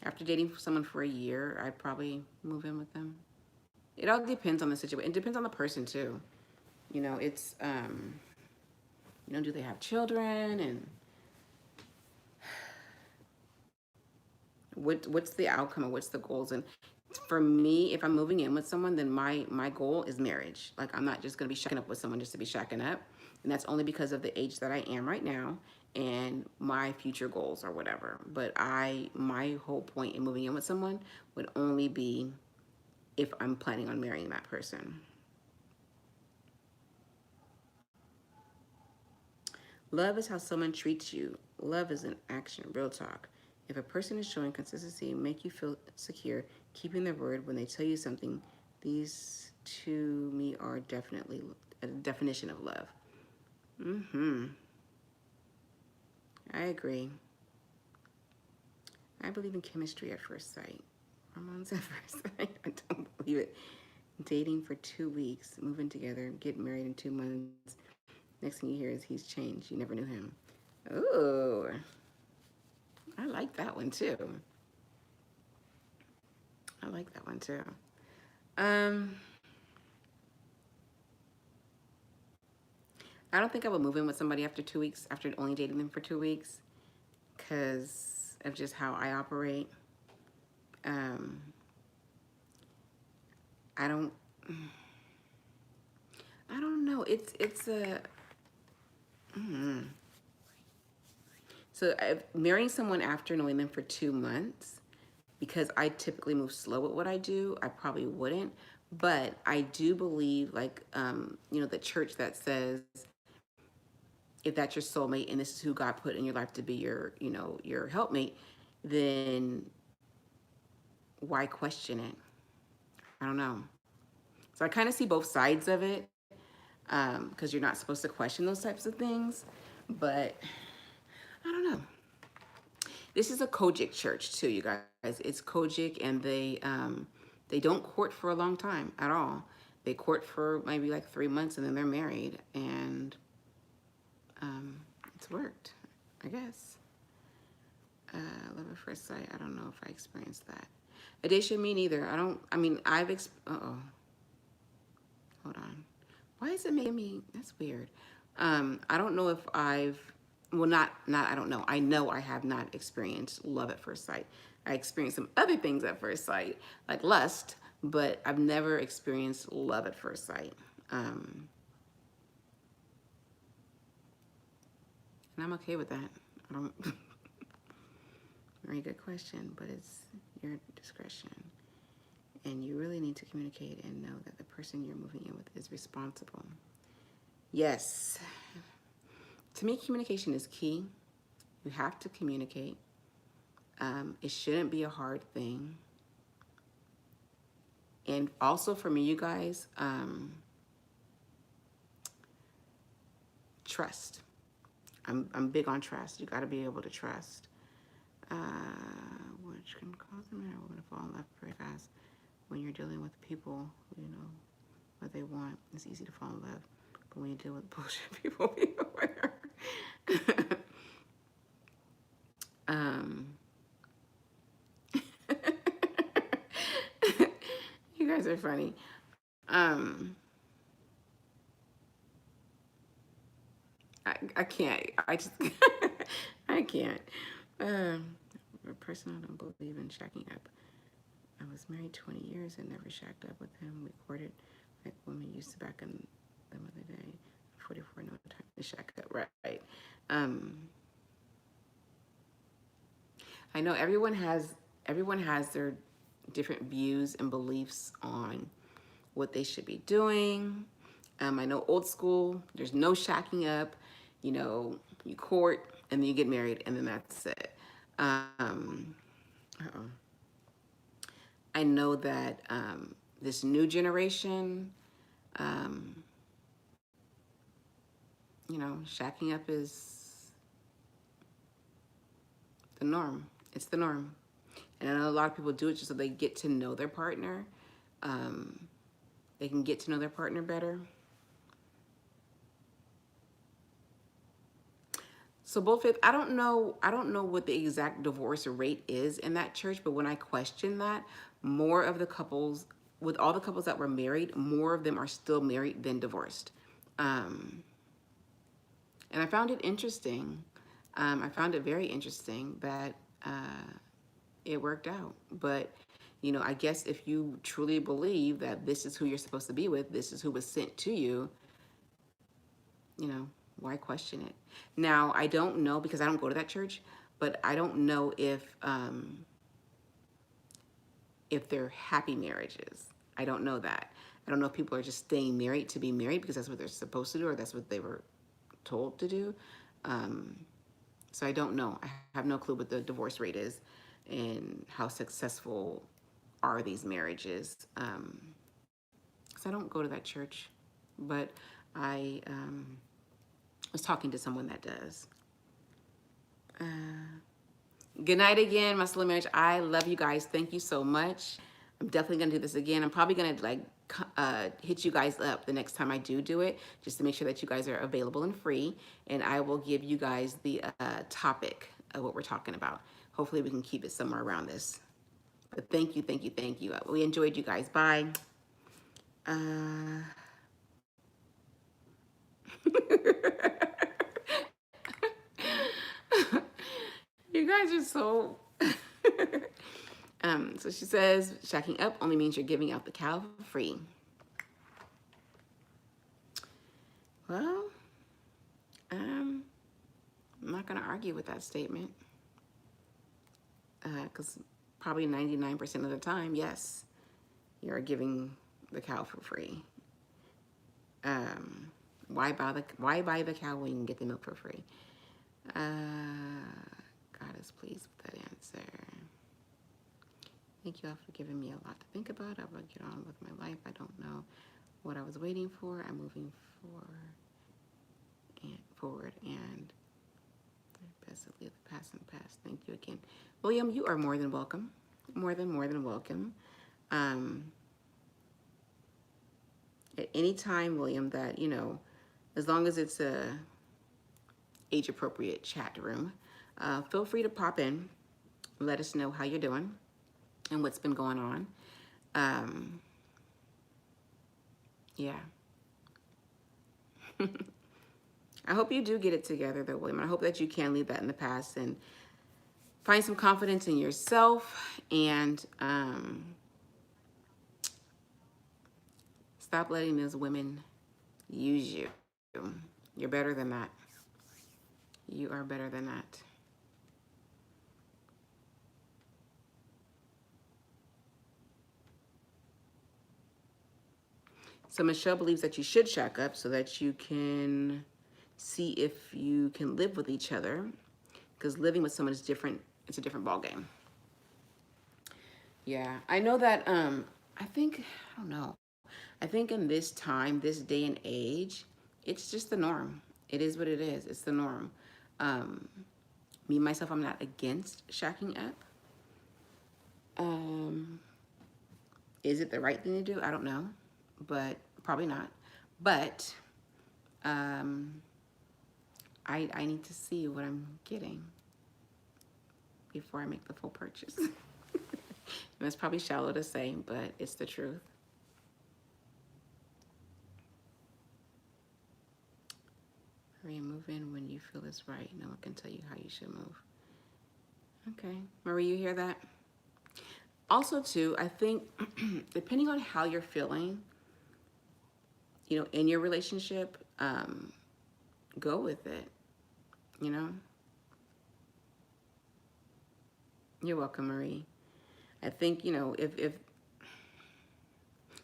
After dating someone for a year, I'd probably move in with them. It all depends on the situation. It depends on the person too. You know, it's you know, do they have children and what's the outcome and what's the goals? And For me, if I'm moving in with someone, then my goal is marriage. Like, I'm not just gonna be shacking up with someone just to be shacking up, and that's only because of the age that I am right now and my future goals or whatever. But my whole point in moving in with someone would only be if I'm planning on marrying that person. Love is how someone treats you. Love is an action, real talk. If a person is showing consistency, make you feel secure, keeping their word when they tell you something, these to me are definitely a definition of love. Mm-hmm. I agree. I believe in chemistry at first sight. Hormones at first sight. I don't believe it. Dating for 2 weeks, moving together, get married in 2 months. Next thing you hear is he's changed. You never knew him. Ooh, I like that one too. I like that one too. Um, I don't think I would move in with somebody after 2 weeks, after only dating them for 2 weeks, because of just how I operate. Um, I don't, I don't know. It's a. Mm. So marrying someone after knowing them for 2 months, because I typically move slow with what I do, I probably wouldn't. But I do believe, like, the church that says, if that's your soulmate and this is who God put in your life to be your helpmate, then why question it? I don't know. So I kind of see both sides of it, because you're not supposed to question those types of things. But I don't know. This is a Kojic church too, you guys. It's Kojic, and they don't court for a long time at all. They court for maybe like 3 months, and then they're married, and it's worked, I guess. Love at first sight. I don't know if I experienced that. Addition, me neither. I don't. I mean, Uh-oh. Hold on. Why is it making me? That's weird. I don't know if I've. Well, not. I don't know. I know I have not experienced love at first sight. I experienced some other things at first sight, like lust, but I've never experienced love at first sight. And I'm okay with that. I don't. Very good question, but it's your discretion. And you really need to communicate and know that the person you're moving in with is responsible. Yes. To me, communication is key. You have to communicate. It shouldn't be a hard thing. And also for me, you guys, trust. I'm big on trust. You got to be able to trust. Which can cause a married woman to fall in love very fast. When you're dealing with people who you know what they want, it's easy to fall in love. But when you deal with bullshit people, um, you guys are funny. Um, I can't. I just I can't. A person I don't believe in shacking up. I was married 20 years and never shacked up with him. We courted like women used to back in the other day. 44, no time to shack up. Right. Um, I know everyone has their different views and beliefs on what they should be doing. I know old school, there's no shacking up. You court and then you get married and then that's it. Uh-oh. I know that this new generation, um, shacking up is the norm. It's the norm. And I know a lot of people do it just so they get to know their partner. Um, they can get to know their partner better. So both faith, I don't know what the exact divorce rate is in that church, but when I question that, more of the couples, with all the couples that were married, more of them are still married than divorced. Um, and I found it interesting. I found it very interesting that it worked out. But, You know, I guess if you truly believe that this is who you're supposed to be with, this is who was sent to you, you know, why question it? Now, I don't know because I don't go to that church, but I don't know if they're happy marriages. I don't know that. I don't know if people are just staying married to be married because that's what they're supposed to do or that's what they were told to do. Um, so I don't know. I have no clue what the divorce rate is and how successful are these marriages. Because I don't go to that church, but I was talking to someone that does. Good night again, Muscle Marriage. I love you guys. Thank you so much. I'm definitely gonna do this again. I'm probably gonna like hit you guys up the next time I do it, just to make sure that you guys are available and free. And I will give you guys the topic of what we're talking about. Hopefully we can keep it somewhere around this. But thank you, thank you, thank you. We enjoyed you guys. Bye. You guys are so. So she says, shacking up only means you're giving out the cow for free. Well, I'm not going to argue with that statement. Because probably 99% of the time, yes, you're giving the cow for free. Why buy the cow when you can get the milk for free? God is pleased with that answer. Thank you all for giving me a lot to think about. I will get on with my life. I don't know what I was waiting for. I'm moving forward and best to leave the past in the past. Thank you again. William, you are more than welcome. More than welcome. At any time, William, that, you know, as long as it's a age-appropriate chat room, feel free to pop in. Let us know how you're doing and what's been going on. Yeah. I hope you do get it together, though, William. I hope that you can leave that in the past and find some confidence in yourself and stop letting those women use you. You're better than that. You are better than that. So Michelle believes that you should shack up so that you can see if you can live with each other, because living with someone is different. It's a different ballgame. Yeah, I know that. I don't know. I think in this time, this day and age, it's just the norm. It is what it is. It's the norm. Me myself, I'm not against shacking up. Is it the right thing to do? I don't know, but probably not. But I need to see what I'm getting before I make the full purchase. And it's probably shallow to say, but it's the truth. Maria, move in when you feel it's right. No one can tell you how you should move. Okay, Marie, you hear that? Also, too, I think depending on how you're feeling, you know, in your relationship, go with it, you know? You're welcome, Marie. I think, you know, if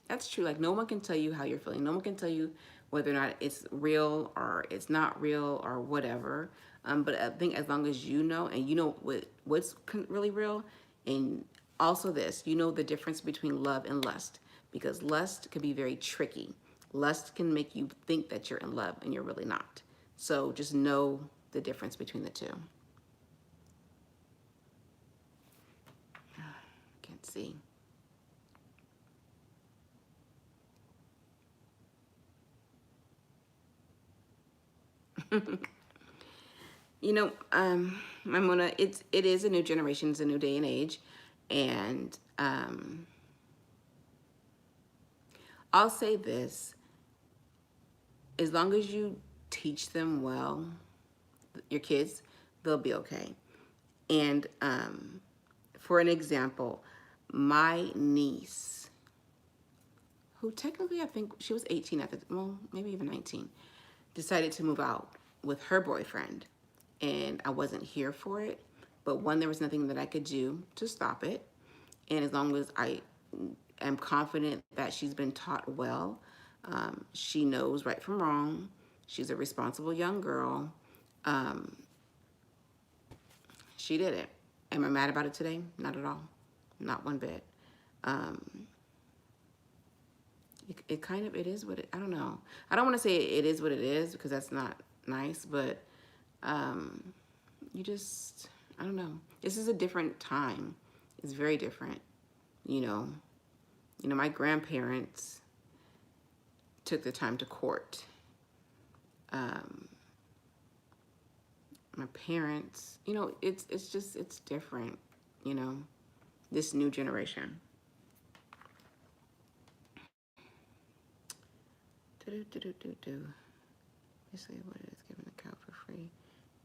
that's true, like no one can tell you how you're feeling. No one can tell you whether or not it's real or it's not real or whatever. But I think as long as you know and you know what's really real, and also this, you know the difference between love and lust, because lust can be very tricky. Lust can make you think that you're in love and you're really not. So just know the difference between the two. Can't see. You know, Mamona, it is a new generation, it's a new day and age, and I'll say this: as long as you teach them well, your kids, they'll be okay. And for an example, my niece, who technically I think she was 18 at the, well, maybe even 19, decided to move out with her boyfriend. And I wasn't here for it. But one, there was nothing that I could do to stop it. And as long as I am confident that she's been taught well, she knows right from wrong. She's a responsible young girl. Um, she did it. Am I mad about it today? Not at all. Not one bit. Um, it kind of, it is what it, I don't know. I don't want to say it is what it is because that's not nice, but you just, I don't know. This is a different time. It's very different. You know, my grandparents took the time to court. My parents, it's just, it's different, this new generation. Basically what it is, giving a cow for free.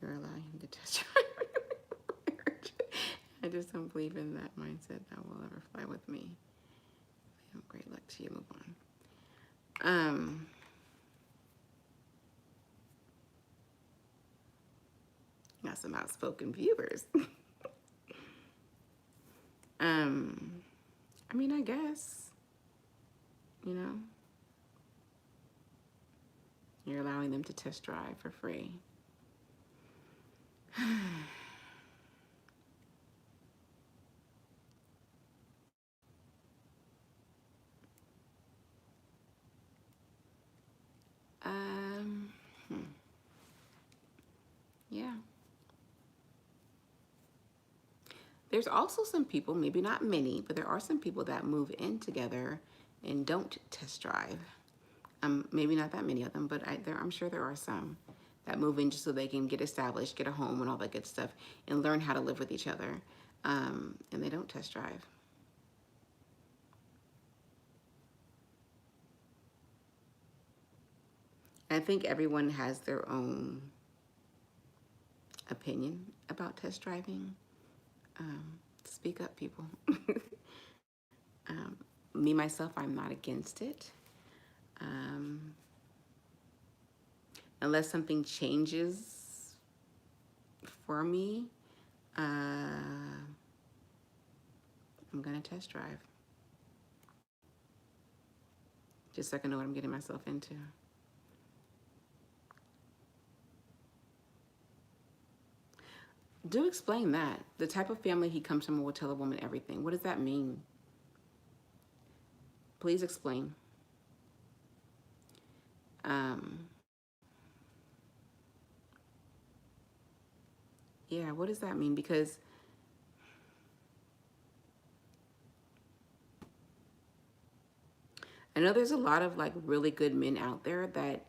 You're allowing him to test your I just don't believe in that mindset that will ever fly with me. Great luck to you. Move on. Got some outspoken viewers. I mean, I guess, you're allowing them to test drive for free. Yeah. There's also some people, maybe not many, but there are some people that move in together and don't test drive. Maybe not that many of them, but I'm sure there are some that move in just so they can get established, get a home and all that good stuff, and learn how to live with each other. And they don't test drive. I think everyone has their own opinion about test driving. Speak up, people. Me, myself, I'm not against it. Unless something changes for me, I'm going to test drive. Just so I can know what I'm getting myself into. Do explain that. The type of family he comes from will tell a woman everything. What does that mean? Please explain. Yeah, what does that mean? Because I know there's a lot of like really good men out there that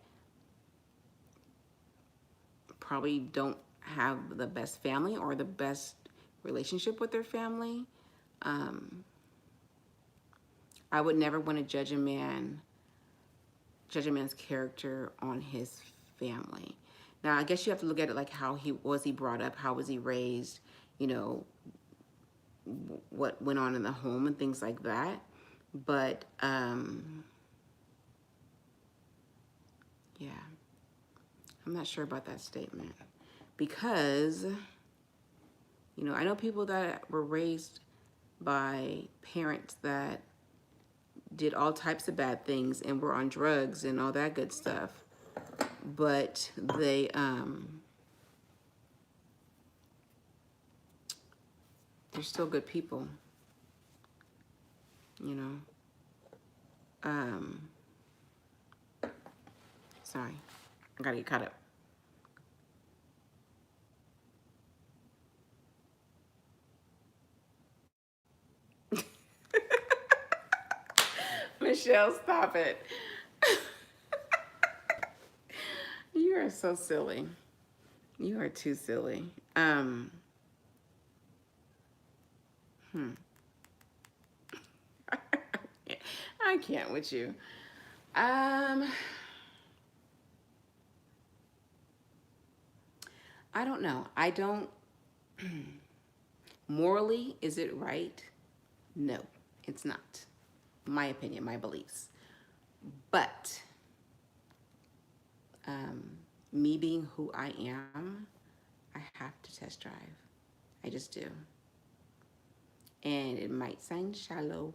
probably don't have the best family or the best relationship with their family. I would never want to judge a man's character on his family. Now, I guess you have to look at it like how he brought up, how was he raised, what went on in the home and things like that. But yeah, I'm not sure about that statement because, I know people that were raised by parents that did all types of bad things and were on drugs and all that good stuff. But they're still good people, Sorry, I gotta get caught up. Michelle, stop it. You are so silly. You are too silly. I can't with you. I don't know. Morally, is it right No, it's not. My opinion, my beliefs. But me being who I am, I have to test drive. I just do. And it might sound shallow.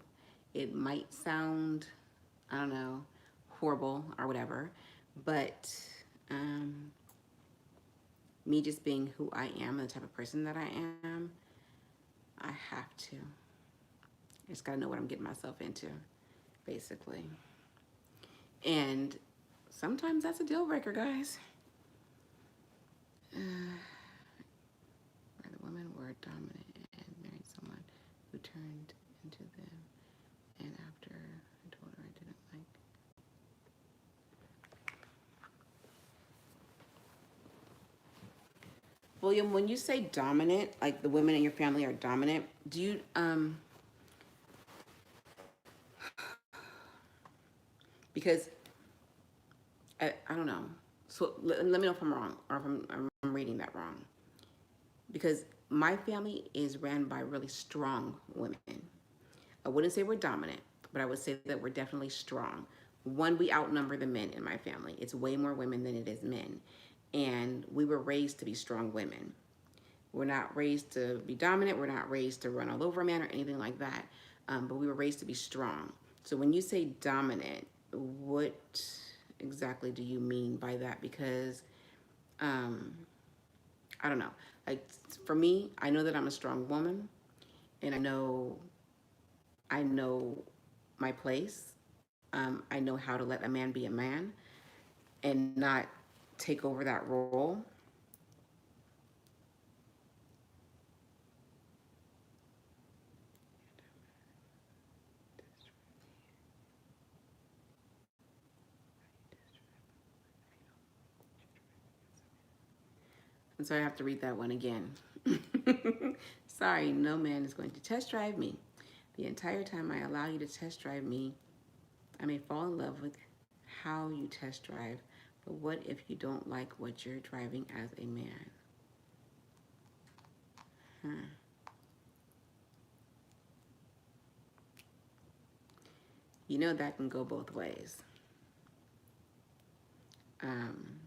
It might sound, I don't know, horrible or whatever. But me just being who I am, the type of person that I am, I have to. I just gotta know what I'm getting myself into, basically. And sometimes that's a deal breaker, guys. Where the women were dominant and married someone who turned into them, and after I told her I didn't like. William, when you say dominant, like the women in your family are dominant, do you because I don't know. So let me know if I'm wrong or if I'm reading that wrong. Because my family is ran by really strong women. I wouldn't say we're dominant, but I would say that we're definitely strong. One, we outnumber the men in my family. It's way more women than it is men. And we were raised to be strong women. We're not raised to be dominant. We're not raised to run all over a man or anything like that. But we were raised to be strong. So when you say dominant, what exactly do you mean by that? Because I don't know. Like for me, I know that I'm a strong woman, and I know my place. I know how to let a man be a man and not take over that role. And so I have to read that one again. Sorry, no man is going to test drive me. The entire time I allow you to test drive me, I may fall in love with how you test drive. But what if you don't like what you're driving as a man? Huh. You know that can go both ways. Um,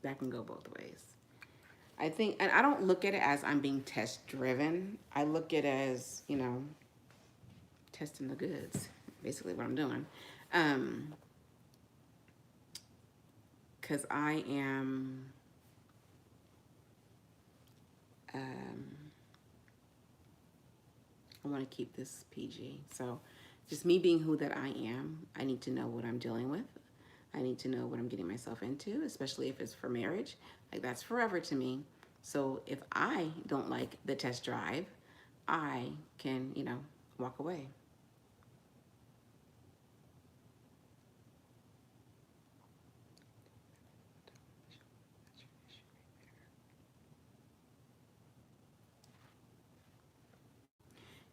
that can go both ways. I think, and I don't look at it as I'm being test driven. I look at it as, testing the goods, basically what I'm doing. Because I am, I want to keep this PG. So just me being who that I am, I need to know what I'm dealing with. I need to know what I'm getting myself into, especially if it's for marriage. Like that's forever to me. So if I don't like the test drive, I can, walk away.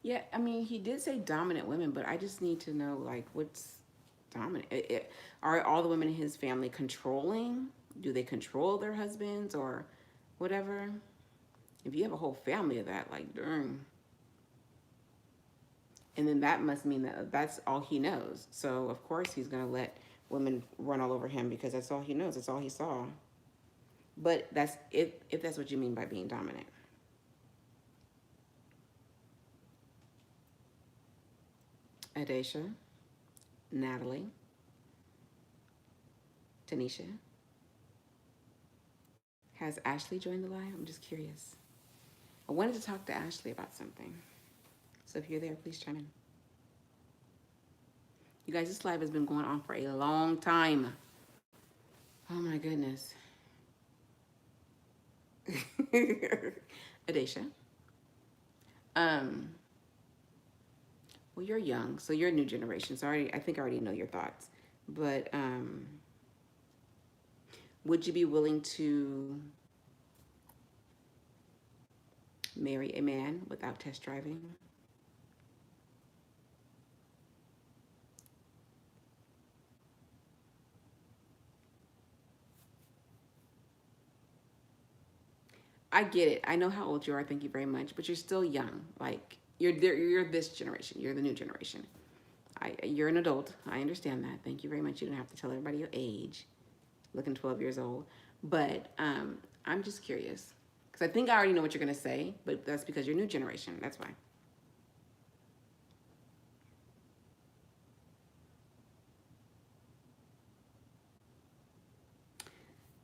Yeah, I mean, he did say dominant women, but I just need to know, like, what's dominant? Are all the women in his family controlling? Do they control their husbands or whatever? If you have a whole family of that, like, darn. And then that must mean that that's all he knows. So, of course, he's going to let women run all over him because that's all he knows. That's all he saw. But that's if that's what you mean by being dominant. Adesha, Natalie, Tanisha. Has Ashley joined the live? I'm just curious. I wanted to talk to Ashley about something. So if you're there, please chime in. You guys, this live has been going on for a long time. Oh my goodness. Adesha. Well, you're young, so you're a new generation. So I think I already know your thoughts. But would you be willing to marry a man without test driving? I get it. I know how old you are. Thank you very much. But you're still young. Like you're this generation. You're the new generation. You're an adult. I understand that. Thank you very much. You don't have to tell everybody your age. Looking 12 years old. But I'm just curious. Because I think I already know what you're going to say. But that's because you're new generation. That's why.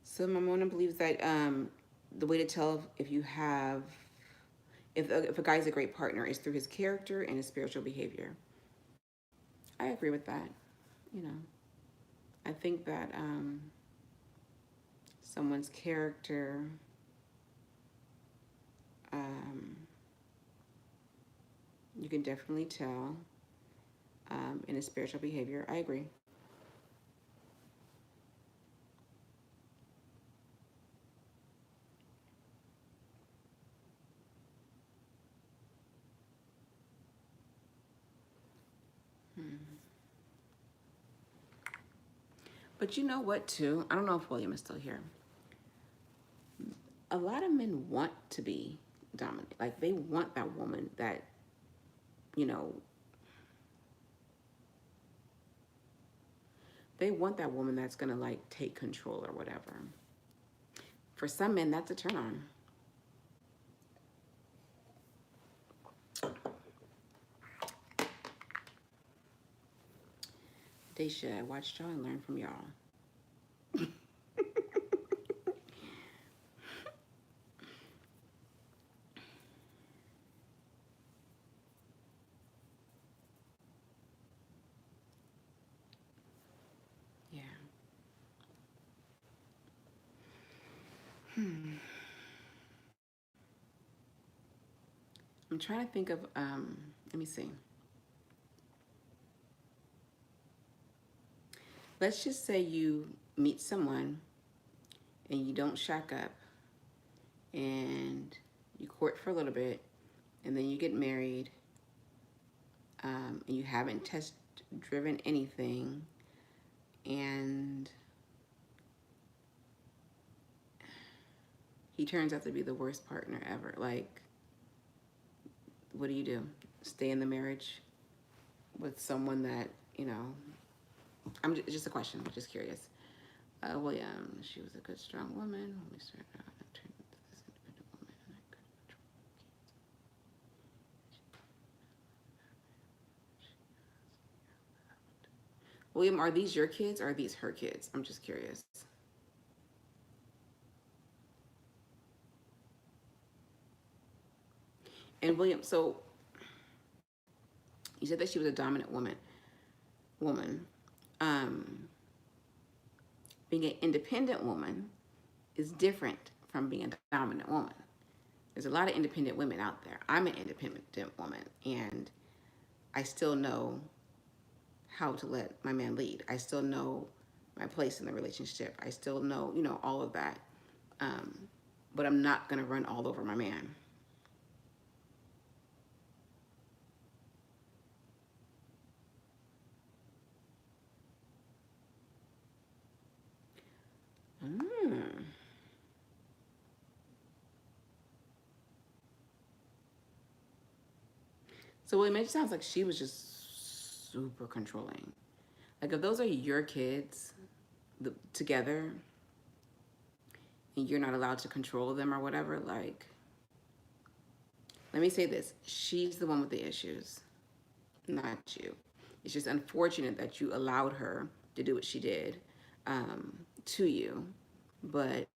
So Mamona believes that the way to tell if you have, if a guy's a great partner is through his character and his spiritual behavior. I agree with that. You know, I think that someone's character, um, you can definitely tell in his spiritual behavior. I agree. Hmm. But you know what, too? I don't know if William is still here. A lot of men want to be dominant. Like, they want that woman that, you know, they want that woman that's going to, like, take control or whatever. For some men, that's a turn on. They should. I watched y'all and learn from y'all. Yeah. Hmm. I'm trying to think of, let me see. Let's just say you meet someone and you don't shack up and you court for a little bit and then you get married and you haven't test driven anything and he turns out to be the worst partner ever. Like, what do you do? Stay in the marriage with someone that, you know, just a question, I'm just curious. Well, yeah, she was a good, strong woman when we started out. I turned into this independent woman and I couldn't control kids. William, are these your kids or are these her kids? I'm just curious. And William, so you said that she was a dominant woman. Um, being an independent woman is different from being a dominant woman. There's a lot of independent women out there. I'm an independent woman, and I still know how to let my man lead. I still know my place in the relationship. I still know, you know, all of that. Um, but I'm not going to run all over my man. Mm. So it sounds like she was just super controlling. Like if those are your kids together and you're not allowed to control them or whatever, like, let me say this. She's the one with the issues, not you. It's just unfortunate that you allowed her to do what she did to you. But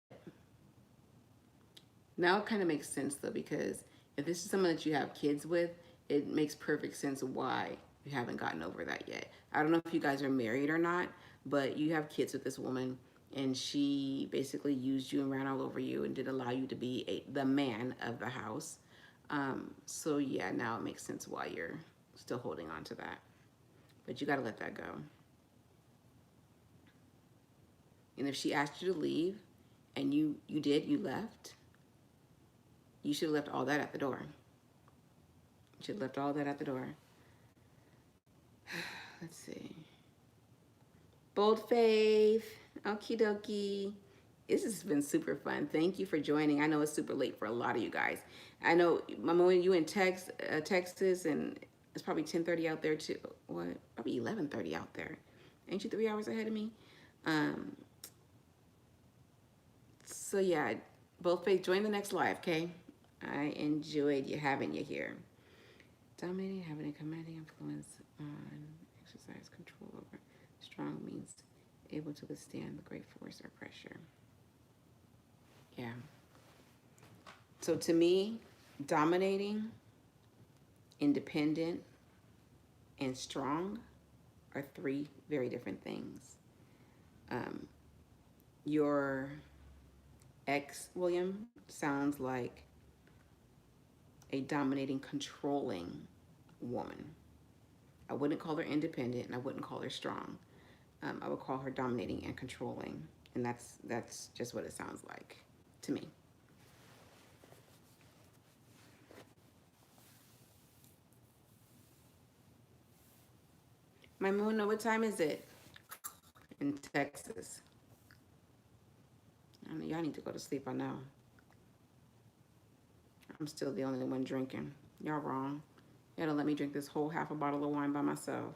now it kind of makes sense though, because if this is someone that you have kids with, it makes perfect sense why you haven't gotten over that yet. I don't know if you guys are married or not, but you have kids with this woman and she basically used you and ran all over you and didn't allow you to be the man of the house. So yeah, now it makes sense why you're still holding on to that. But you got to let that go. And if she asked you to leave and you left, you should have left all that at the door. You should have left all that at the door. Let's see. Bold faith. Okie dokie. This has been super fun. Thank you for joining. I know it's super late for a lot of you guys. I know, Mama, when you in Texas, and it's probably 10:30 out there too. What? Probably 11:30 out there. Ain't you 3 hours ahead of me? Um, so yeah, both Faith, join the next live, okay? I enjoyed you having you here. Dominating, having a commanding influence on exercise control over. Strong means able to withstand the great force or pressure. Yeah. So to me, dominating, independent, and strong are three very different things. Um, your ex, William, sounds like a dominating, controlling woman. I wouldn't call her independent, and I wouldn't call her strong. I would call her dominating and controlling, and that's just what it sounds like to me. My moon, what time is it in Texas? I mean, y'all need to go to sleep. I know. I'm still the only one drinking. Y'all wrong. You gotta let me drink this whole half a bottle of wine by myself.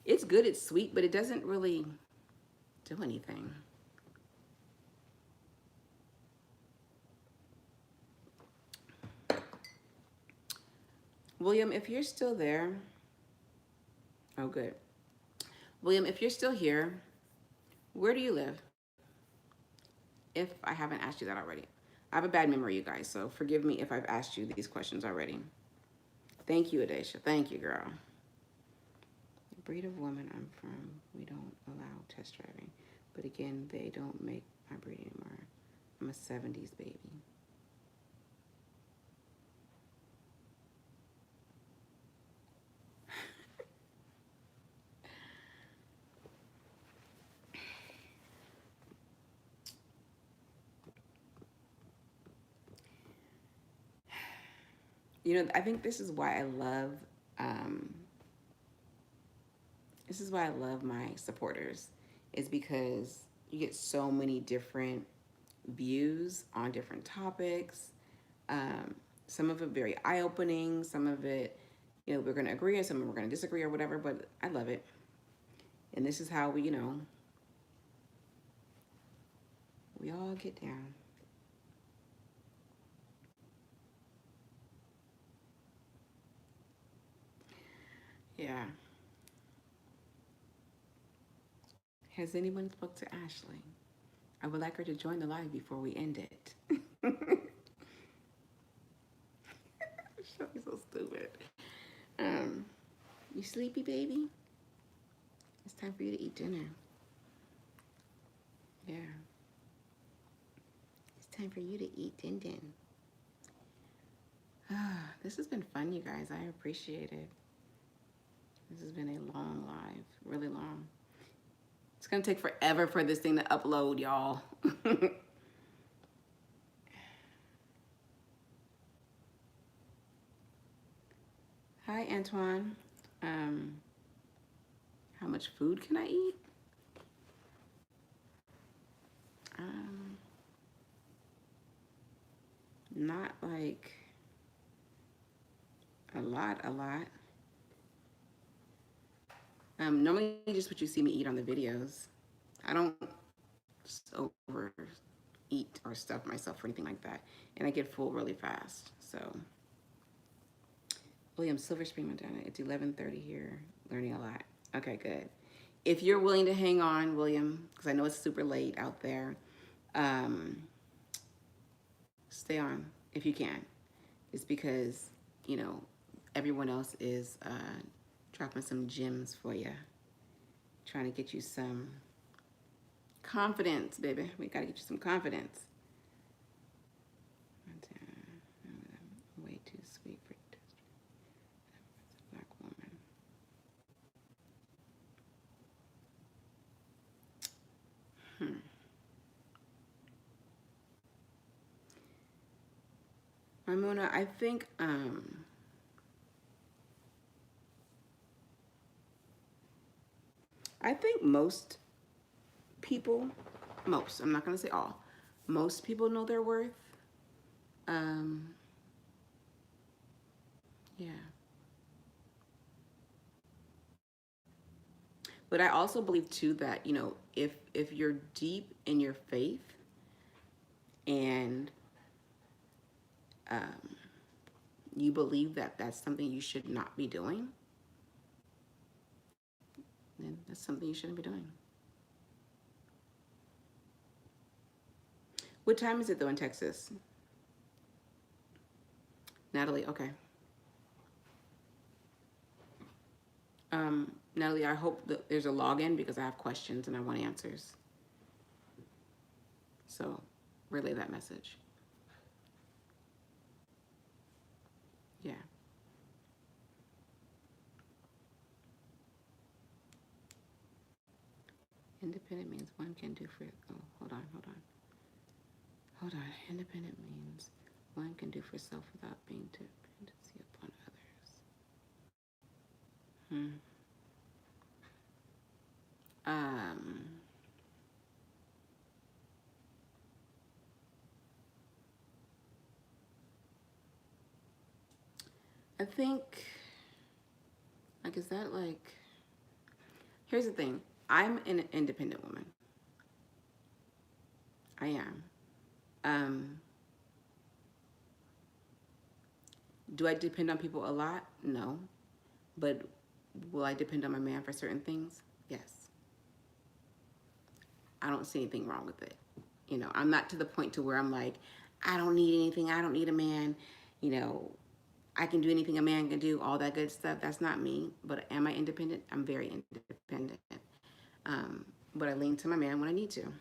It's good, it's sweet, but it doesn't really do anything. William, if you're still there, oh, good. William, if you're still here, where do you live? If I haven't asked you that already. I have a bad memory, you guys, so forgive me if I've asked you these questions already. Thank you, Adesha. Thank you, girl. The breed of woman I'm from, we don't allow test driving. But again, they don't make my breed anymore. I'm a 70s baby. You know, I think um, this is why I love my supporters, is because you get so many different views on different topics. Um, some of it very eye-opening, some of it, you know, we're going to agree, and some of it we're going to disagree or whatever, but I love it. And this is how we, you know, we all get down. Yeah. Has anyone spoke to Ashley? I would like her to join the live before we end it. She's so stupid. Um, you sleepy, baby? It's time for you to eat dinner. Yeah. It's time for you to eat din din. This has been fun, you guys. I appreciate it. This has been a long live, really long. It's gonna take forever for this thing to upload, y'all. Hi, Antoine. Um, how much food can I eat? Um, Not like a lot. Normally just what you see me eat on the videos. I don't over eat or stuff myself or anything like that. And I get full really fast. So, William, Silver Spring, Montana. It's 11:30 here. Learning a lot. Okay, good. If you're willing to hang on, William, because I know it's super late out there, um, stay on if you can. It's because, you know, everyone else is dropping some gems for you, trying to get you some confidence, baby. We got to get you some confidence. Way too sweet for a black woman. Ramona, I think most people, most, I'm not going to say all, most people know their worth. Yeah. But I also believe too that, you know, if you're deep in your faith and you believe that that's something you should not be doing, then that's something you shouldn't be doing. What time is it though in Texas? Natalie, okay. Natalie, I hope that there's a login because I have questions and I want answers. So relay that message. Yeah. Independent means one can do for, oh, hold on. Independent means one can do for self without being dependency upon others. I think, like, is that like, here's the thing. I'm an independent woman. I am. Do I depend on people a lot? No. But will I depend on my man for certain things? Yes. I don't see anything wrong with it. You know, I'm not to the point to where I'm like, I don't need anything. I don't need a man. You know, I can do anything a man can do, all that good stuff. That's not me. But am I independent? I'm very independent. But I lean to my man when I need to.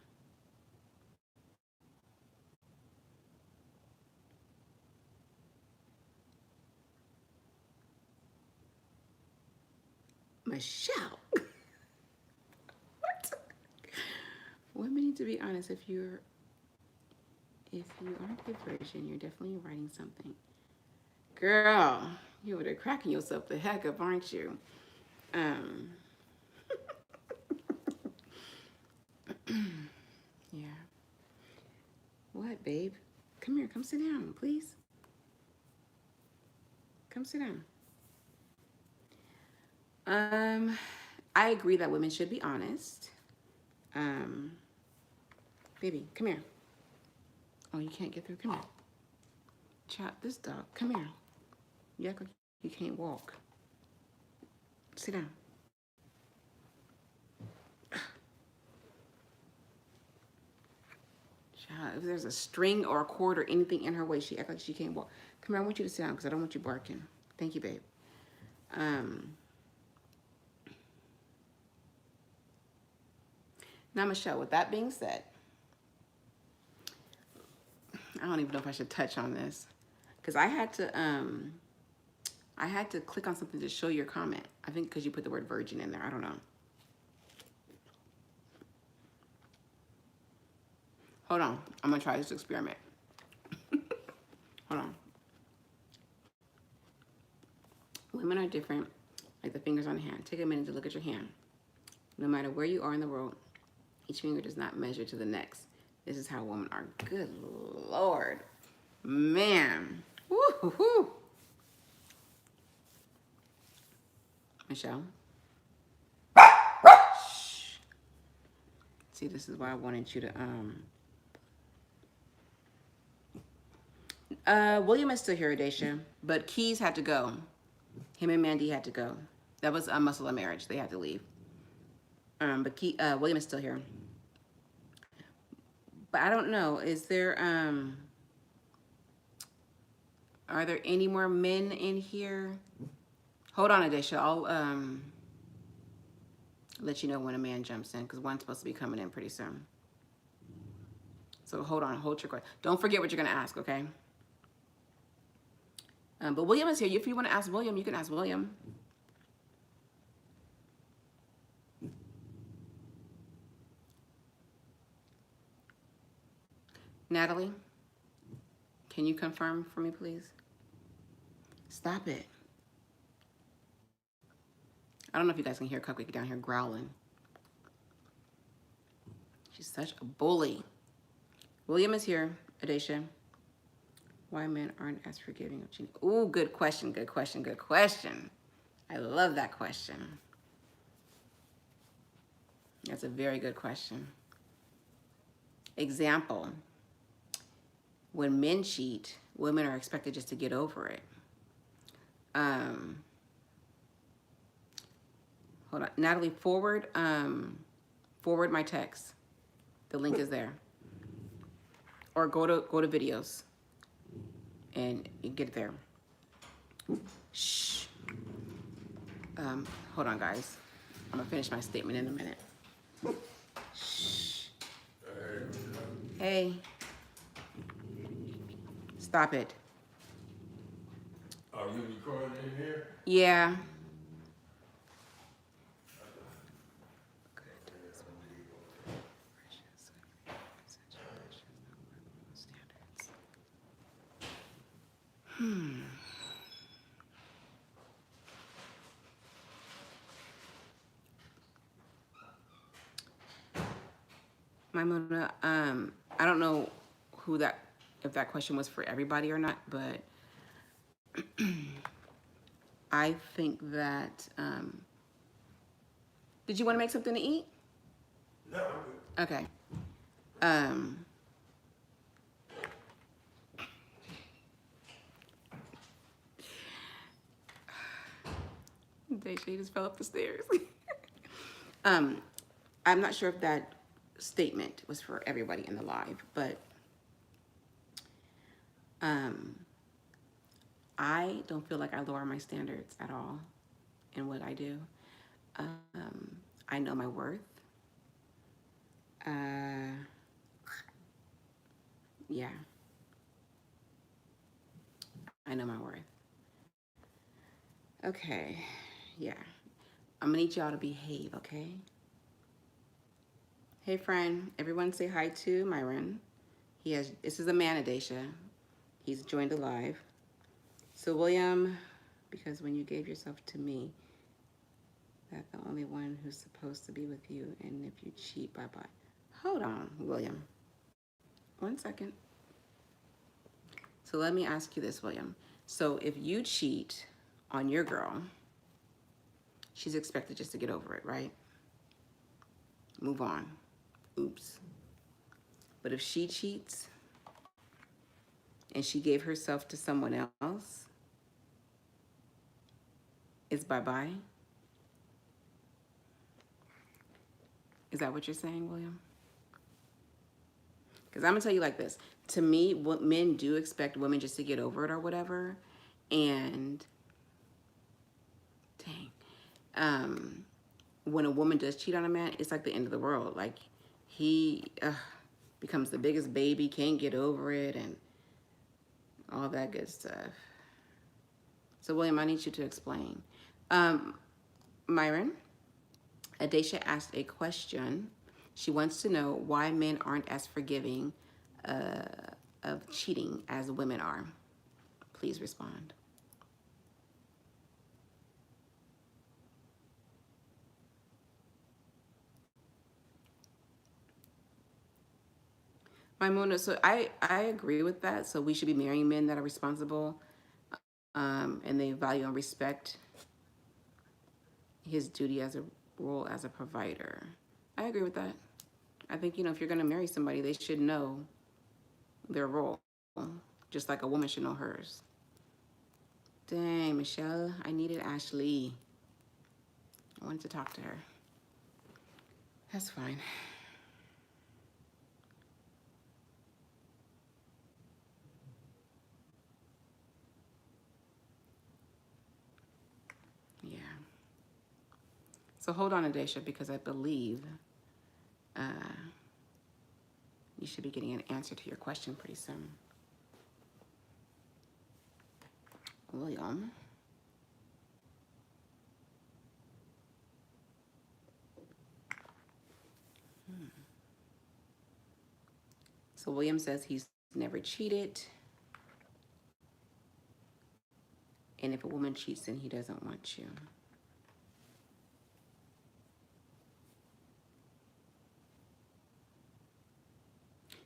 Michelle. What? Women need to be honest. If you aren't a virgin, you're definitely writing something. Girl, you were cracking yourself the heck up, aren't you? Yeah. What, babe? Come here. Come sit down, please. Come sit down. I agree that women should be honest. Baby, come here. Oh, you can't get through. Come here. Child, this dog. Come here. You act like you can't walk. Sit down. Child, if there's a string or a cord or anything in her way, she acts like she can't walk. Come here, I want you to sit down because I don't want you barking. Thank you, babe. Now, Michelle, with that being said, I don't even know if I should touch on this because I had to click on something to show your comment. I think because you put the word virgin in there. I don't know. Hold on. I'm going to try this experiment. Hold on. Women are different, like the fingers on the hand. Take a minute to look at your hand. No matter where you are in the world, each finger does not measure to the next. This is how women are. Good Lord. Man. Woo-hoo-hoo. Michelle. Shh. See, this is why I wanted you to, William is still here, Adesha, but Keys had to go. Him and Mandy had to go. That was a Muscle of Marriage. They had to leave. But William is still here. But I don't know. Is there, are there any more men in here? Hold on, Adesha. I'll let you know when a man jumps in because one's supposed to be coming in pretty soon. So hold on. Hold your question. Don't forget what you're going to ask, okay? But William is here. If you want to ask William, you can ask William. Natalie, can you confirm for me, please? Stop it. I don't know if you guys can hear Cupcake down here growling. She's such a bully. William is here, Adesha. Why men aren't as forgiving of cheating? Ooh, good question, good question, good question. I love that question. That's a very good question. Example, when men cheat, women are expected just to get over it. Hold on, Natalie, forward my text. The link is there. Or go to videos and you get it there. Shh. Hold on, guys. I'm gonna finish my statement in a minute. Shh. Hey. Stop it. Are you recording in here? Yeah. Maimuna, I don't know if that question was for everybody or not, but I think that, did you want to make something to eat? No, I'm good. Okay. They just fell up the stairs. I'm not sure if that statement was for everybody in the live, but I don't feel like I lower my standards at all in what I do. I know my worth. Yeah. I know my worth. Okay. Yeah. I'm gonna need y'all to behave, okay? Hey, friend. Everyone say hi to Myron. This is a man, Adesha. He's joined the live. So, William, because when you gave yourself to me, that's the only one who's supposed to be with you. And if you cheat, bye-bye. Hold on, William. 1 second. So let me ask you this, William. So if you cheat on your girl, she's expected just to get over it, right? Move on. Oops. But if she cheats and she gave herself to someone else, it's bye-bye? Is that what you're saying, William? Because I'm going to tell you like this. To me, what men do expect women just to get over it or whatever. And, dang. When a woman does cheat on a man, it's like the end of the world. Like, he becomes the biggest baby, can't get over it, and all that good stuff. So, William, I need you to explain. Myron, Adesha asked a question. She wants to know why men aren't as forgiving of cheating as women are. Please respond. Maimuna, so I agree with that. So we should be marrying men that are responsible and they value and respect his duty as a role as a provider. I agree with that. I think, if you're going to marry somebody, they should know their role, just like a woman should know hers. Dang, Michelle, I needed Ashley. I wanted to talk to her. That's fine. Yeah. So hold on, Adesha, because I believe you should be getting an answer to your question pretty soon. William. So William says he's never cheated. And if a woman cheats, then he doesn't want you.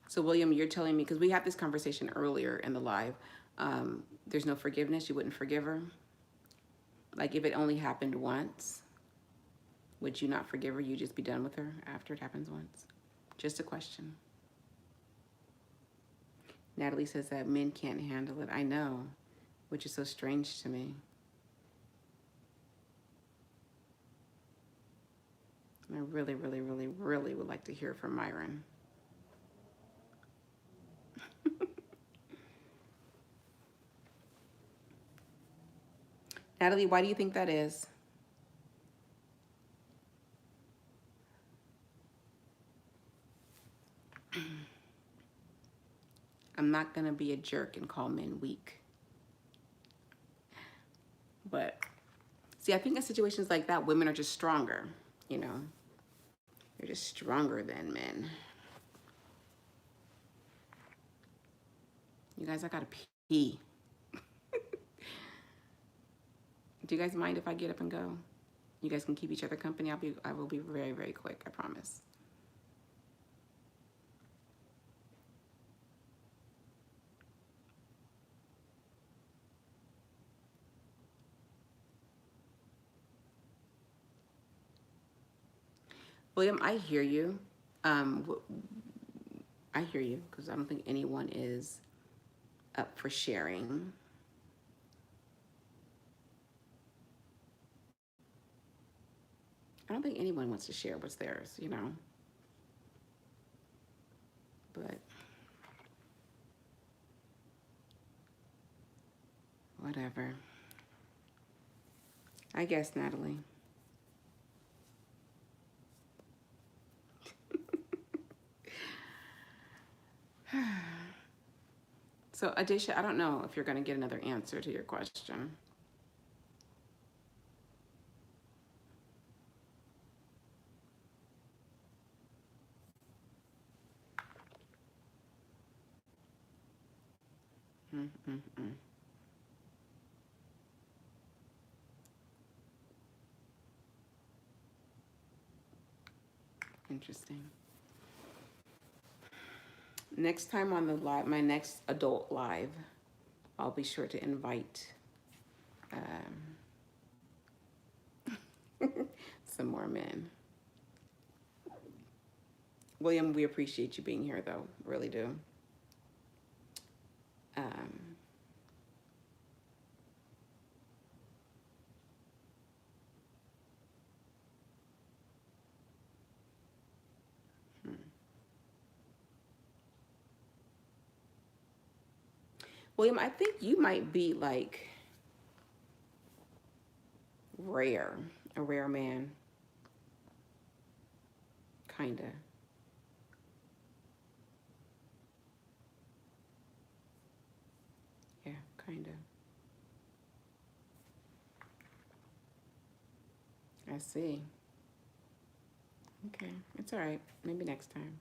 So William, you're telling me, because we had this conversation earlier in the live, there's no forgiveness. You wouldn't forgive her? Like if it only happened once, would you not forgive her? You just be done with her after it happens once? Just a question. Natalie says that men can't handle it. I know, which is so strange to me. I really, really, really, really would like to hear from Myron. Natalie, why do you think that is? I'm not going to be a jerk and call men weak. But see, I think in situations like that, women are just stronger, you know? They're just stronger than men. You guys, I gotta pee. Do you guys mind if I get up and go? You guys can keep each other company. I will be very, very quick, I promise. William, I hear you. I hear you because I don't think anyone is up for sharing. I don't think anyone wants to share what's theirs, you know? But whatever. I guess, Natalie. So, Adisha, I don't know if you're going to get another answer to your question. Mm-mm-mm. Interesting. Next time on the live, my next adult live, I'll be sure to invite some more men. William, we appreciate you being here, though. Really do. William, I think you might be like rare, a rare man. Kinda. Yeah, kinda. I see. Okay, it's all right. Maybe next time.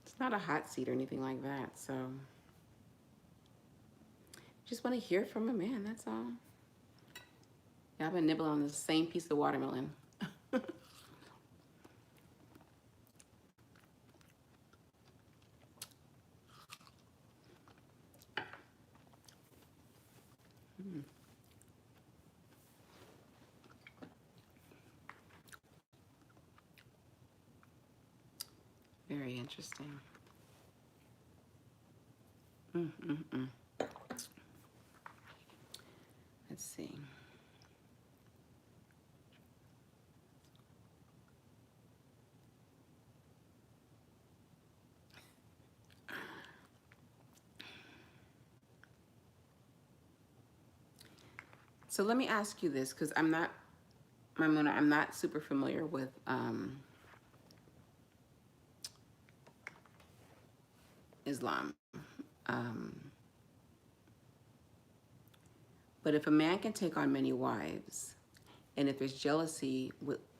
It's not a hot seat or anything like that, so just want to hear from a man, that's all. Yeah, I've been nibbling on the same piece of watermelon. Very interesting. Mm-mm-mm. Let's see. So let me ask you this, because I'm not, Maimuna, I'm not super familiar with Islam. But if a man can take on many wives, and if there's jealousy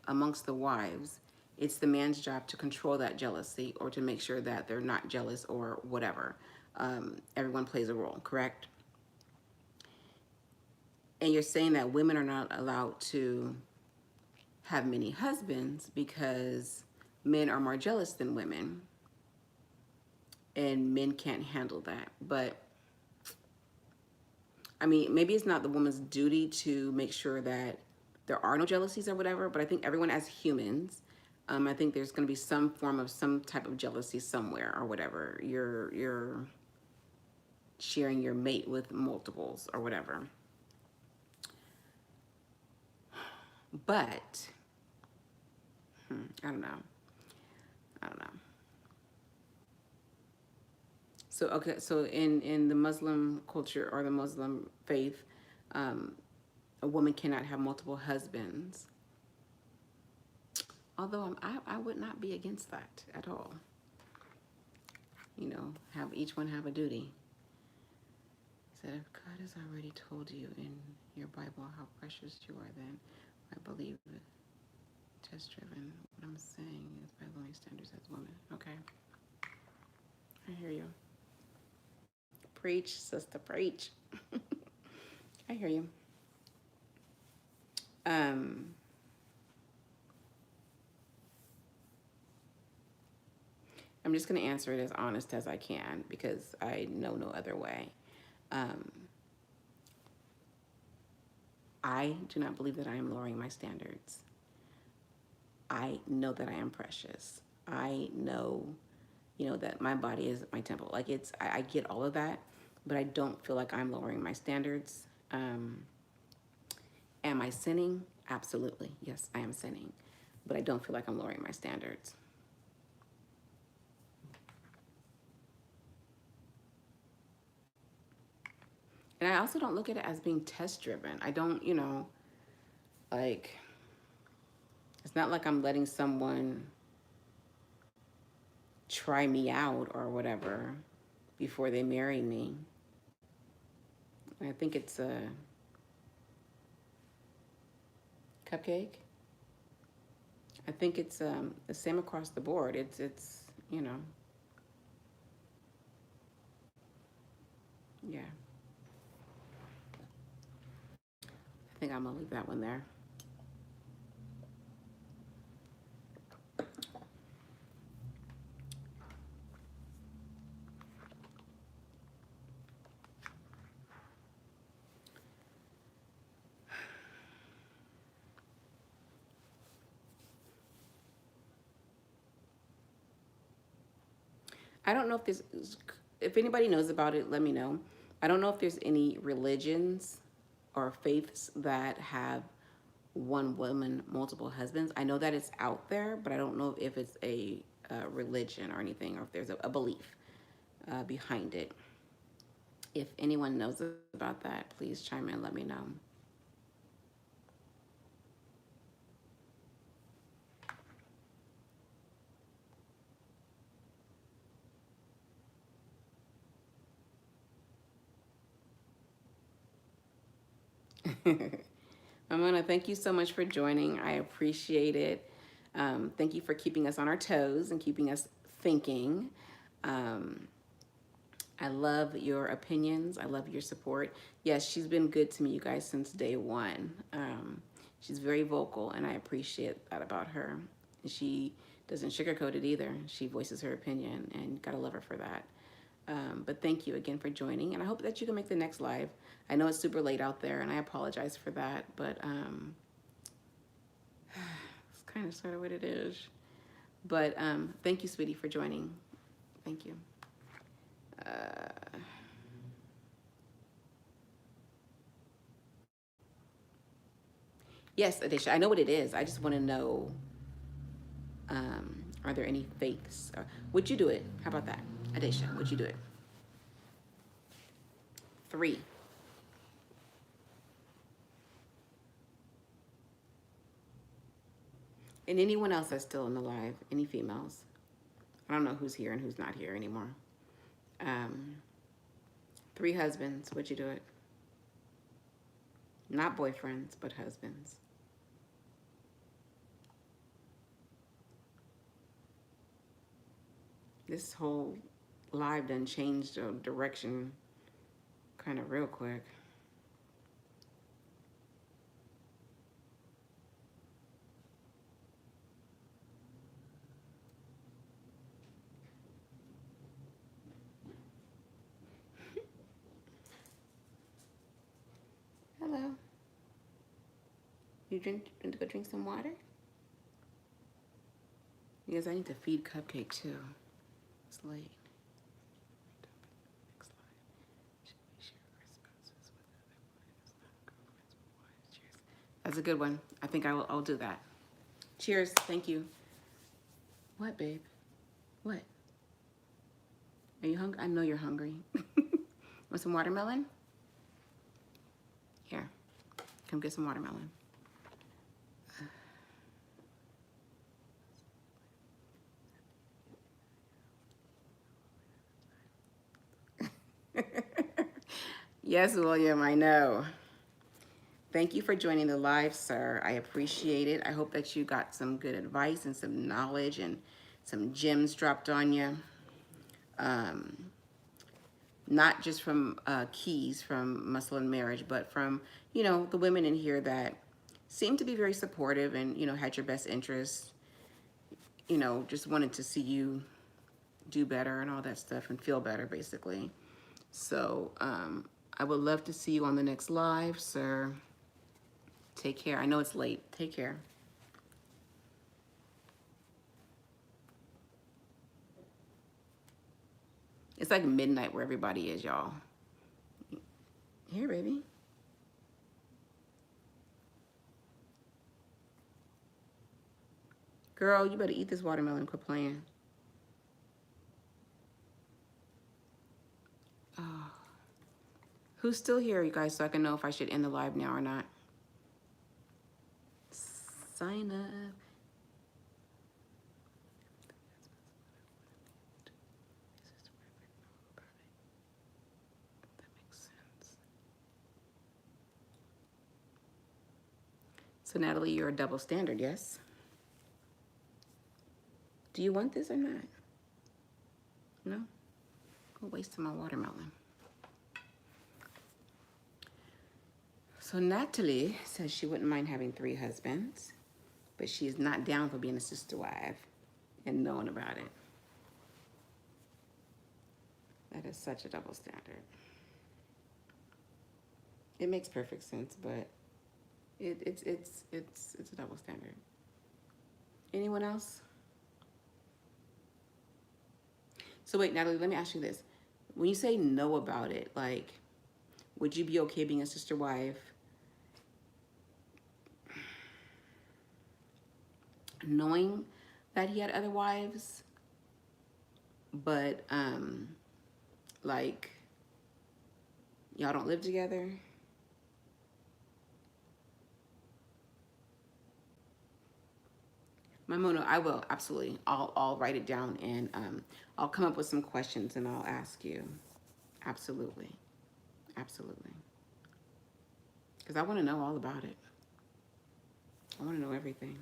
amongst the wives, it's the man's job to control that jealousy or to make sure that they're not jealous or whatever. Everyone plays a role, correct? And you're saying that women are not allowed to have many husbands because men are more jealous than women, and men can't handle that. But I mean, maybe it's not the woman's duty to make sure that there are no jealousies or whatever, but I think everyone as humans, I think there's going to be some form of some type of jealousy somewhere or whatever. You're sharing your mate with multiples or whatever. But I don't know. I don't know. So okay, so in the Muslim culture or the Muslim faith, a woman cannot have multiple husbands. Although I would not be against that at all. You know, have each one have a duty. Said, if God has already told you in your Bible how precious you are, then I believe it. Test driven. What I'm saying is by lowering standards as women. Okay. I hear you. Preach, sister, preach. I hear you. I'm just going to answer it as honest as I can because I know no other way. I do not believe that I am lowering my standards. I know that I am precious. I know, that my body is my temple. Like I get all of that, but I don't feel like I'm lowering my standards. Am I sinning? Absolutely. Yes, I am sinning, but I don't feel like I'm lowering my standards. And I also don't look at it as being test driven. I don't, like, it's not like I'm letting someone try me out or whatever before they marry me. And I think it's a cupcake. I think it's the same across the board. It's yeah. I think I'm gonna leave that one there. I don't know if anybody knows about it, let me know. I don't know if there's any religions or faiths that have one woman, multiple husbands. I know that it's out there, but I don't know if it's a religion or anything, or if there's a belief behind it. If anyone knows about that, please chime in, let me know. Ramona, thank you so much for joining. I appreciate it. Thank you for keeping us on our toes and keeping us thinking. I love your opinions. I love your support. Yes, she's been good to me, you guys, since day one. She's very vocal, and I appreciate that about her. And she doesn't sugarcoat it either. She voices her opinion, and gotta love her for that. But thank you again for joining, and I hope that you can make the next live. I know it's super late out there, and I apologize for that, but it's kind of sort of what it is. But thank you, sweetie, for joining. Thank you. Yes, Adisha, I know what it is. I just want to know, are there any fakes? Would you do it? How about that? Adisha, would you do it? 3. And anyone else that's still in the live, any females? I don't know who's here and who's not here anymore. 3 husbands, would you do it? Not boyfriends, but husbands. This whole live done changed direction kind of real quick. You want to go drink some water? Yes, I need to feed Cupcake too. It's late. That's a good one. I think I'll do that. Cheers. Thank you. What, babe? What? Are you hungry? I know you're hungry. Want some watermelon? Here. Come get some watermelon. Yes, William, I know. Thank you for joining the live, sir. I appreciate it. I hope that you got some good advice and some knowledge and some gems dropped on you. Not just from Keys from Muscle and Marriage, but from, you know, the women in here that seem to be very supportive and, you know, had your best interests, you know, just wanted to see you do better and all that stuff and feel better, basically. So I would love to see you on the next live, sir. Take care. I know it's late. Take care. It's like midnight where everybody is, y'all. Here, baby. Girl, you better eat this watermelon and quit playing. Oh. Who's still here, you guys, so I can know if I should end the live now or not? Sign up. That makes sense. So, Natalie, you're a double standard, yes? Do you want this or not? No? Go wasting my watermelon. So Natalie says she wouldn't mind having 3 husbands, but she is not down for being a sister wife and knowing about it. That is such a double standard. It makes perfect sense, but it's a double standard. Anyone else? So wait, Natalie, let me ask you this. When you say know about it, like, would you be okay being a sister wife knowing that he had other wives, but like y'all don't live together? Maimouna, I will, absolutely. I'll write it down and I'll come up with some questions and I'll ask you. Absolutely. Absolutely. Because I want to know all about it. I want to know everything.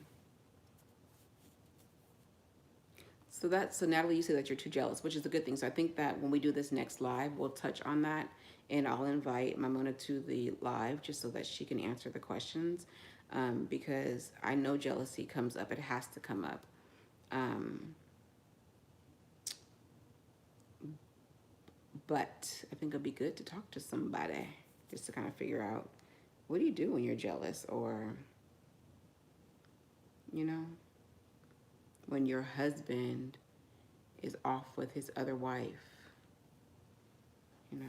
So Natalie, you say that you're too jealous, which is a good thing. So I think that when we do this next live, we'll touch on that, and I'll invite Maimouna to the live just so that she can answer the questions, because I know jealousy comes up. It has to come up. But I think it'd be good to talk to somebody just to kind of figure out, what do you do when you're jealous, or, you know, when your husband is off with his other wife, you know.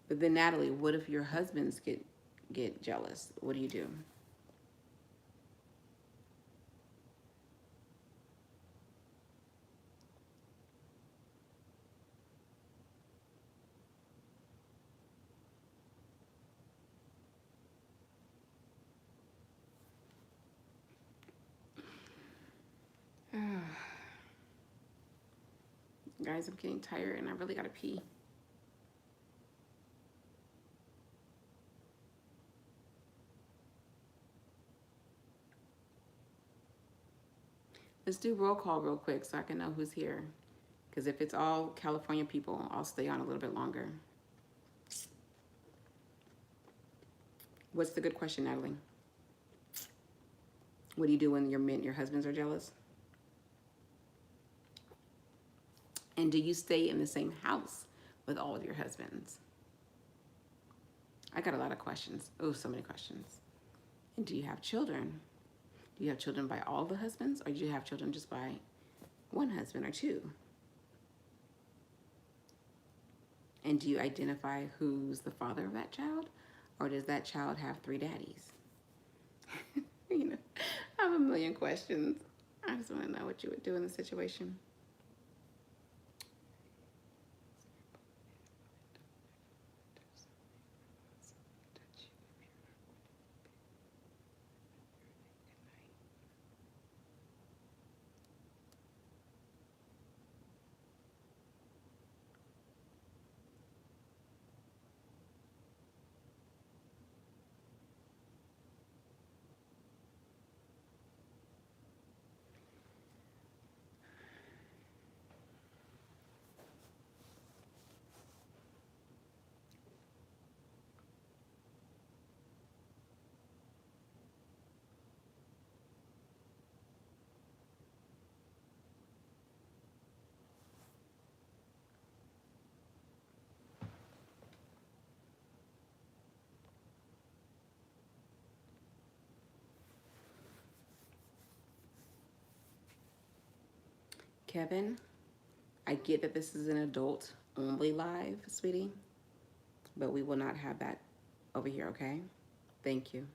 But then Natalie, what if your husbands get jealous? What do you do? Guys, I'm getting tired and I really gotta pee. Let's do roll call real quick so I can know who's here. Because if it's all California people, I'll stay on a little bit longer. What's the good question, Natalie? What do you do when your husbands are jealous? And do you stay in the same house with all of your husbands? I got a lot of questions. Oh, so many questions. And do you have children? Do you have children by all the husbands, or do you have children just by one husband or two? And do you identify who's the father of that child, or does that child have three daddies? You know, I have a million questions. I just want to know what you would do in the situation. Kevin, I get that this is an adult only live, sweetie, but we will not have that over here, okay? Thank you.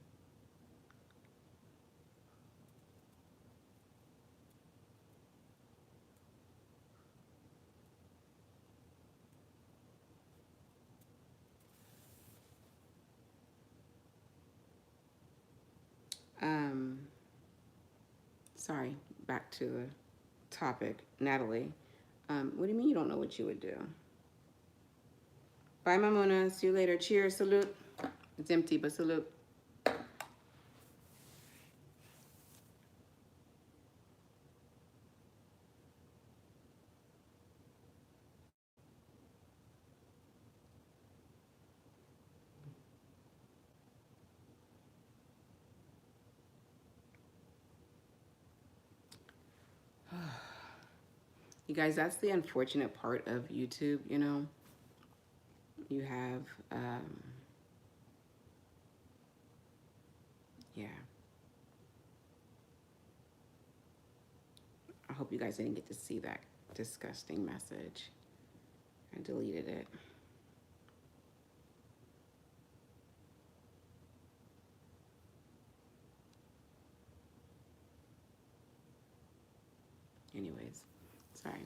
Sorry, back to the topic. Natalie, what do you mean you don't know what you would do? Bye, Mamona. See you later. Cheers. Salute. It's empty, but salute. You guys, that's the unfortunate part of YouTube, you know. You have, yeah. I hope you guys didn't get to see that disgusting message. I deleted it. Anyways, sorry.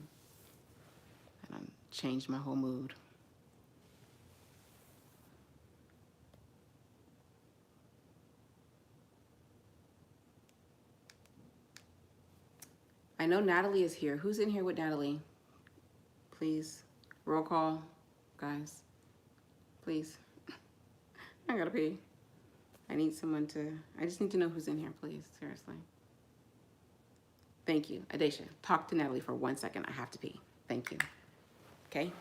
I done changed my whole mood. I know Natalie is here. Who's in here with Natalie? Please. Roll call, guys. Please. I gotta pee. I need someone to, I just need to know who's in here, please. Seriously. Thank you. Adesha, talk to Natalie for 1 second. I have to pee. Thank you. Okay?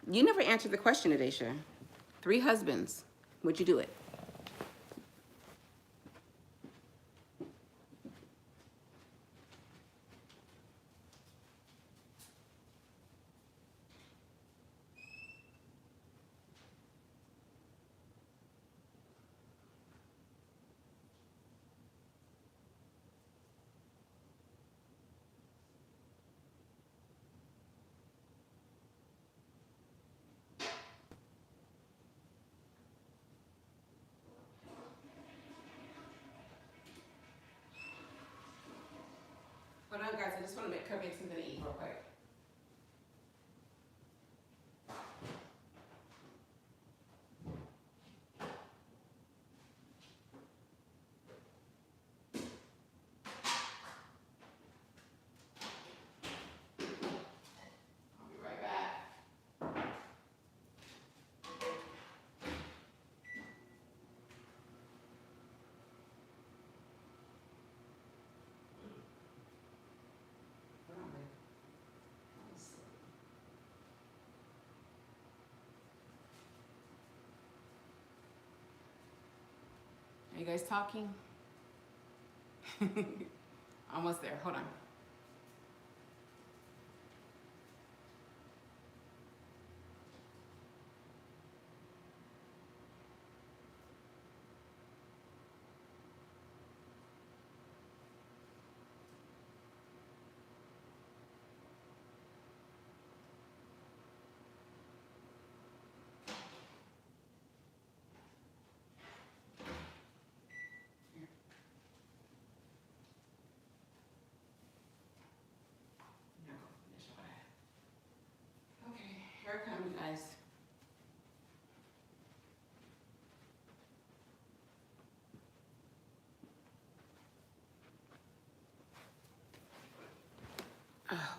You never answered the question, Adesha. 3 husbands. Would you do it? Hold on, guys. I just want to make something to eat real quick. I'll be right back. Hold on, babe. Are you guys talking? Almost there. Hold on.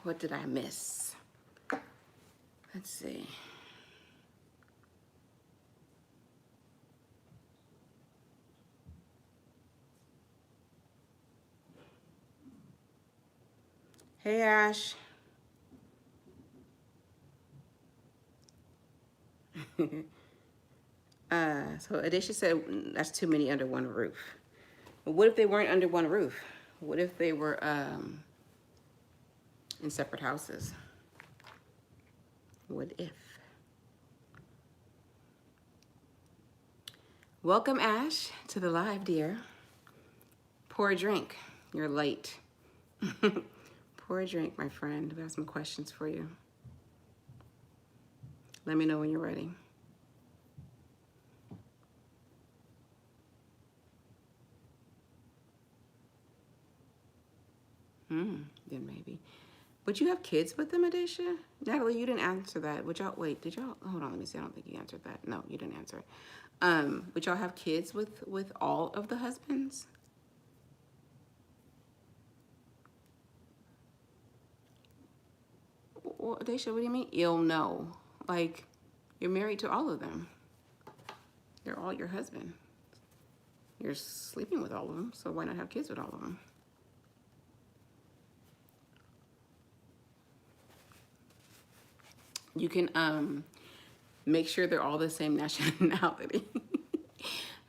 What did I miss? Let's see. Hey, Ash. So Adisha said that's too many under one roof. But what if they weren't under one roof? What if they were in separate houses? What if? Welcome, Ash, to the live, dear. Pour a drink. You're late. Pour a drink, my friend. We have some questions for you. Let me know when you're ready. Then maybe. Would you have kids with them, Adisha? Natalie, you didn't answer that. Would y'all, wait, did y'all, hold on, let me see. I don't think you answered that. No, you didn't answer it. Would y'all have kids with all of the husbands? Well, Adisha, what do you mean? You'll know. Like, you're married to all of them. They're all your husband. You're sleeping with all of them, so why not have kids with all of them? You can make sure they're all the same nationality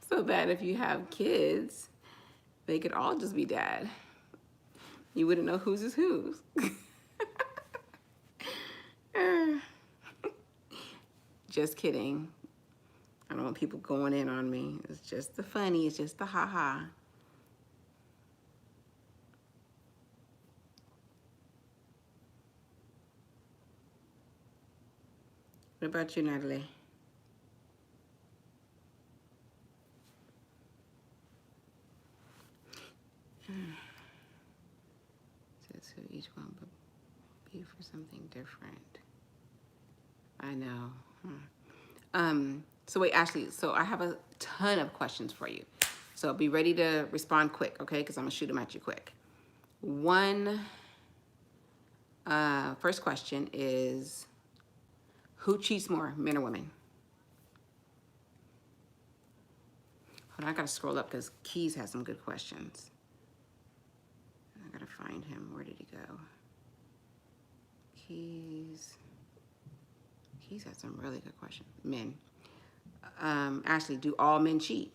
so that if you have kids, they could all just be dad. You wouldn't know whose is whose. Just kidding. I don't want people going in on me. It's just the funny. It's just the ha-ha. What about you, Natalie? Says who each one would be for something different. I know. So wait, Ashley, so I have a ton of questions for you. So be ready to respond quick, okay? Because I'm gonna shoot them at you quick. First question is, who cheats more, men or women? Hold on, I gotta scroll up because Keys has some good questions. I gotta find him. Where did he go? Keys has some really good questions. Men. Ashley, do all men cheat?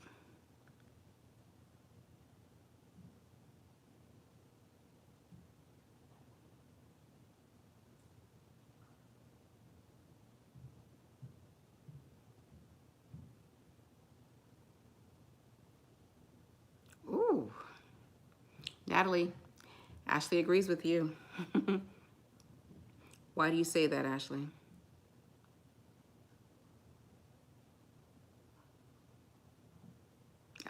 Ooh. Natalie, Ashley agrees with you. Why do you say that, Ashley?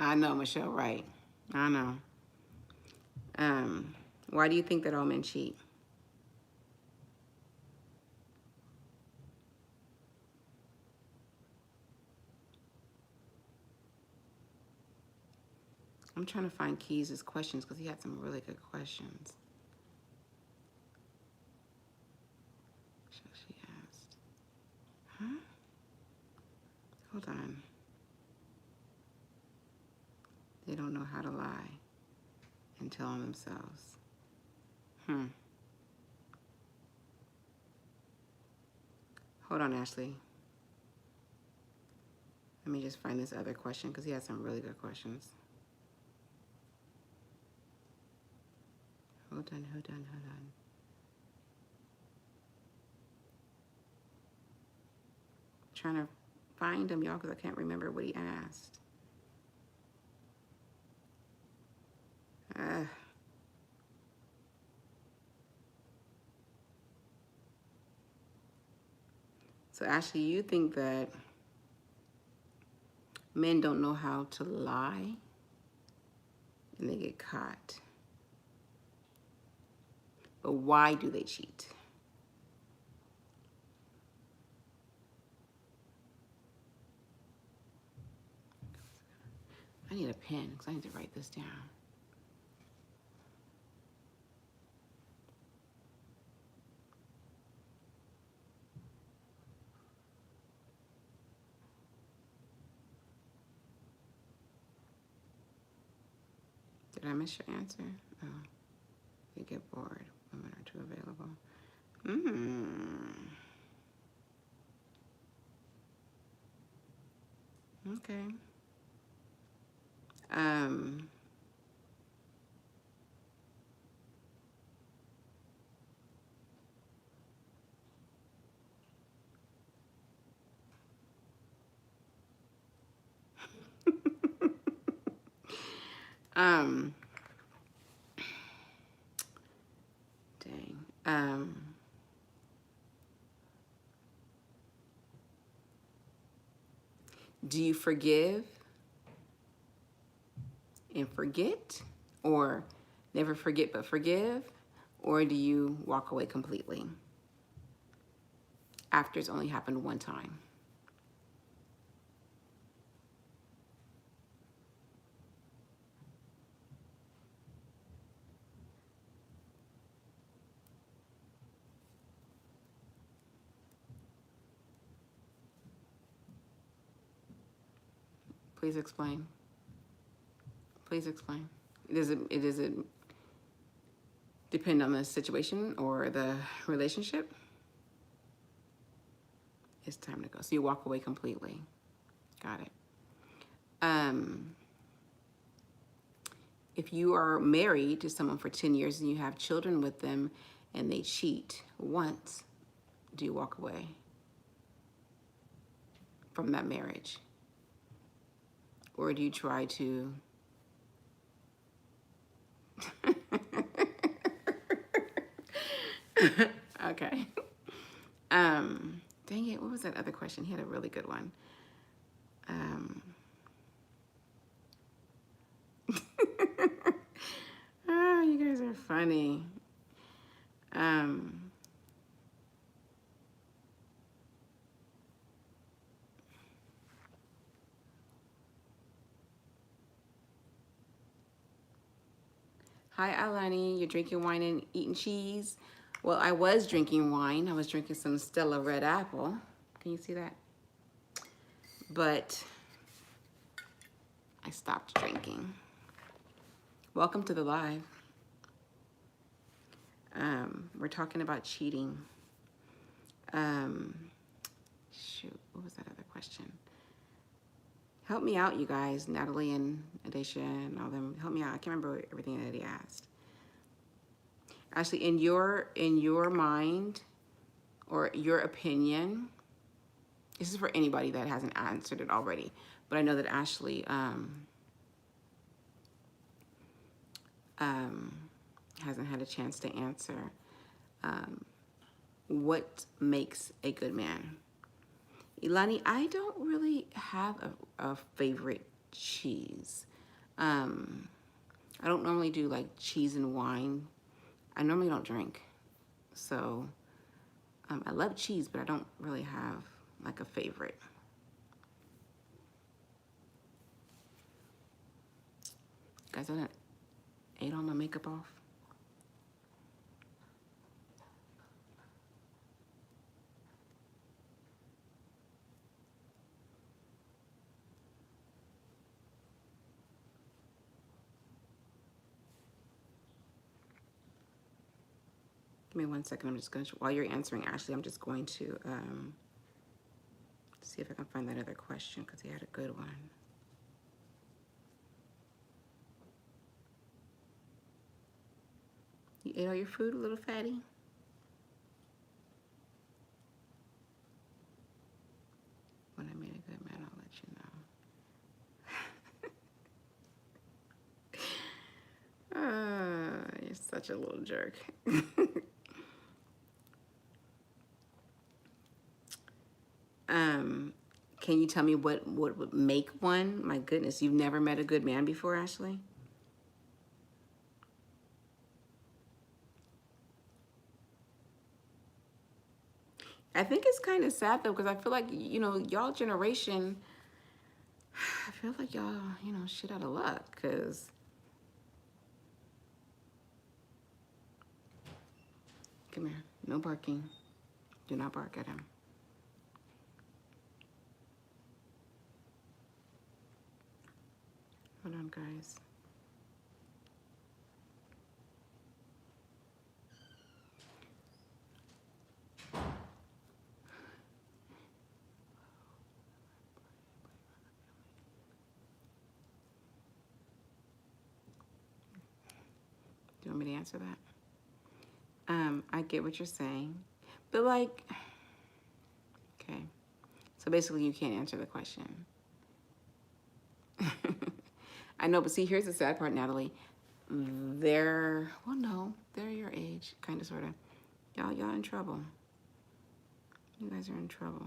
I know, Michelle, right. I know. Why do you think that all men cheat? I'm trying to find Keys' questions because he had some really good questions. So she asked, huh? Hold on. They don't know how to lie and tell on themselves. Hold on, Ashley. Let me just find this other question because he had some really good questions. Hold on. Trying to find him, y'all, because I can't remember what he asked. So Ashley, you think that men don't know how to lie and they get caught. But why do they cheat? I need a pen because I need to write this down. Did I miss your answer? Oh, you get bored. Women are too available. Okay. Um, dang. Do you forgive and forget, or never forget but forgive, or do you walk away completely after it's only happened one time? Please explain. Please explain. Does it depend on the situation or the relationship? It's time to go. So you walk away completely. Got it. If you are married to someone for 10 years and you have children with them and they cheat once, do you walk away from that marriage? Or do you try to... Okay. Dang it, what was that other question? He had a really good one. Oh, you guys are funny. Hi, Alani. You're drinking wine and eating cheese? Well, I was drinking wine. I was drinking some Stella Red Apple. Can you see that? But I stopped drinking. Welcome to the live. We're talking about cheating. Shoot, what was that other question? Help me out, you guys. Natalie and Adesha and all them. Help me out. I can't remember everything that he asked. Actually, in your mind or your opinion, this is for anybody that hasn't answered it already, but I know that Ashley hasn't had a chance to answer. What makes a good man? Ilani, I don't really have a favorite cheese. I don't normally do like cheese and wine. I normally don't drink. So I love cheese, but I don't really have like a favorite. Guys, I done ate all my makeup off. Give me 1 second. I'm just going to, while you're answering, Ashley, I'm just going to see if I can find that other question because he had a good one. You ate all your food, little fatty? When I made a good man, I'll let you know. You're such a little jerk. Can you tell me what would make one? My goodness, you've never met a good man before, Ashley? I think it's kind of sad though, because I feel like, you know, y'all generation, I feel like y'all, you know, shit out of luck, because come here, no barking. Do not bark at him. Hold on, guys. want me to answer that? I get what you're saying, but like, okay. So basically, you can't answer the question. I know, but see, here's the sad part, Natalie. Well, no, they're your age, kind of, sort of. Y'all in trouble. You guys are in trouble.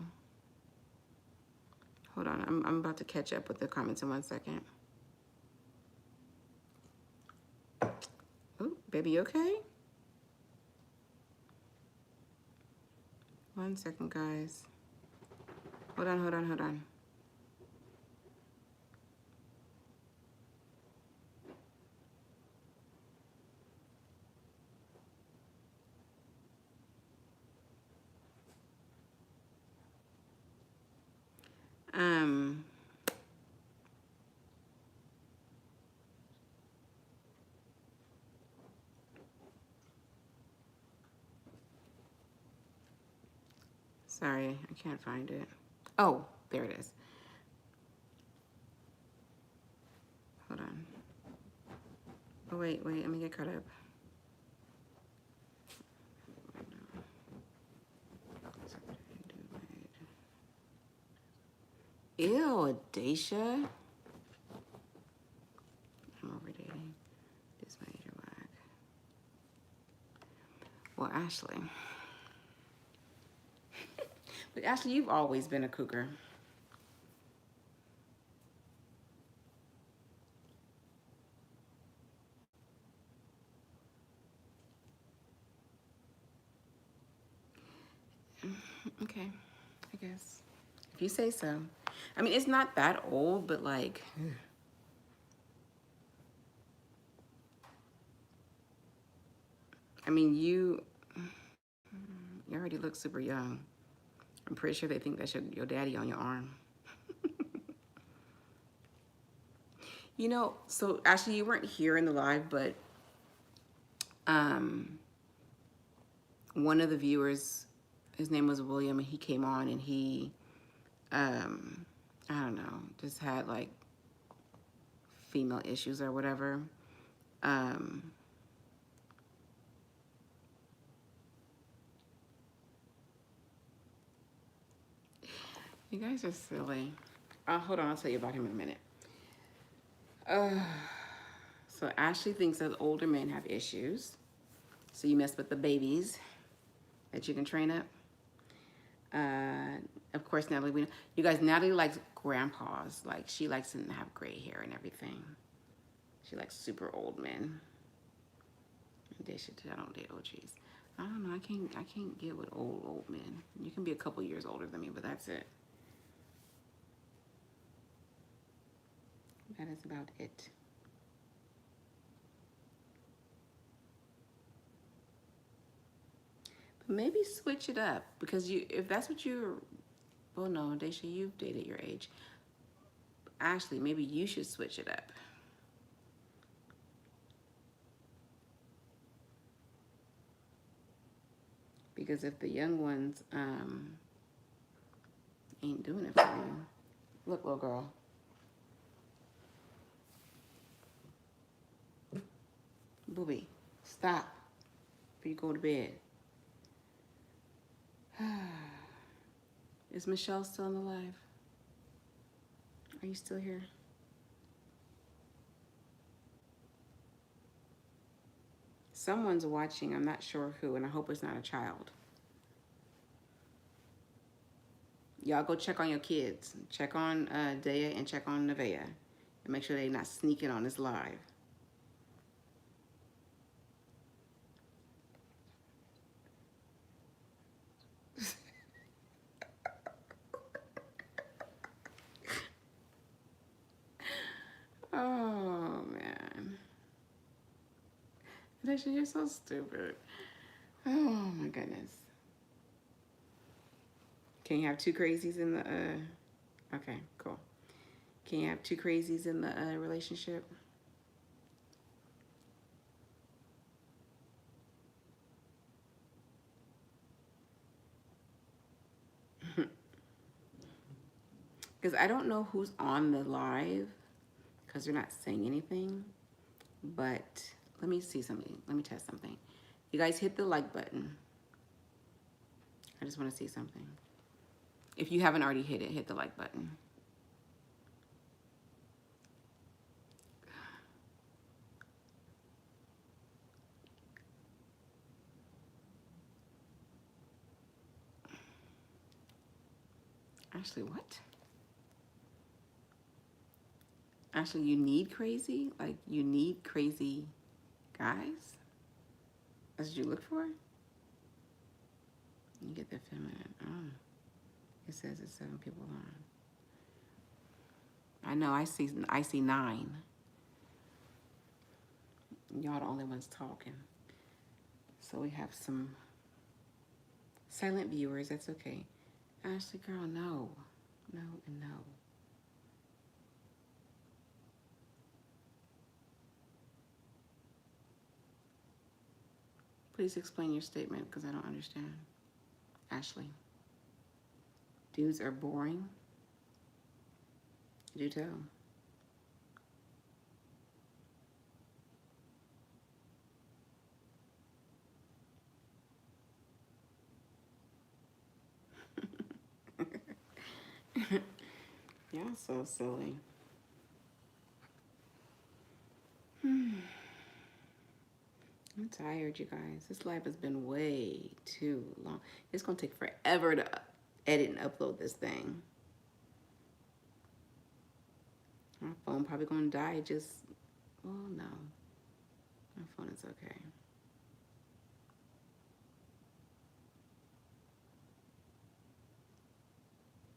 Hold on, I'm about to catch up with the comments in 1 second. Oh, baby, you okay? 1 second, guys. Hold on. Um, Sorry, I can't find it. Oh, there it is. Hold on. Oh, wait, let me get caught up. Ew, Daisha. I'm overdating. This made your whack. Well, Ashley. But Ashley, you've always been a cougar. Okay, I guess. If you say so. I mean, it's not that old, but like... I mean, you already look super young. I'm pretty sure they think that's your daddy on your arm. You know, so actually you weren't here in the live, but one of the viewers, his name was William, and he came on and he, I don't know, just had like female issues or whatever. You guys are silly. Hold on, I'll tell you about him in a minute. So Ashley thinks that older men have issues. So you mess with the babies that you can train up. Of course, Natalie, you guys, Natalie likes grandpas. Like, she likes them to have gray hair and everything. She likes super old men. I don't date OGs. I don't know. I can't get with old men. You can be a couple years older than me, but that's it. That is about it. But maybe switch it up, because if that's what you're, well, no, Daisha, you've dated your age. Ashley, maybe you should switch it up. Because if the young ones ain't doing it for you, look, little girl. Booby, stop before you go to bed. Is Michelle still in the live? Are you still here? Someone's watching, I'm not sure who, and I hope it's not a child. Y'all go check on your kids. Check on Dea and check on Nevaeh. And make sure they're not sneaking on this live. Oh, man. Alicia, you're so stupid. Oh, my goodness. Can you have two crazies in the, okay, cool. Can you have two crazies in the relationship? Because I don't know who's on the live, because they're not saying anything. But let me see something. Let me test something. You guys hit the like button. I just want to see something. If you haven't already hit it, hit the like button. Actually, what? Actually, you need crazy? Like, you need crazy guys? That's what you look for? You get the feminine. Oh. It says it's 7 people on. I know, I see 9. Y'all the only ones talking. So we have some silent viewers. That's okay. Ashley, girl, no. No and no. Please explain your statement because I don't understand. Ashley. Dudes are boring. Do tell. Y'all so silly. I'm tired, you guys. This live has been way too long. It's gonna take forever to edit and upload this thing. My phone probably gonna die just, well, no. My phone is okay.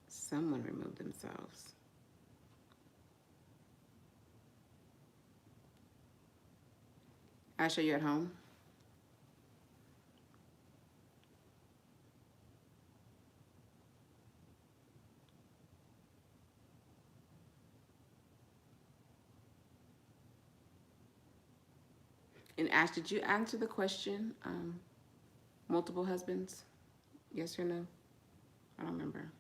Someone removed themselves. Asha, you at home? And Ash, did you answer the question? Multiple husbands? Yes or no? I don't remember.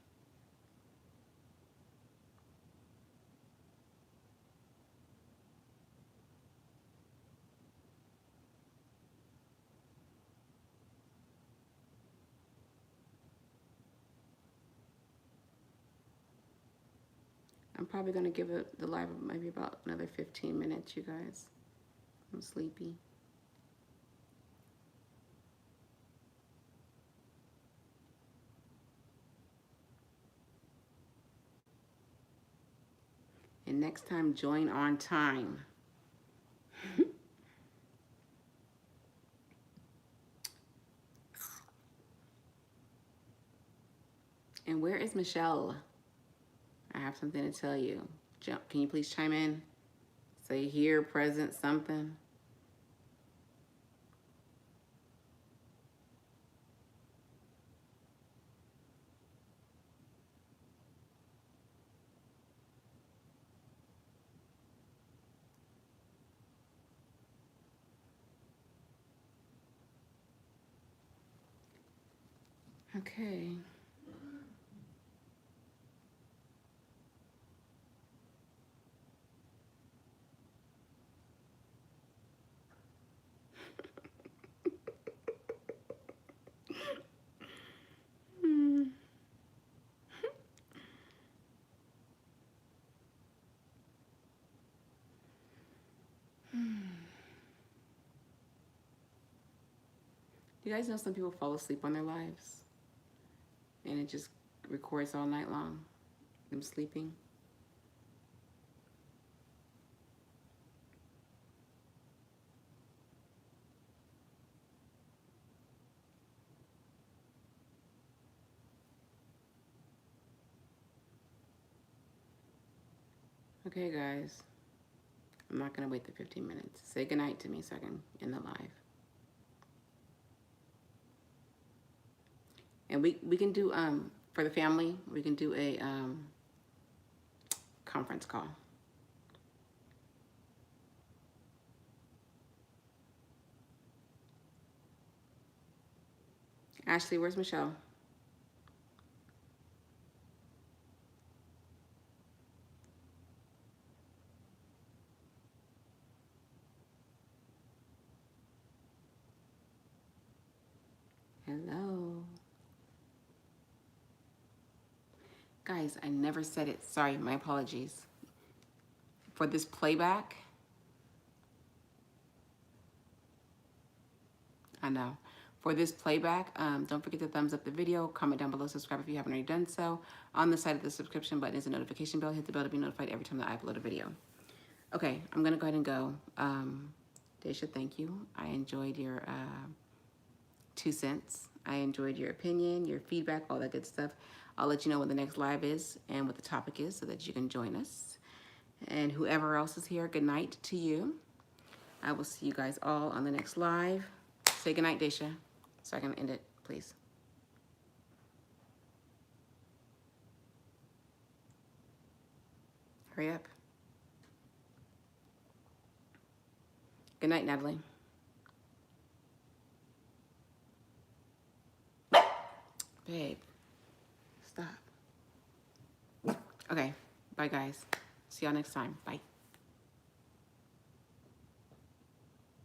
I'm probably gonna give it the live maybe about another 15 minutes, you guys. I'm sleepy. And next time, join on time. And where is Michelle? I have something to tell you. Jump. Can you please chime in? Say here, present, something. Okay. You guys know some people fall asleep on their lives and it just records all night long, them sleeping. Okay, guys. I'm not gonna wait the 15 minutes. Say goodnight to me so I can end the live. And we can do, for the family, we can do a conference call. Ashley, where's Michelle? Hello. Guys, I never said it. Sorry, my apologies. For this playback, I know. For this playback, don't forget to thumbs up the video, comment down below, subscribe if you haven't already done so. On the side of the subscription button is a notification bell. Hit the bell to be notified every time that I upload a video. Okay, I'm gonna go ahead and go. Daisha, thank you. I enjoyed your 2 cents. I enjoyed your opinion, your feedback, all that good stuff. I'll let you know when the next live is and what the topic is so that you can join us. And whoever else is here, good night to you. I will see you guys all on the next live. Say good night, Daisha, so I can end it, please. Hurry up. Good night, Natalie. Babe, stop. Okay, bye guys. See y'all next time. Bye.